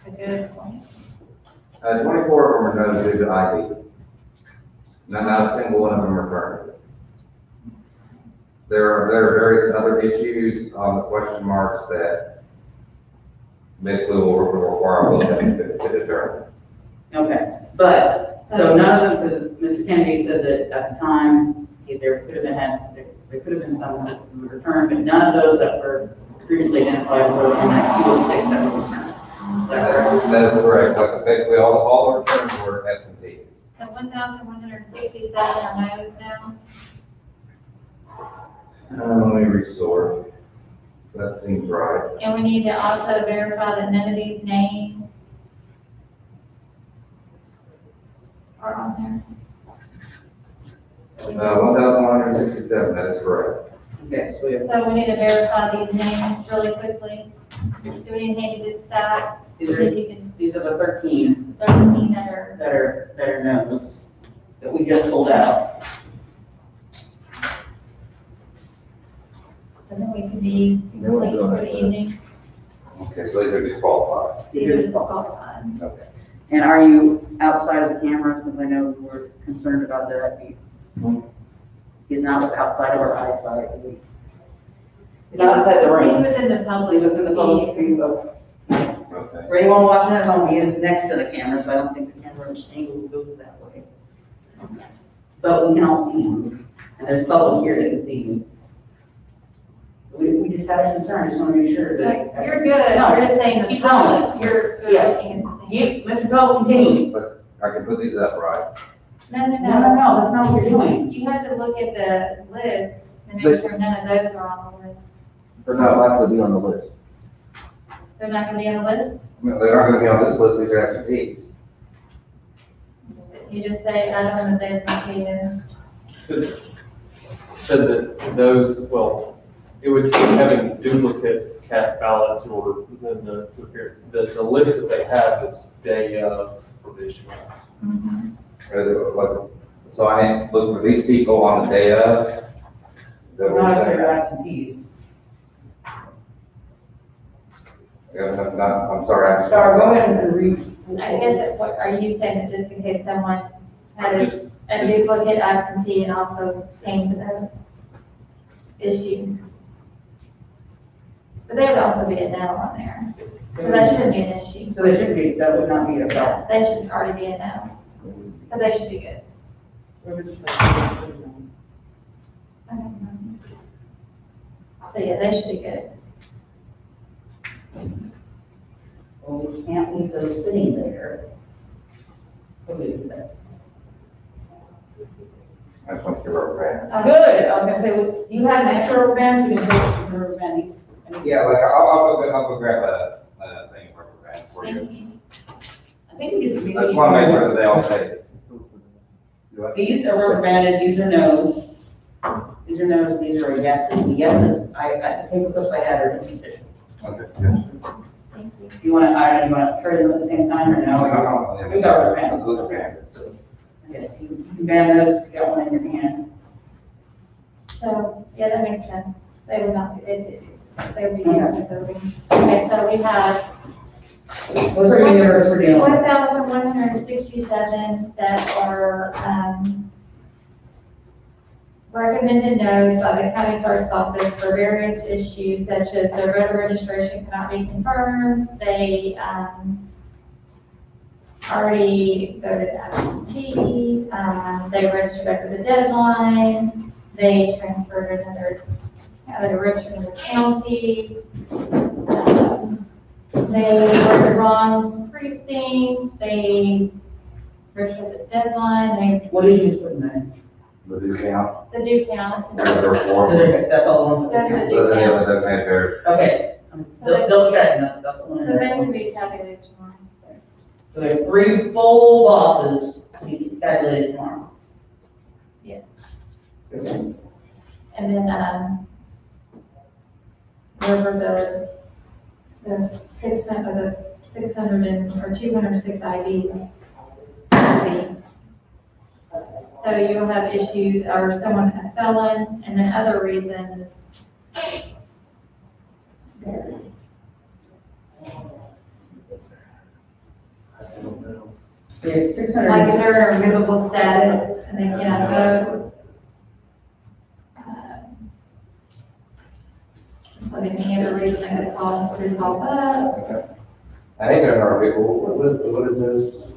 A good point. 24 of them are noted due to ID. Not a single one of them returned. There are various other issues on the question marks that basically will require a look at to determine. Okay, but, so none of them, because Mr. Kennedy said that at the time, there could have been some that were returned, but none of those that were previously identified were in that 206 that were returned. Is that correct? That is correct. Like, basically, all the returns were absentees. So 1,167 are no's now. Let me resort. That seems right. And we need to also verify that none of these names are on 1,167, that is correct. Okay, so we there. have, So we need to verify these names really quickly. Do we need to just stack? these If are, you can, these are the 13 13 that are, that are no's that we just pulled out. and then we can be complete for the evening. Okay, so these are disqualified. These are disqualified. Okay. And are you outside of the camera, since I know we're concerned about that? He's not outside of our eyesight. He's not outside the He's room. within the public. He's within the public view. Okay. For anyone watching at home, he is next to the camera, so I don't think the camera angle goes that way. But we can all see him, and there's public here that can see him. We just had a concern, just want to make sure that. You're good, No, we're just saying the keep public, you're good Yeah. looking at the thing. You, Mr. Pell, continue. But I can put these up, right? No, no, No, no. that's not what you're doing. You have to look at the list and But- make sure none of those are on the list. They're not likely to be on the list. They're not gonna be on the list? I mean, they're not gonna be on this list, these are absentees. You just say, I don't know that they're not paid. Said that those, well, it would take having duplicate cast ballots in order for them to appear. The list that they have is day of provisional. So I look for these people on the day of. Is that what Not you're if they're saying? absentees. Yeah, I'm sorry. Star, go ahead and I guess, what, are you saying that just in case someone had a duplicate absentee and also came to the issue? But there would also be a no on there, so that shouldn't be an issue. So that would not be a problem. They should already be a no, so they should be good. So yeah, they should be good. Well, we can't leave those sitting there. Okay, do that. I just want to hear rubber band. Good, I was gonna say, well, you have an extra rubber band, you can take the rubber band. Yeah, like, I'll go grab a thing of rubber band for you. Thank you. I think we just. I just want to make sure that they all say. These are rubber banded, these are no's. These are no's, these are yeses. The yeses, the paper clips I had are insufficient. Okay, good. Thank you. You wanna, you wanna trade them at the same time or no? We got rubber band. Rubber band. Yes, you can band those, you got one in your hand. So, yeah, that makes sense. They would not, they would be here for voting. Okay, so we have Those are universe for dealing. 1,167 that are, recommended no's by the county clerk's office for various issues such as their voter registration cannot be confirmed, they, already voted absentee, they registered after the deadline, they transferred they registered in the county, they were the wrong precinct, they registered at the deadline, What did you put in there? The do count. they do count. There are four. That's all the ones that Those are count. the Those are the ones that make theirs. Okay, they'll check, that's the one So in they there. can be tabulated tomorrow. So we have 3 full bosses to be calculated tomorrow. Yes. Okay. And then, wherever the 600 or 206 IDs will be. So you'll have issues, or someone, a felon, and then other reasons. There's, We have 600. like if they're in a removable status and they cannot vote. But if any other reason they could call us to pop up. Okay. I think they're our people. What is this?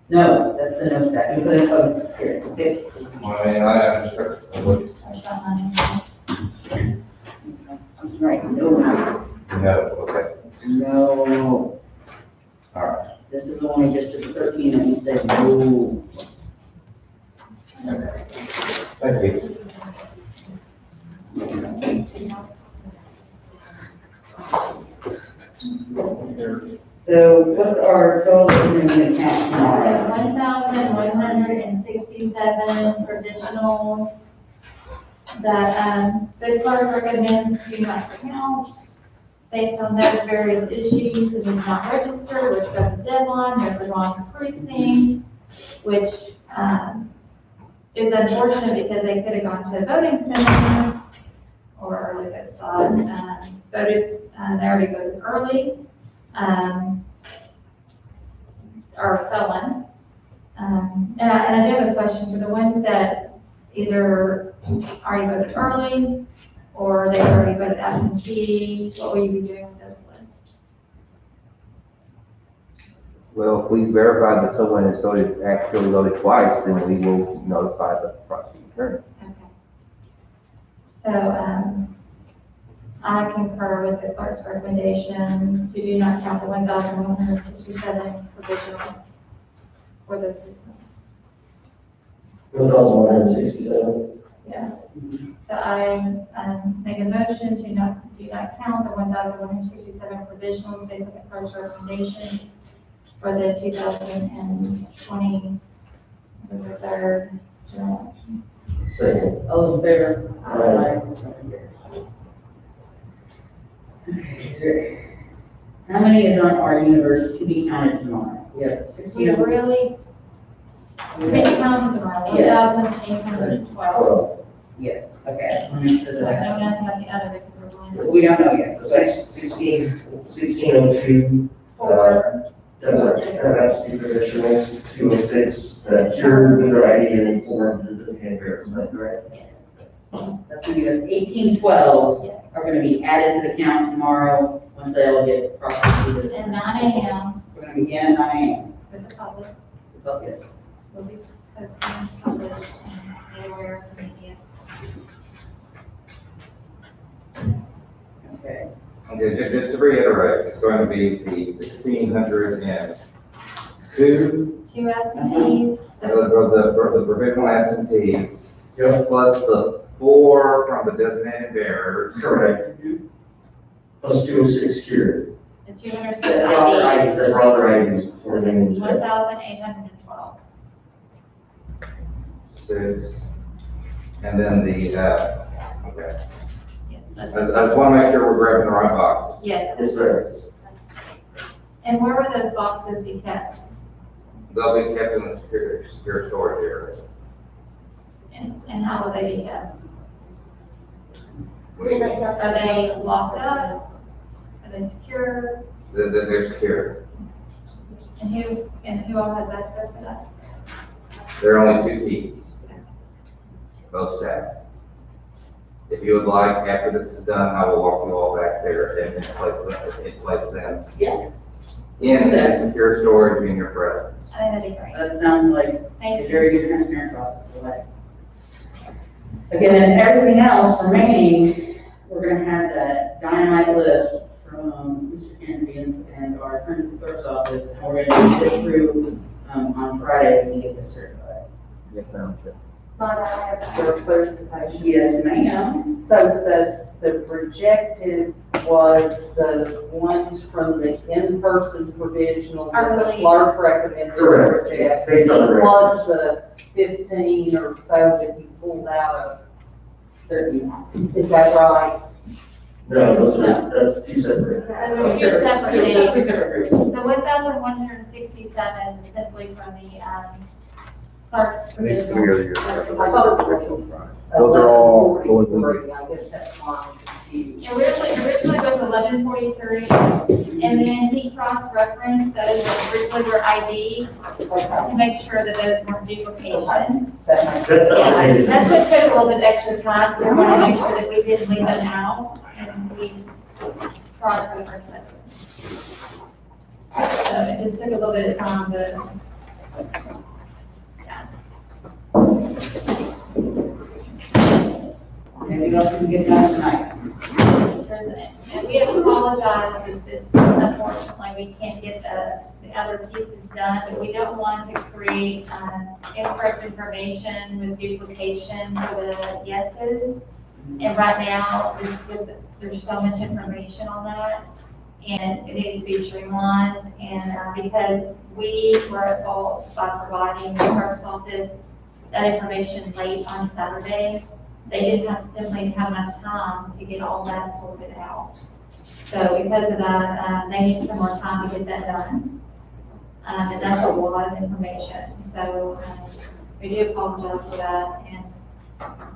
No, that's the no set, you put it over here, okay? Well, I mean, I just. That's not mine. I'm sorry, no, No, okay. no, All right. this is the one we just did 13 and he said no. Thank you. So what's our total in the account tomorrow? There's 1,167 provisionals that, the clerk recommends do not count based on those various issues, and is not registered, which got the deadline, there's the wrong precinct, which, is unfortunate because they could have gone to a voting center or early vote slot, voted, they already voted early, or felon. And I do have a question for the ones that either already voted early or they already voted absentee, what will you be doing with those lists? Well, if we verify that someone has actually voted twice, then we will notify the prosecuting attorney. Okay. So, I concur with the clerk's recommendation to do not count the 1,167 provisionals for the, 1,167. yeah. So I, make a motion to do not count the 1,167 provisionals based on the clerk's recommendation for the 2020, the third general election. Second. All those in favor? Aye. Okay. How many is on our universe to be counted tomorrow? We have 16. We really, to be counted tomorrow, Yes. 1,812. Well, Yes, okay, I just want to make sure So that I don't know nothing about the other because we're going. we don't know yet. so that's 1602. for, absentee provisionals, 206, that cured voter ID and informed the designated bearer, is that correct? That's gonna be us, 1812 are gonna be added to the count tomorrow, once they all get prosecuted. and 9 AM We're gonna begin at 9 a.m. with the public, Okay. will be posting, published, and made aware of the media. Okay. Okay, just to reiterate, it's going to be the 1,602, Two absentees, the provisional absentees, plus the 4 from the designated bearers. Correct. Plus 206 cured, the 206 That's authorized. IDs, that's authorized for the name. 1,812. 6, and then the, okay. Yes, I that's- just want to make sure we're grabbing the right boxes. Yes, Yes, sir. and where will those boxes be kept? They'll be kept in the secure storage area. And how will they be kept? Are they locked up? Are they secure? They're secure. And who all has access to that? There are only 2 keys. Both staff. If you would like, after this is done, I will walk you all back there and place them. Yeah. In that secure storage in your presence. I think that'd be great. That sounds like a Thank you. very good transparent process. I like it. Okay, then everything else remaining, we're gonna have that dynamite list from Mr. Kennedy and our attorney clerk's office, and we're gonna get it through, on Friday, we get this certified. Yes, Madam Chair. Might I ask for clarification? Yes, ma'am. So the rejected was the ones from the in-person provisional that the clerk recommended to Correct. reject. Based on the Plus the 15 or so that you pulled out of, 13. is that right? No, that's 2 separate. Those are two separate days. Two separate groups. The 1,167 is simply from the, clerk's provisional. Those are all going to- 1143, I guess that's why I'm confused. Originally was 1143, and then he cross-referenced those that originally were ID to make sure that those weren't duplications. That makes That's Yeah, outdated. that's what took a little bit extra time, so we want to make sure that we didn't leave them out, and we cross-referenced them. So it just took a little bit of time to, yeah. Anything else we can get done tonight? And we apologize that this, unfortunately, we can't get the other pieces done, but we don't want to create, incorrect information with duplication for the yeses. And right now, there's so much information on that, and it needs to be streamlined, and, because we were at fault by providing the clerk's office that information late on Saturday. They didn't simply have enough time to get all that sorted out. So because of that, they need some more time to get that done. And that's a lot of information. So, we do apologize for that.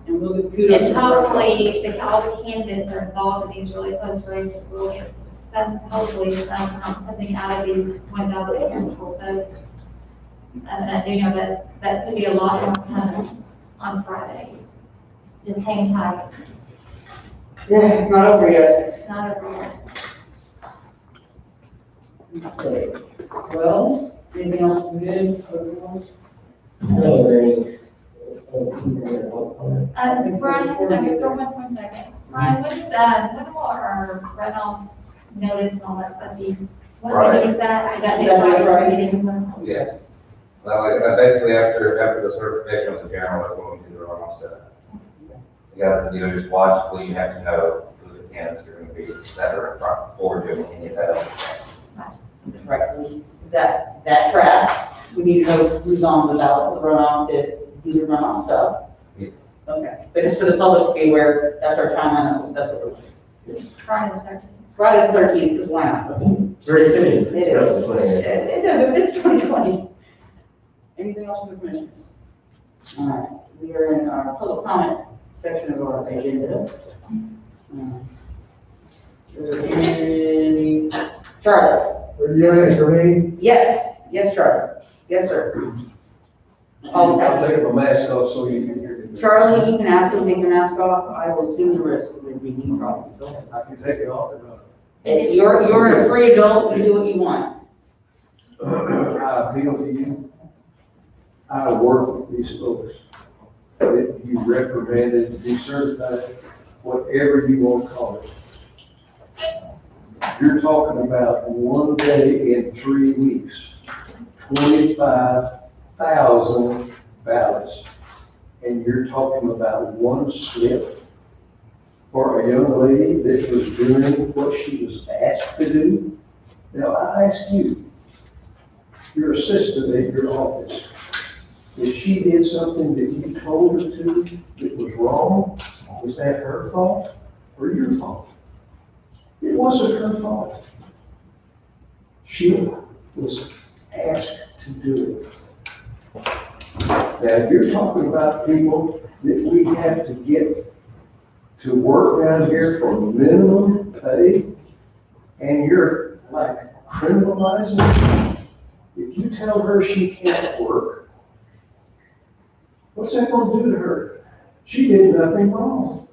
And we'll give kudos. And to the hopefully, all the candidates are involved in these really close races. We'll get hopefully something out of these 1,000 folks. And I do know that could be a lot more fun on Friday. Just hang tight. Yeah, it's not over yet. It's not over yet. Okay. Well, anything else we did? Everyone? No, very. Brian, okay, for 1 second. Brian, when will our runoff notice and all that stuff be? What meeting is that? Is that next Friday meeting? Yes. Well, basically after the certification of the general, that's when we do the runoff set. You guys, just logically, you have to know who the candidates are going to be, that are in front before doing any of that other stuff. Right, that track, we need to know who's on the ballot, the runoff, to do the runoff stuff. Yes. Okay, but just for the public to be aware, that's our timeline, that's what we're. Friday the 13th. Friday the 13th is why not? Very fitting. It is. It does, it's 2020. Anything else from the commissioners? All right, we are in our public comment section of our agenda. Charlie? Are you ready for me? Yes, yes, Charlie. Yes, sir. All the time. I'll take my mask off so you can hear me. Charlie, you can absolutely take your mask off. I will assume the risk of there being any problems. Go ahead. I can take it off or not. If you're a free adult, you do what you want. I appeal to you. I work with these folks. If you reprimanded, decertified, whatever you want to call it. You're talking about one day in 3 weeks, 25,000 ballots. And you're talking about one slip for a young lady that was doing what she was asked to do. Now, I ask you, your assistant at your office, if she did something that you told her to that was wrong, was that her fault or your fault? It wasn't her fault. She was asked to do it. Now, if you're talking about people that we have to get to work around here for minimum pay, and you're like criminalizing her, if you tell her she can't work, what's that gonna do to her? She did nothing wrong.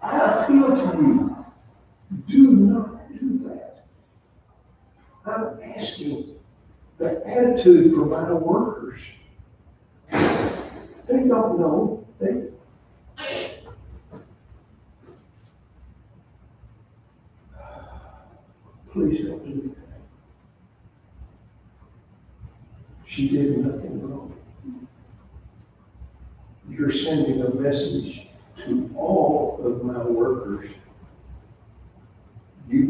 I appeal to you, do not do that. I'm asking the attitude for my workers. They don't know, please don't do that. She did nothing wrong. You're sending a message to all of my workers. You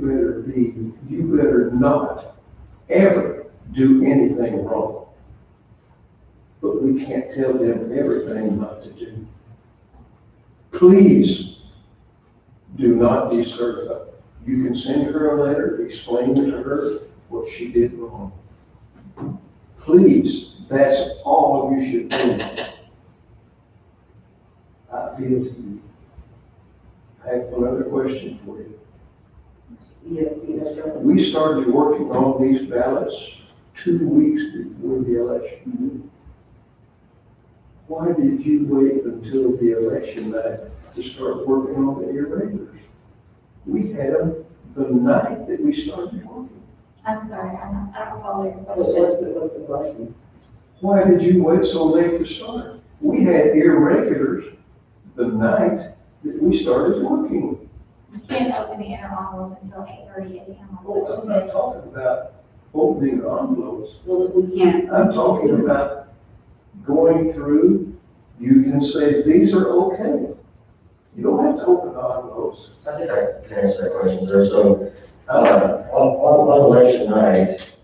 better not ever do anything wrong. But we can't tell them everything not to do. Please do not decertify. You can send her a letter explaining to her what she did wrong. Please, that's all you should do. I appeal to you. I have another question for you. We started working on these ballots 2 weeks before the election. Why did you wait until the election night to start working on the irregulars? We had them the night that we started working. I'm sorry, I don't follow your What's question. the question? Why did you wait so late to start? We had irregulars the night that we started working. You can't open the inner envelope until 8:30 a.m. Oh, I'm not talking about opening envelopes. Well, we can't. I'm talking about going through, you can say, these are okay. You don't have to open envelopes. I think I can answer that question, sir. So, on election night,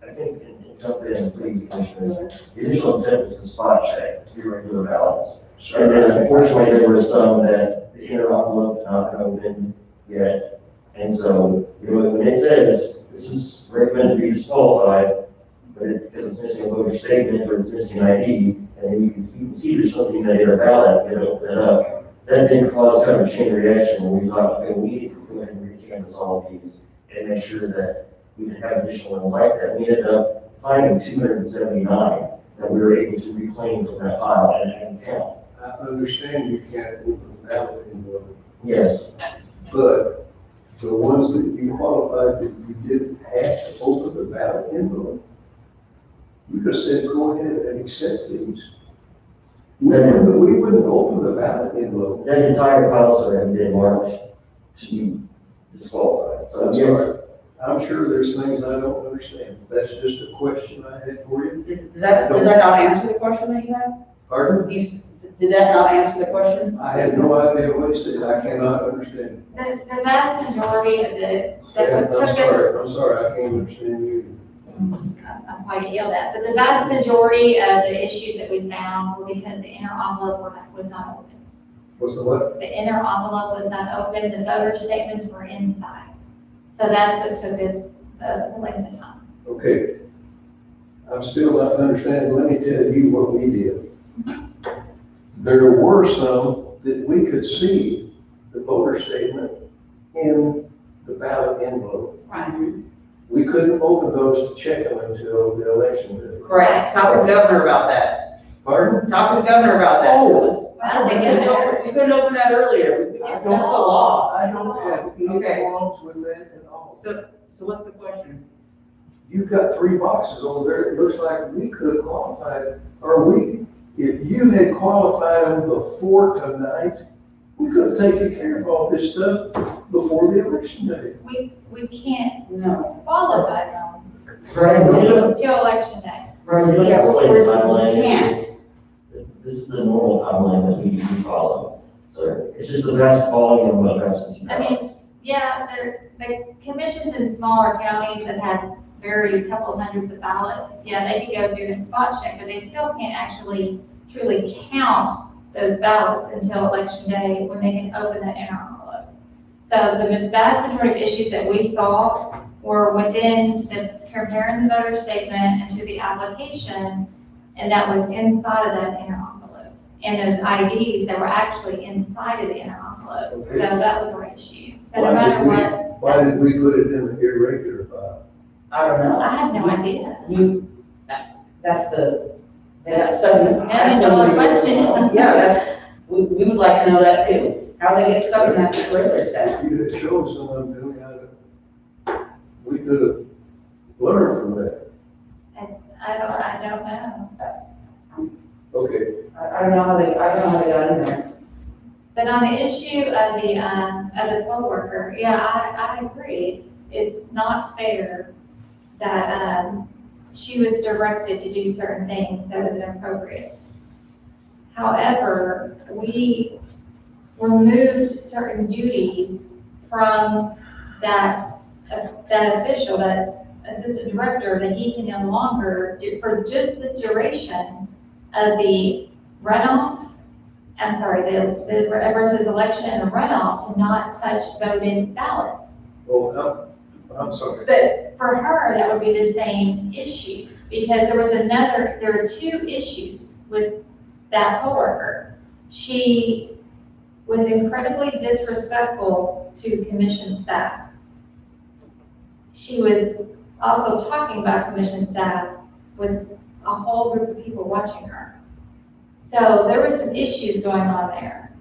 I think, and jump in, please, commissioners, the initial intent was to spot check irregular ballots. And then unfortunately, there were some that the inner envelope did not open yet. And so, when it says this is recommended to be disqualified, but because it's missing a voter statement or it's missing ID, and then you can see there's something that in a ballot, you open it up. That then caused kind of a chain reaction when we thought, okay, we need to go ahead and recanvass all of these and make sure that we can have additional ones like that. We ended up finding 279 that we were able to reclaim from that file and count. I understand you can't open the ballot envelope, Yes. but the ones that you qualified that you didn't have to open the ballot envelope, you could have said, go ahead and accept these. We wouldn't open the ballot envelope. That entire file, sir, had been marked to be disqualified. So, I'm sorry. I'm sure there's things I don't understand. That's just a question I had for you. Does that not answer the question that you had? Pardon? Did that not answer the question? I had no idea what he said. I cannot understand. The vast majority of the, Yeah, that took us, I'm sorry, I can't understand you. I'm quite yelled at, but the vast majority of the issues that we found were because the inner envelope was not open. What's the what? The inner envelope was not open, the voter statements were inside. So that's what took us the length of time. Okay. I'm still not understanding. Let me tell you what we did. There were some that we could see the voter statement in the ballot envelope. Right. we couldn't open those to check them until the election day. Correct. Talk to the governor about that. Pardon? Talk to the governor about that. Oh. I think it- We couldn't open that earlier. That's the law. I don't have any Okay. problems with that at all. So what's the question? You've got 3 boxes over there, it looks like we could have qualified, or if you had qualified them before tonight, we could have taken care of all this stuff before the election day. We can't No. qualify them Brian, until election day. Brian, you Yeah, explain the we timeline. can't. This is the normal timeline that we follow. So it's just the vast volume of absentee I mean, ballots. yeah, the commissions in smaller counties that had very couple hundreds of ballots, yeah, they could go through and spot check, but they still can't actually truly count those ballots until election day when they can open that inner envelope. So the vast majority of issues that we saw were within the comparing the voter statement and to the application, and that was inside of that inner envelope. And those IDs that were actually inside of the inner envelope. So that was our issue. So no matter what. Why did we put it in the irregular file? I don't know. I had no idea. That's something. $1 million question. Yeah, we would like to know that too. How they get stuck in that regular stuff. If you had shown someone doing that, we could have learned from that. I don't know. Okay, I don't know how they got in there. But on the issue of the poll worker, yeah, I agree. It's not fair that, she was directed to do certain things that was inappropriate. However, we removed certain duties from that official, that assistant director, that he can no longer do for just this duration of the runoff. I'm sorry, the versus election and the runoff, to not touch voted ballots. well, I'm sorry. But for her, that would be the same issue, because there were 2 issues with that coworker. She was incredibly disrespectful to commission staff. She was also talking about commission staff with a whole group of people watching her. So there were some issues going on there.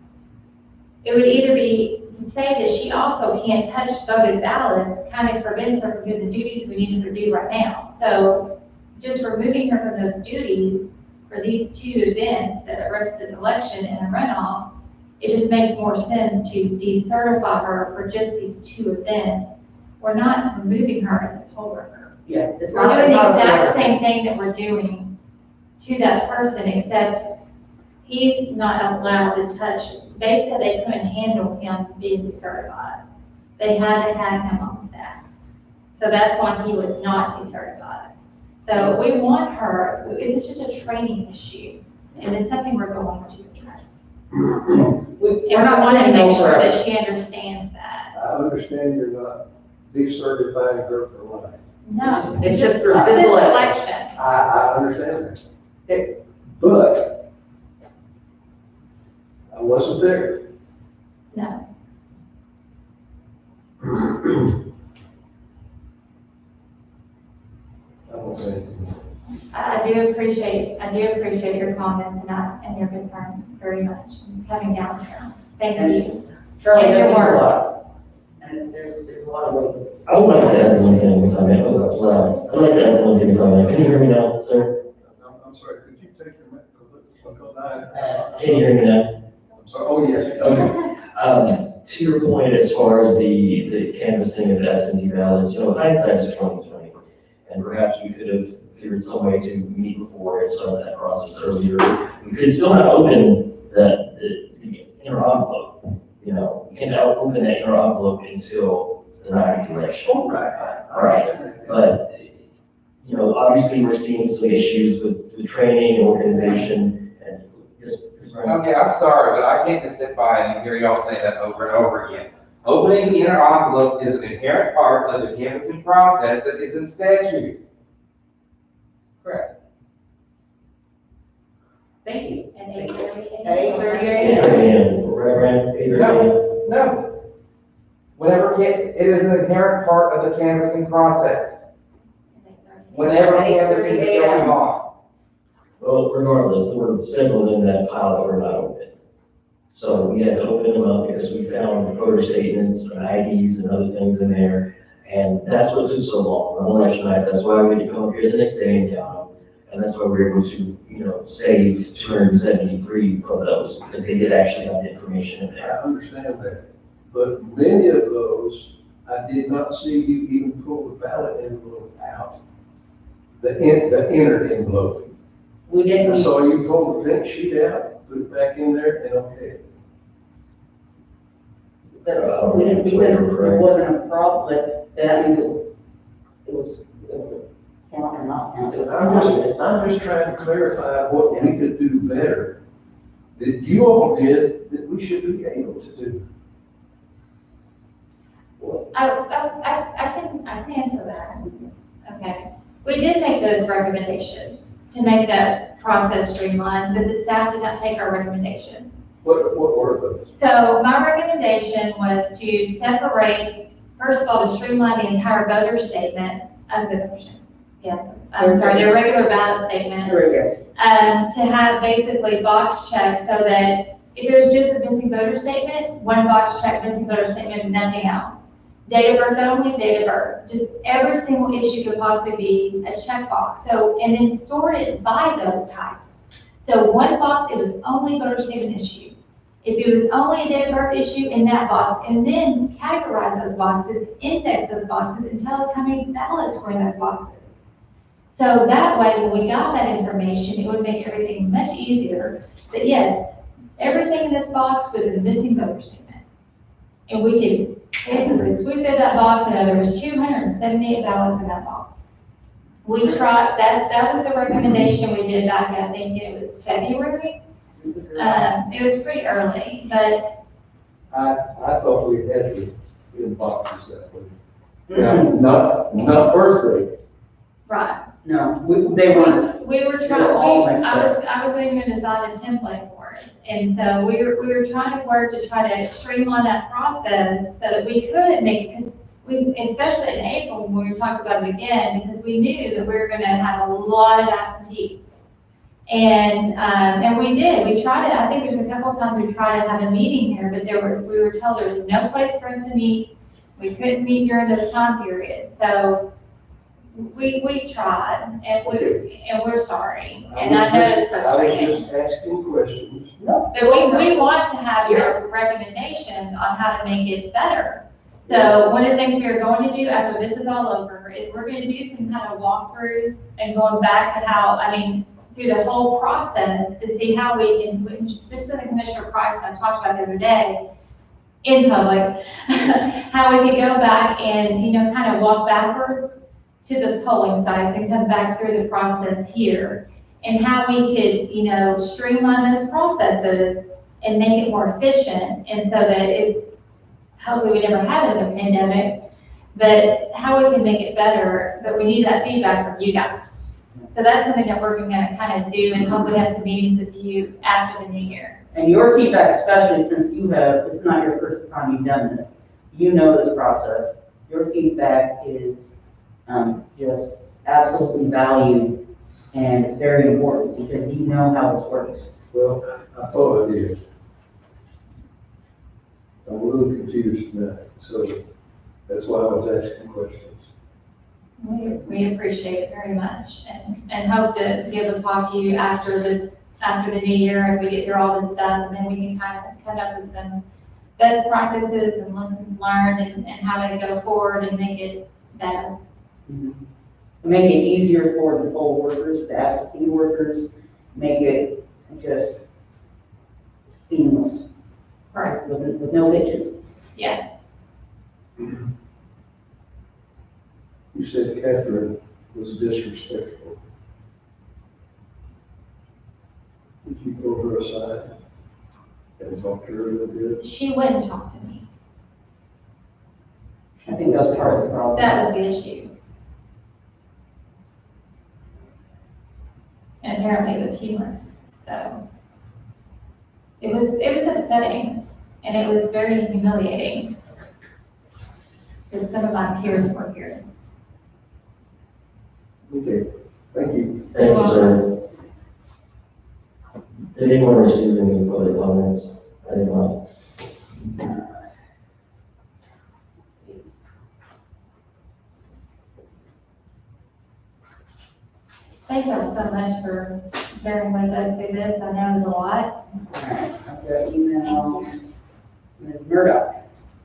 It would either be to say that she also can't touch voted ballots, kind of prevents her from doing the duties we need her to do right now. So just removing her from those duties for these 2 events, the rest of this election and the runoff, it just makes more sense to decertify her for just these 2 events. We're not removing her as a poll worker. Yeah. It's We're not, doing it's the not exact fair. same thing that we're doing to that person, except he's not allowed to touch. They said they couldn't handle him being decertified. They had to have him on staff. So that's why he was not decertified. So we want her, it's just a training issue, and it's something we're going to address. We're not wanting saying to no make sure forever. that she understands that. I understand you're not decertifying her for life. No, It's just for this this election. election. I understand that. But I wasn't there. No. I won't say anything. I do appreciate your comments and your concern very much, and coming down here. Thank you. Charlie, And that your means a work. lot. And there's a lot of weight. I would like to add one thing if I may. Oh, that's loud. I'd like to add one thing if I may. Can you hear me now, sir? I'm sorry, could you take the mic? Because Can you hear me now? I'm sorry, oh, yes. Okay. To your point, as far as the canvassing of the absentee ballots, hindsight is 20/20, and perhaps we could have figured some way to meet before and start that process earlier. We could still not open the inner envelope. We cannot open that inner envelope until the night of the election. Oh, right. Right. But obviously we're seeing some issues with training and organization and just. Okay, I'm sorry, but I can't just sit by and hear y'all say that over and over again. Opening the inner envelope is an inherent part of the canvassing process that is in statute. Correct. Thank you. And 8:30 At 8:30 a.m. a.m. Right, 8:30 a.m. No. it is an inherent part of the canvassing process. Whenever canvassing is going on. Well, regardless, we're several in that pile that were not open. So we had to open them up because we found voter statements and IDs and other things in there. And that's what took so long on election night. That's why we had to come up here the next day and count them. And that's why we were able to, save 273 of those, because they did actually have the information in I there. understand that, but many of those, I did not see you even pull the ballot envelope out. The inner envelope. We I didn't, saw you pull the pink sheet out, put it back in there, and okay. we didn't, because it wasn't a problem, that means it was count or not count. I'm just trying to clarify what we could do better, that you all did, that we should be able to do. I can answer that. Okay. We did make those recommendations to make that process streamlined, but the staff did not take our recommendation. What were those? So my recommendation was to separate, first of all, to streamline the entire voter statement of the, I'm sorry, their regular ballot statement. To have basically box checks so that if there's just a missing voter statement, one box check, missing voter statement, nothing else. Date of birth only, date of birth. Just every single issue could possibly be a checkbox. So, and then sorted by those types. So one box, it was only voter statement issue. If it was only a date of birth issue, in that box, and then categorize those boxes, index those boxes, and tell us how many ballots were in those boxes. So that way, when we got that information, it would make everything much easier. That yes, everything in this box was a missing voter statement. And we could basically sweep through that box, and there was 278 ballots in that box. We tried, that was the recommendation we did back, I think it was February. It was pretty early, but I thought we had to in boxes that way. Now, not birthday. right. No, they weren't. We were They trying, were all mixed I was even gonna design a template for it. And so we were trying to work to try to streamline that process so that we could make, because we, especially in April, when we talked about it again, because we knew that we were gonna have a lot of absentees. And we did, we tried to, I think there's a couple of times we tried to have a meeting here, but we were told there was no place for us to meet. We couldn't meet during this time period. So we tried, and we're sorry, and I know it's frustrating. I was just asking questions. But we want to have your recommendations on how to make it better. So one of the things we are going to do after this is all over is we're going to do some kind of walkthroughs and going back to through the whole process to see how we can, specifically Commissioner Price and I talked about the other day in public, how we could go back and, kind of walk backwards to the polling sites and come back through the process here, and how we could, streamline those processes and make it more efficient, and so that it's, hopefully we never have another pandemic, but how we can make it better, but we need that feedback from you guys. So that's something that we're gonna kind of do, and hopefully have some meetings with you after the new year. And your feedback, especially since it's not your first time you've done this, you know this process. Your feedback is just absolutely valued and very important because you know how this works. Well, I thought I did. I'm a little confused now, so that's why I was asking questions. We appreciate it very much, and hope to be able to talk to you after the new year, and we get through all this stuff, and then we can kind of come up with some best practices and lessons learned and how to go forward and make it better. Mm-hmm. Make it easier for the poll workers, the absentee workers, make it just seamless. Right. With no hitches. Yeah. You said Catherine was disrespectful. Did you go her aside and talk to her a little bit? She wouldn't talk to me. I think that's part of the problem. That was the issue. And apparently it was humorous, so. It was upsetting, and it was very humiliating. because some of my peers were here. Okay, thank you. Thank you, sir. Did anyone receive any public comments? I did not. Thank you all so much for bearing with us through this. I know it's a lot. Alright, I've got email, Ms. Murdoch.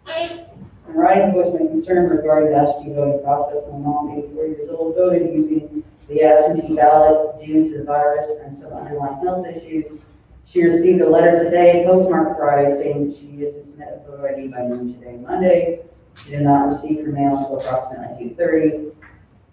I'm writing voice my concern regarding the absentee voting process. My mom, 84 years old, voted using the absentee ballot due to the virus and some underlying health issues. She received a letter today, postmarked Friday, saying that she needed to submit a photo ID by noon today, Monday. She did not receive her mail until approximately 2:30.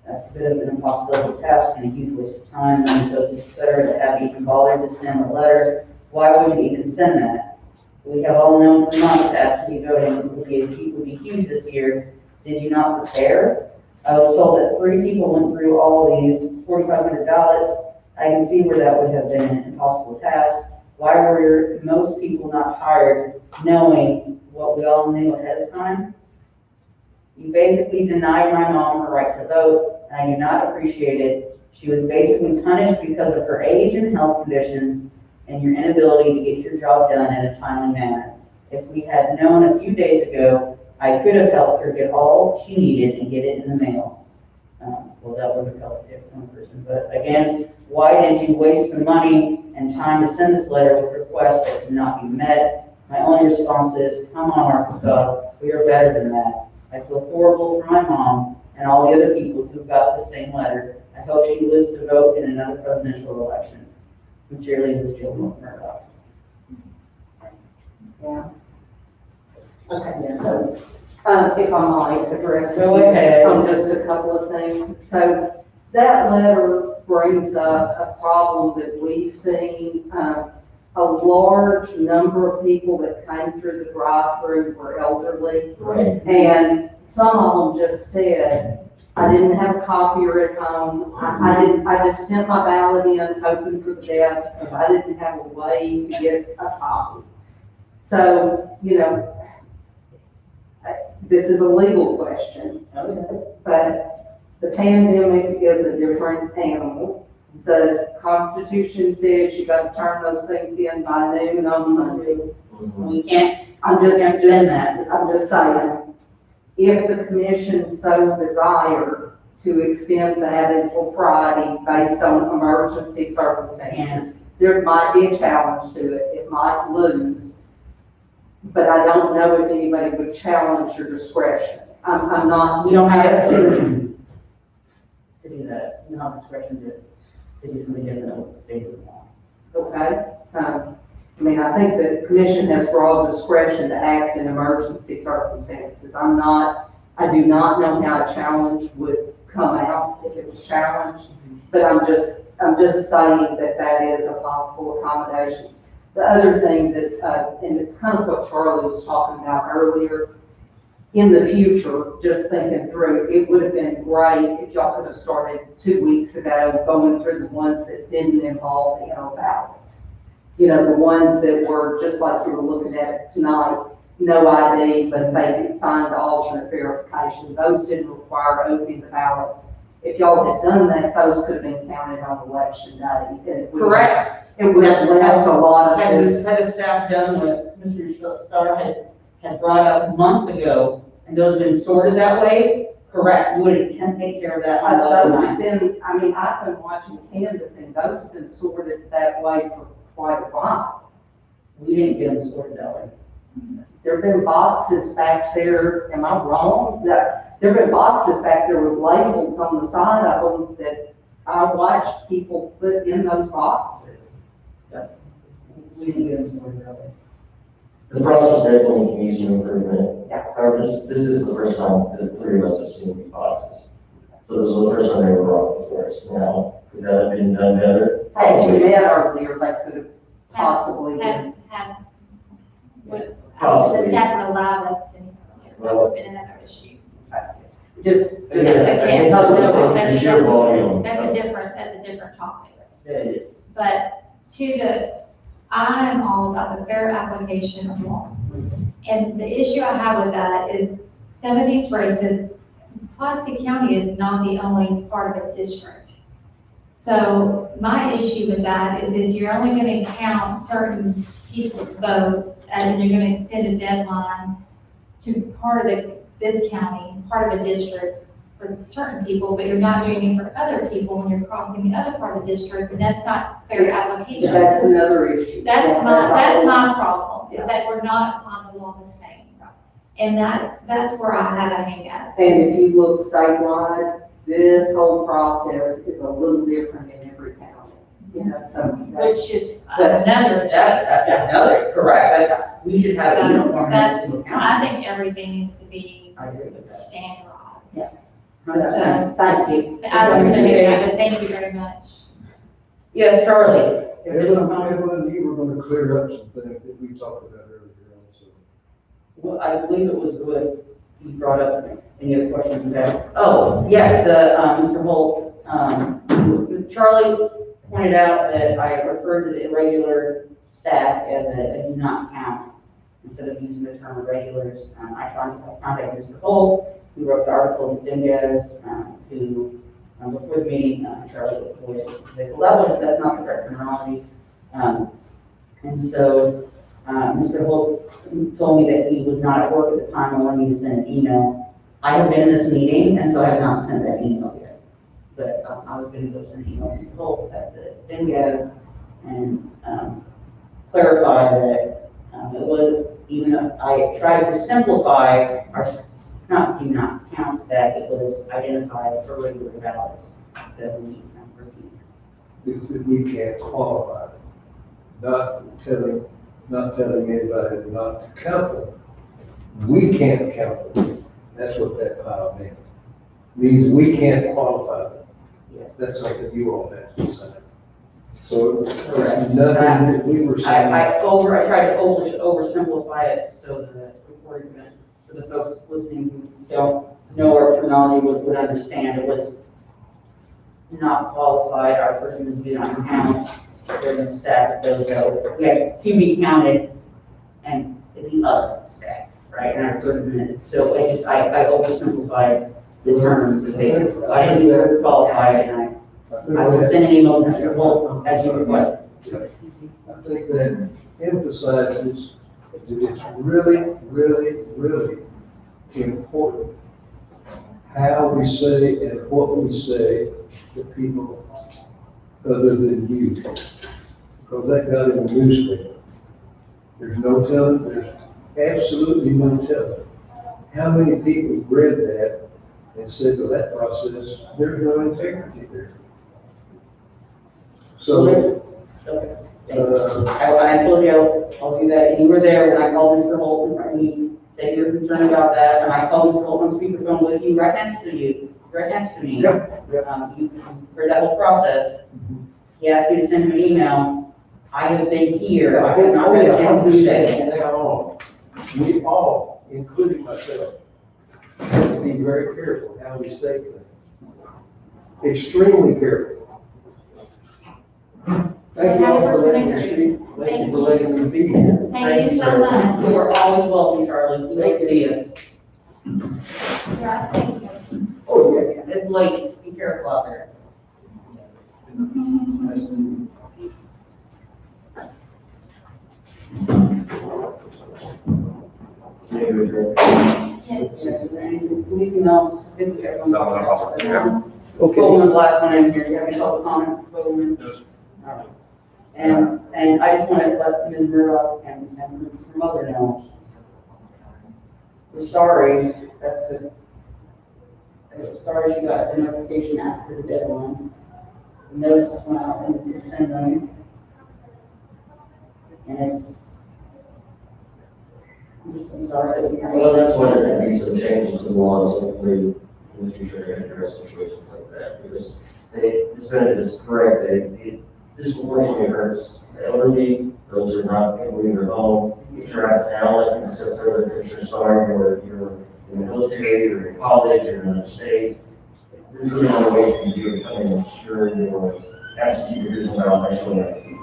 That's a bit of an impossibility task and a huge waste of time, money, postage, et cetera, to have even bothered to send a letter. Why would you even send that? We have all known for months that absentee voting would be huge this year. Did you not prepare? I was told that 3 people went through all of these 4,500 ballots. I can see where that would have been an impossible task. Why were most people not hired knowing what we all knew ahead of time? You basically denied my mom her right to vote, and I do not appreciate it. She was basically punished because of her age and health conditions and your inability to get your job done in a timely manner. If we had known a few days ago, I could have helped her get all she needed and get it in the mail. Well, that would have helped a different person, but again, why did you waste the money and time to send this letter with requests that could not be met? My only response is, come on, Arkansas, we are better than that. I feel horrible for my mom and all the other people who got the same letter. I hope she lives to vote in another presidential election. Sincerely, Ms. Jill Murdoch. Yeah. Okay, so, if I might address. Go ahead. On just a couple of things. So that letter brings up a problem that we've seen. A large number of people that came through the drive-through were elderly. Right. And some of them just said, I didn't have a copier at home. I just sent my ballot in, hoping for the best, because I didn't have a way to get a copy. So, you know, this is a legal question, but the pandemic is a different animal. The Constitution says you got to turn those things in by noon on Monday. We can't, I'm just send that. I'm just saying, if the commission so desire to extend that until Friday based on emergency circumstances, there might be a challenge to it. It might lose. But I don't know if anybody would challenge your discretion. I'm not. We don't have to do that. You don't have discretion to do something different than what's stated in the law. Okay. I mean, I think the commission has broad discretion to act in emergency circumstances. I do not know how a challenge would come out if it was challenged, but I'm just saying that is a possible accommodation. The other thing that, and it's kind of what Charlie was talking about earlier, in the future, just thinking through, it would have been great if y'all could have started 2 weeks ago going through the ones that didn't involve the mail ballots. You know, the ones that were just like you were looking at tonight, no ID, but they had signed alternate verification. Those didn't require opening the ballots. If y'all had done that, those could have been counted on election day. Correct. It would have left a lot of Had this. the staff done what Mr. Starr had brought up months ago, and those have been sorted that way, correct, you would can take care of that. Those have been, I mean, I've been watching canvassing, those have been sorted that way for quite a while. We didn't get them sorted that way. There have been boxes back there, am I wrong? There have been boxes back there with labels on the side of them that I watched people put in those boxes. We didn't get them sorted that way. The process definitely needs some improvement. Yeah. However, this is the first time that 3 of us have seen these boxes. So this is the first time they were brought before us. Now, could that have been done better? Had you met earlier, they could have possibly been. The staff would allow us to, that would have been another issue. Just Again, That's that's a sheer volume. That's a different topic. That is. But I am all about the fair application of law. And the issue I have with that is some of these races, Pulaski County is not the only part of a district. So my issue with that is if you're only going to count certain people's votes, and then you're going to extend a deadline to part of this county, part of a district for certain people, but you're not doing it for other people when you're crossing the other part of the district, and that's not fair application. That's another issue. That's my problem, is that we're not applying the law the same. And that's where I have a hang up. And if you look statewide, this whole process is a little different in every county, you know, so. Which is another. That's another, correct, but we should have a uniform in every single I county. think everything needs to be I agree with that. standardized. Yeah. Thank you. I appreciate that, but thank you very much. Yes, Charlie. Evelyn, you were gonna clear up some things that we talked about earlier also. Well, I believe it was good, you brought up any other questions about. Oh, yes, Mr. Holt, Charlie pointed out that I referred to the irregular staff as a do not count instead of using the term irregulars. I contacted Mr. Holt, who wrote the article in Dingoes, who, before the meeting, Charlie voiced, well, that's not the correct terminology. And so, Mr. Holt told me that he was not at work at the time and wanted me to send an email. I have been in this meeting, and so I have not sent that email yet. But I was going to go send an email to Mr. Holt at the Dingoes and clarify that it was, even though I tried to simplify our, not do not count staff, it was identified for regular ballots that we repeat. This is, we can't qualify, not telling anybody not to count them. We can't count them. That's what that pile means. Means we can't qualify them. Yes. That's something you all have to decide. So there's nothing that we were saying. I tried to oversimplify it so so the folks listening who don't know our terminology would understand it was not qualified, our person was do not count, there's a staff that goes out. We have to be counted and the other staff, right, and our person minutes. So I oversimplified the terms, I didn't use the word qualified, and I will send an email to Mr. Holt as you request. I think that emphasizes that it's really, really, really important how we say and what we say to people other than you. Because that got in the newspaper. There's no telling, there's absolutely no telling how many people read that and said, well, that process, there's no integrity there. So, Okay. I told you, I'll do that, and you were there when I called Mr. Holt, and he said you were concerned about that, and I called Mr. Holt on speakerphone with you, right next to me. yeah. You heard that whole process. He asked me to send him an email. I have been here, I have not had a chance to say it. Now on, we all, including myself, have to be very careful how we state things. Extremely careful. Thank you all for letting me speak. Thank you for letting me be here. Thank you so much. You are always welcome, Charlie. We love to see you. Yeah, thank you. Oh, yeah. It's late, be careful out there. Yes, is there anything else? Okay. Coleman's the last one in here. Do you have any public comment, Coleman? Yes. All right. And I just want to let Ms. Murdoch and her mother know. We're sorry, sorry she got the notification after the deadline. The notices went out and it's sent them. And I'm sorry that we have. Well, that's why there can be some changes to the laws, so hopefully in the future they can address situations like that, because this benefit is correct, it disproportionately hurts the elderly, those who are not able to leave their home. If you're out of town, like you said earlier, if you're starting, or if you're in the military, or in college, or in another state, there's really no way for you to come in and ensure your absentee provisional ballot by showing ID.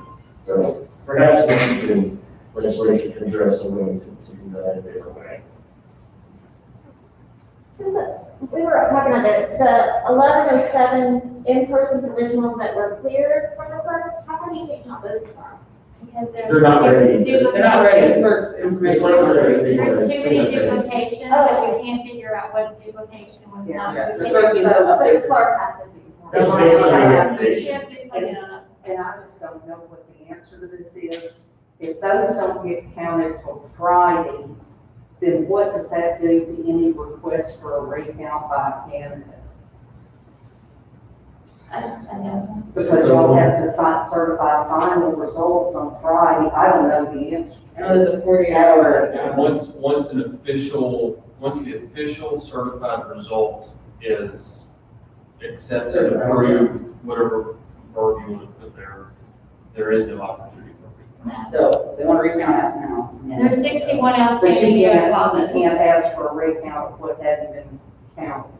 So perhaps we can, legislation can address some way to do that in a different way. We were talking about the 1107 in-person provisionals that were cleared from the clerk, how come you can't count those tomorrow? Because They're not ready. They're not ready for information. There's too many duplications, that we can't figure out what's duplication, what's not. Yeah. We The can't- clerk So the clerk has to do. That's basically And the I- decision. And I just don't know what the answer to this is. If those don't get counted till Friday, then what does that do to any request for a recount by a candidate? I don't know. Because y'all have to certify final results on Friday. I don't know the answer. I know there's a 40-hour. Once the official certified result is accepted, approved, whatever verb you want to put there is no opportunity for recount. So they want to recount us now. There's 61 But you outstanding can't, ballots. you can't ask for a recount of what hadn't been counted.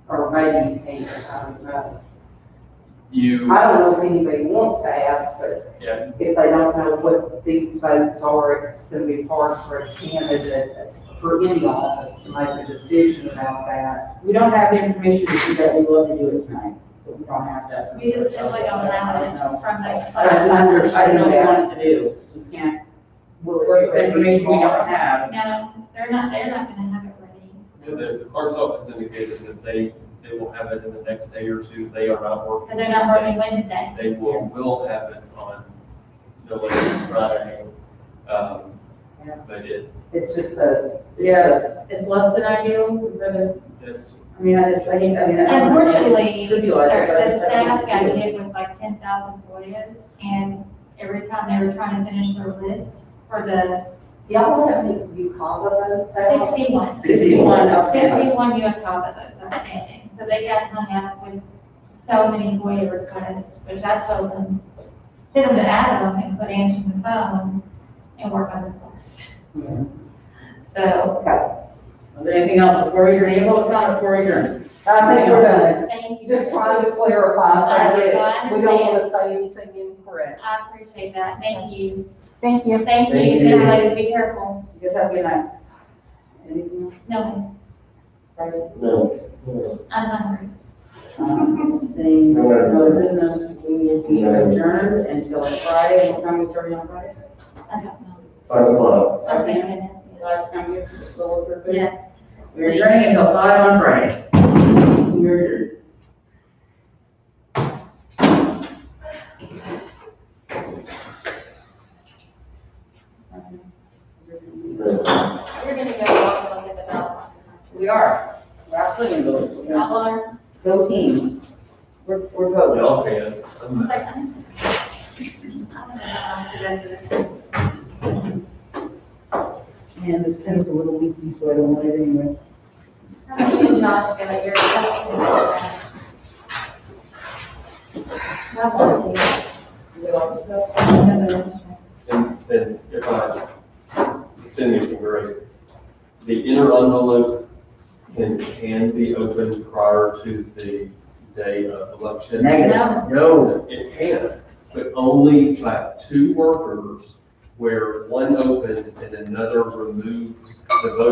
Or maybe you can't, I don't know. I don't know if anybody wants to ask, but Yeah, if they don't know what these votes are, it's gonna be hard for a candidate for any office to make a decision about that. We don't have the information to do that, we love to do it tonight, but we don't have that. We just simply don't have it from the. I don't know what he wants to do, we can't, Will it work be with information we don't tomorrow? have. No, they're not gonna have it ready. the clerk's office indicated that they will have it in the next day or two. They are not working. And they're not working Wednesday. They will have it on no later than Friday. But It's just a, Yeah, it's less than ideal, instead of, it's, I mean, I think, I don't know. Unfortunately, Could be like that, but I the just staff don't got do it. hit with like 10,000 FOIAs, and every time they were trying to finish their list for the do y'all have any UConn votes out? 61. 61 outstanding. 61 UConn votes outstanding. So they got hung up with so many FOIA requests, which I told them, send them to Adam and quit answering the phone and work on this list. Yeah. So, Is there anything else before you adjourn? Any public comment before you adjourn? I think we're done. thank you. Just trying to clarify, so we don't want to say anything incorrect. I appreciate that. Thank you. Thank you. Thank Thank you. you. Everybody be careful. You guys have a good night. Anything else? No, No. I'm hungry. Seeing no other business, we will be adjourned until Friday. What time are we starting on Friday? I don't know. 5 o'clock. Oh, thank goodness. Last time you, so we're good. Yes. We're adjourning until 5 on Friday. We're adjourned. We're gonna go walk and look at the ballot. We are. We're absolutely going to vote. Y'all are, Go team. We're voting. y'all can. it's like, I don't know how to go to the- And this pen's a little leaky, so I don't want it anyway. How about you and Josh go at your? How about you? You got all this stuff? And if I extend you some grace, the inner envelope can be opened prior to the day of election. Negative. No, it can, but only by 2 workers, where one opens and another removes the voter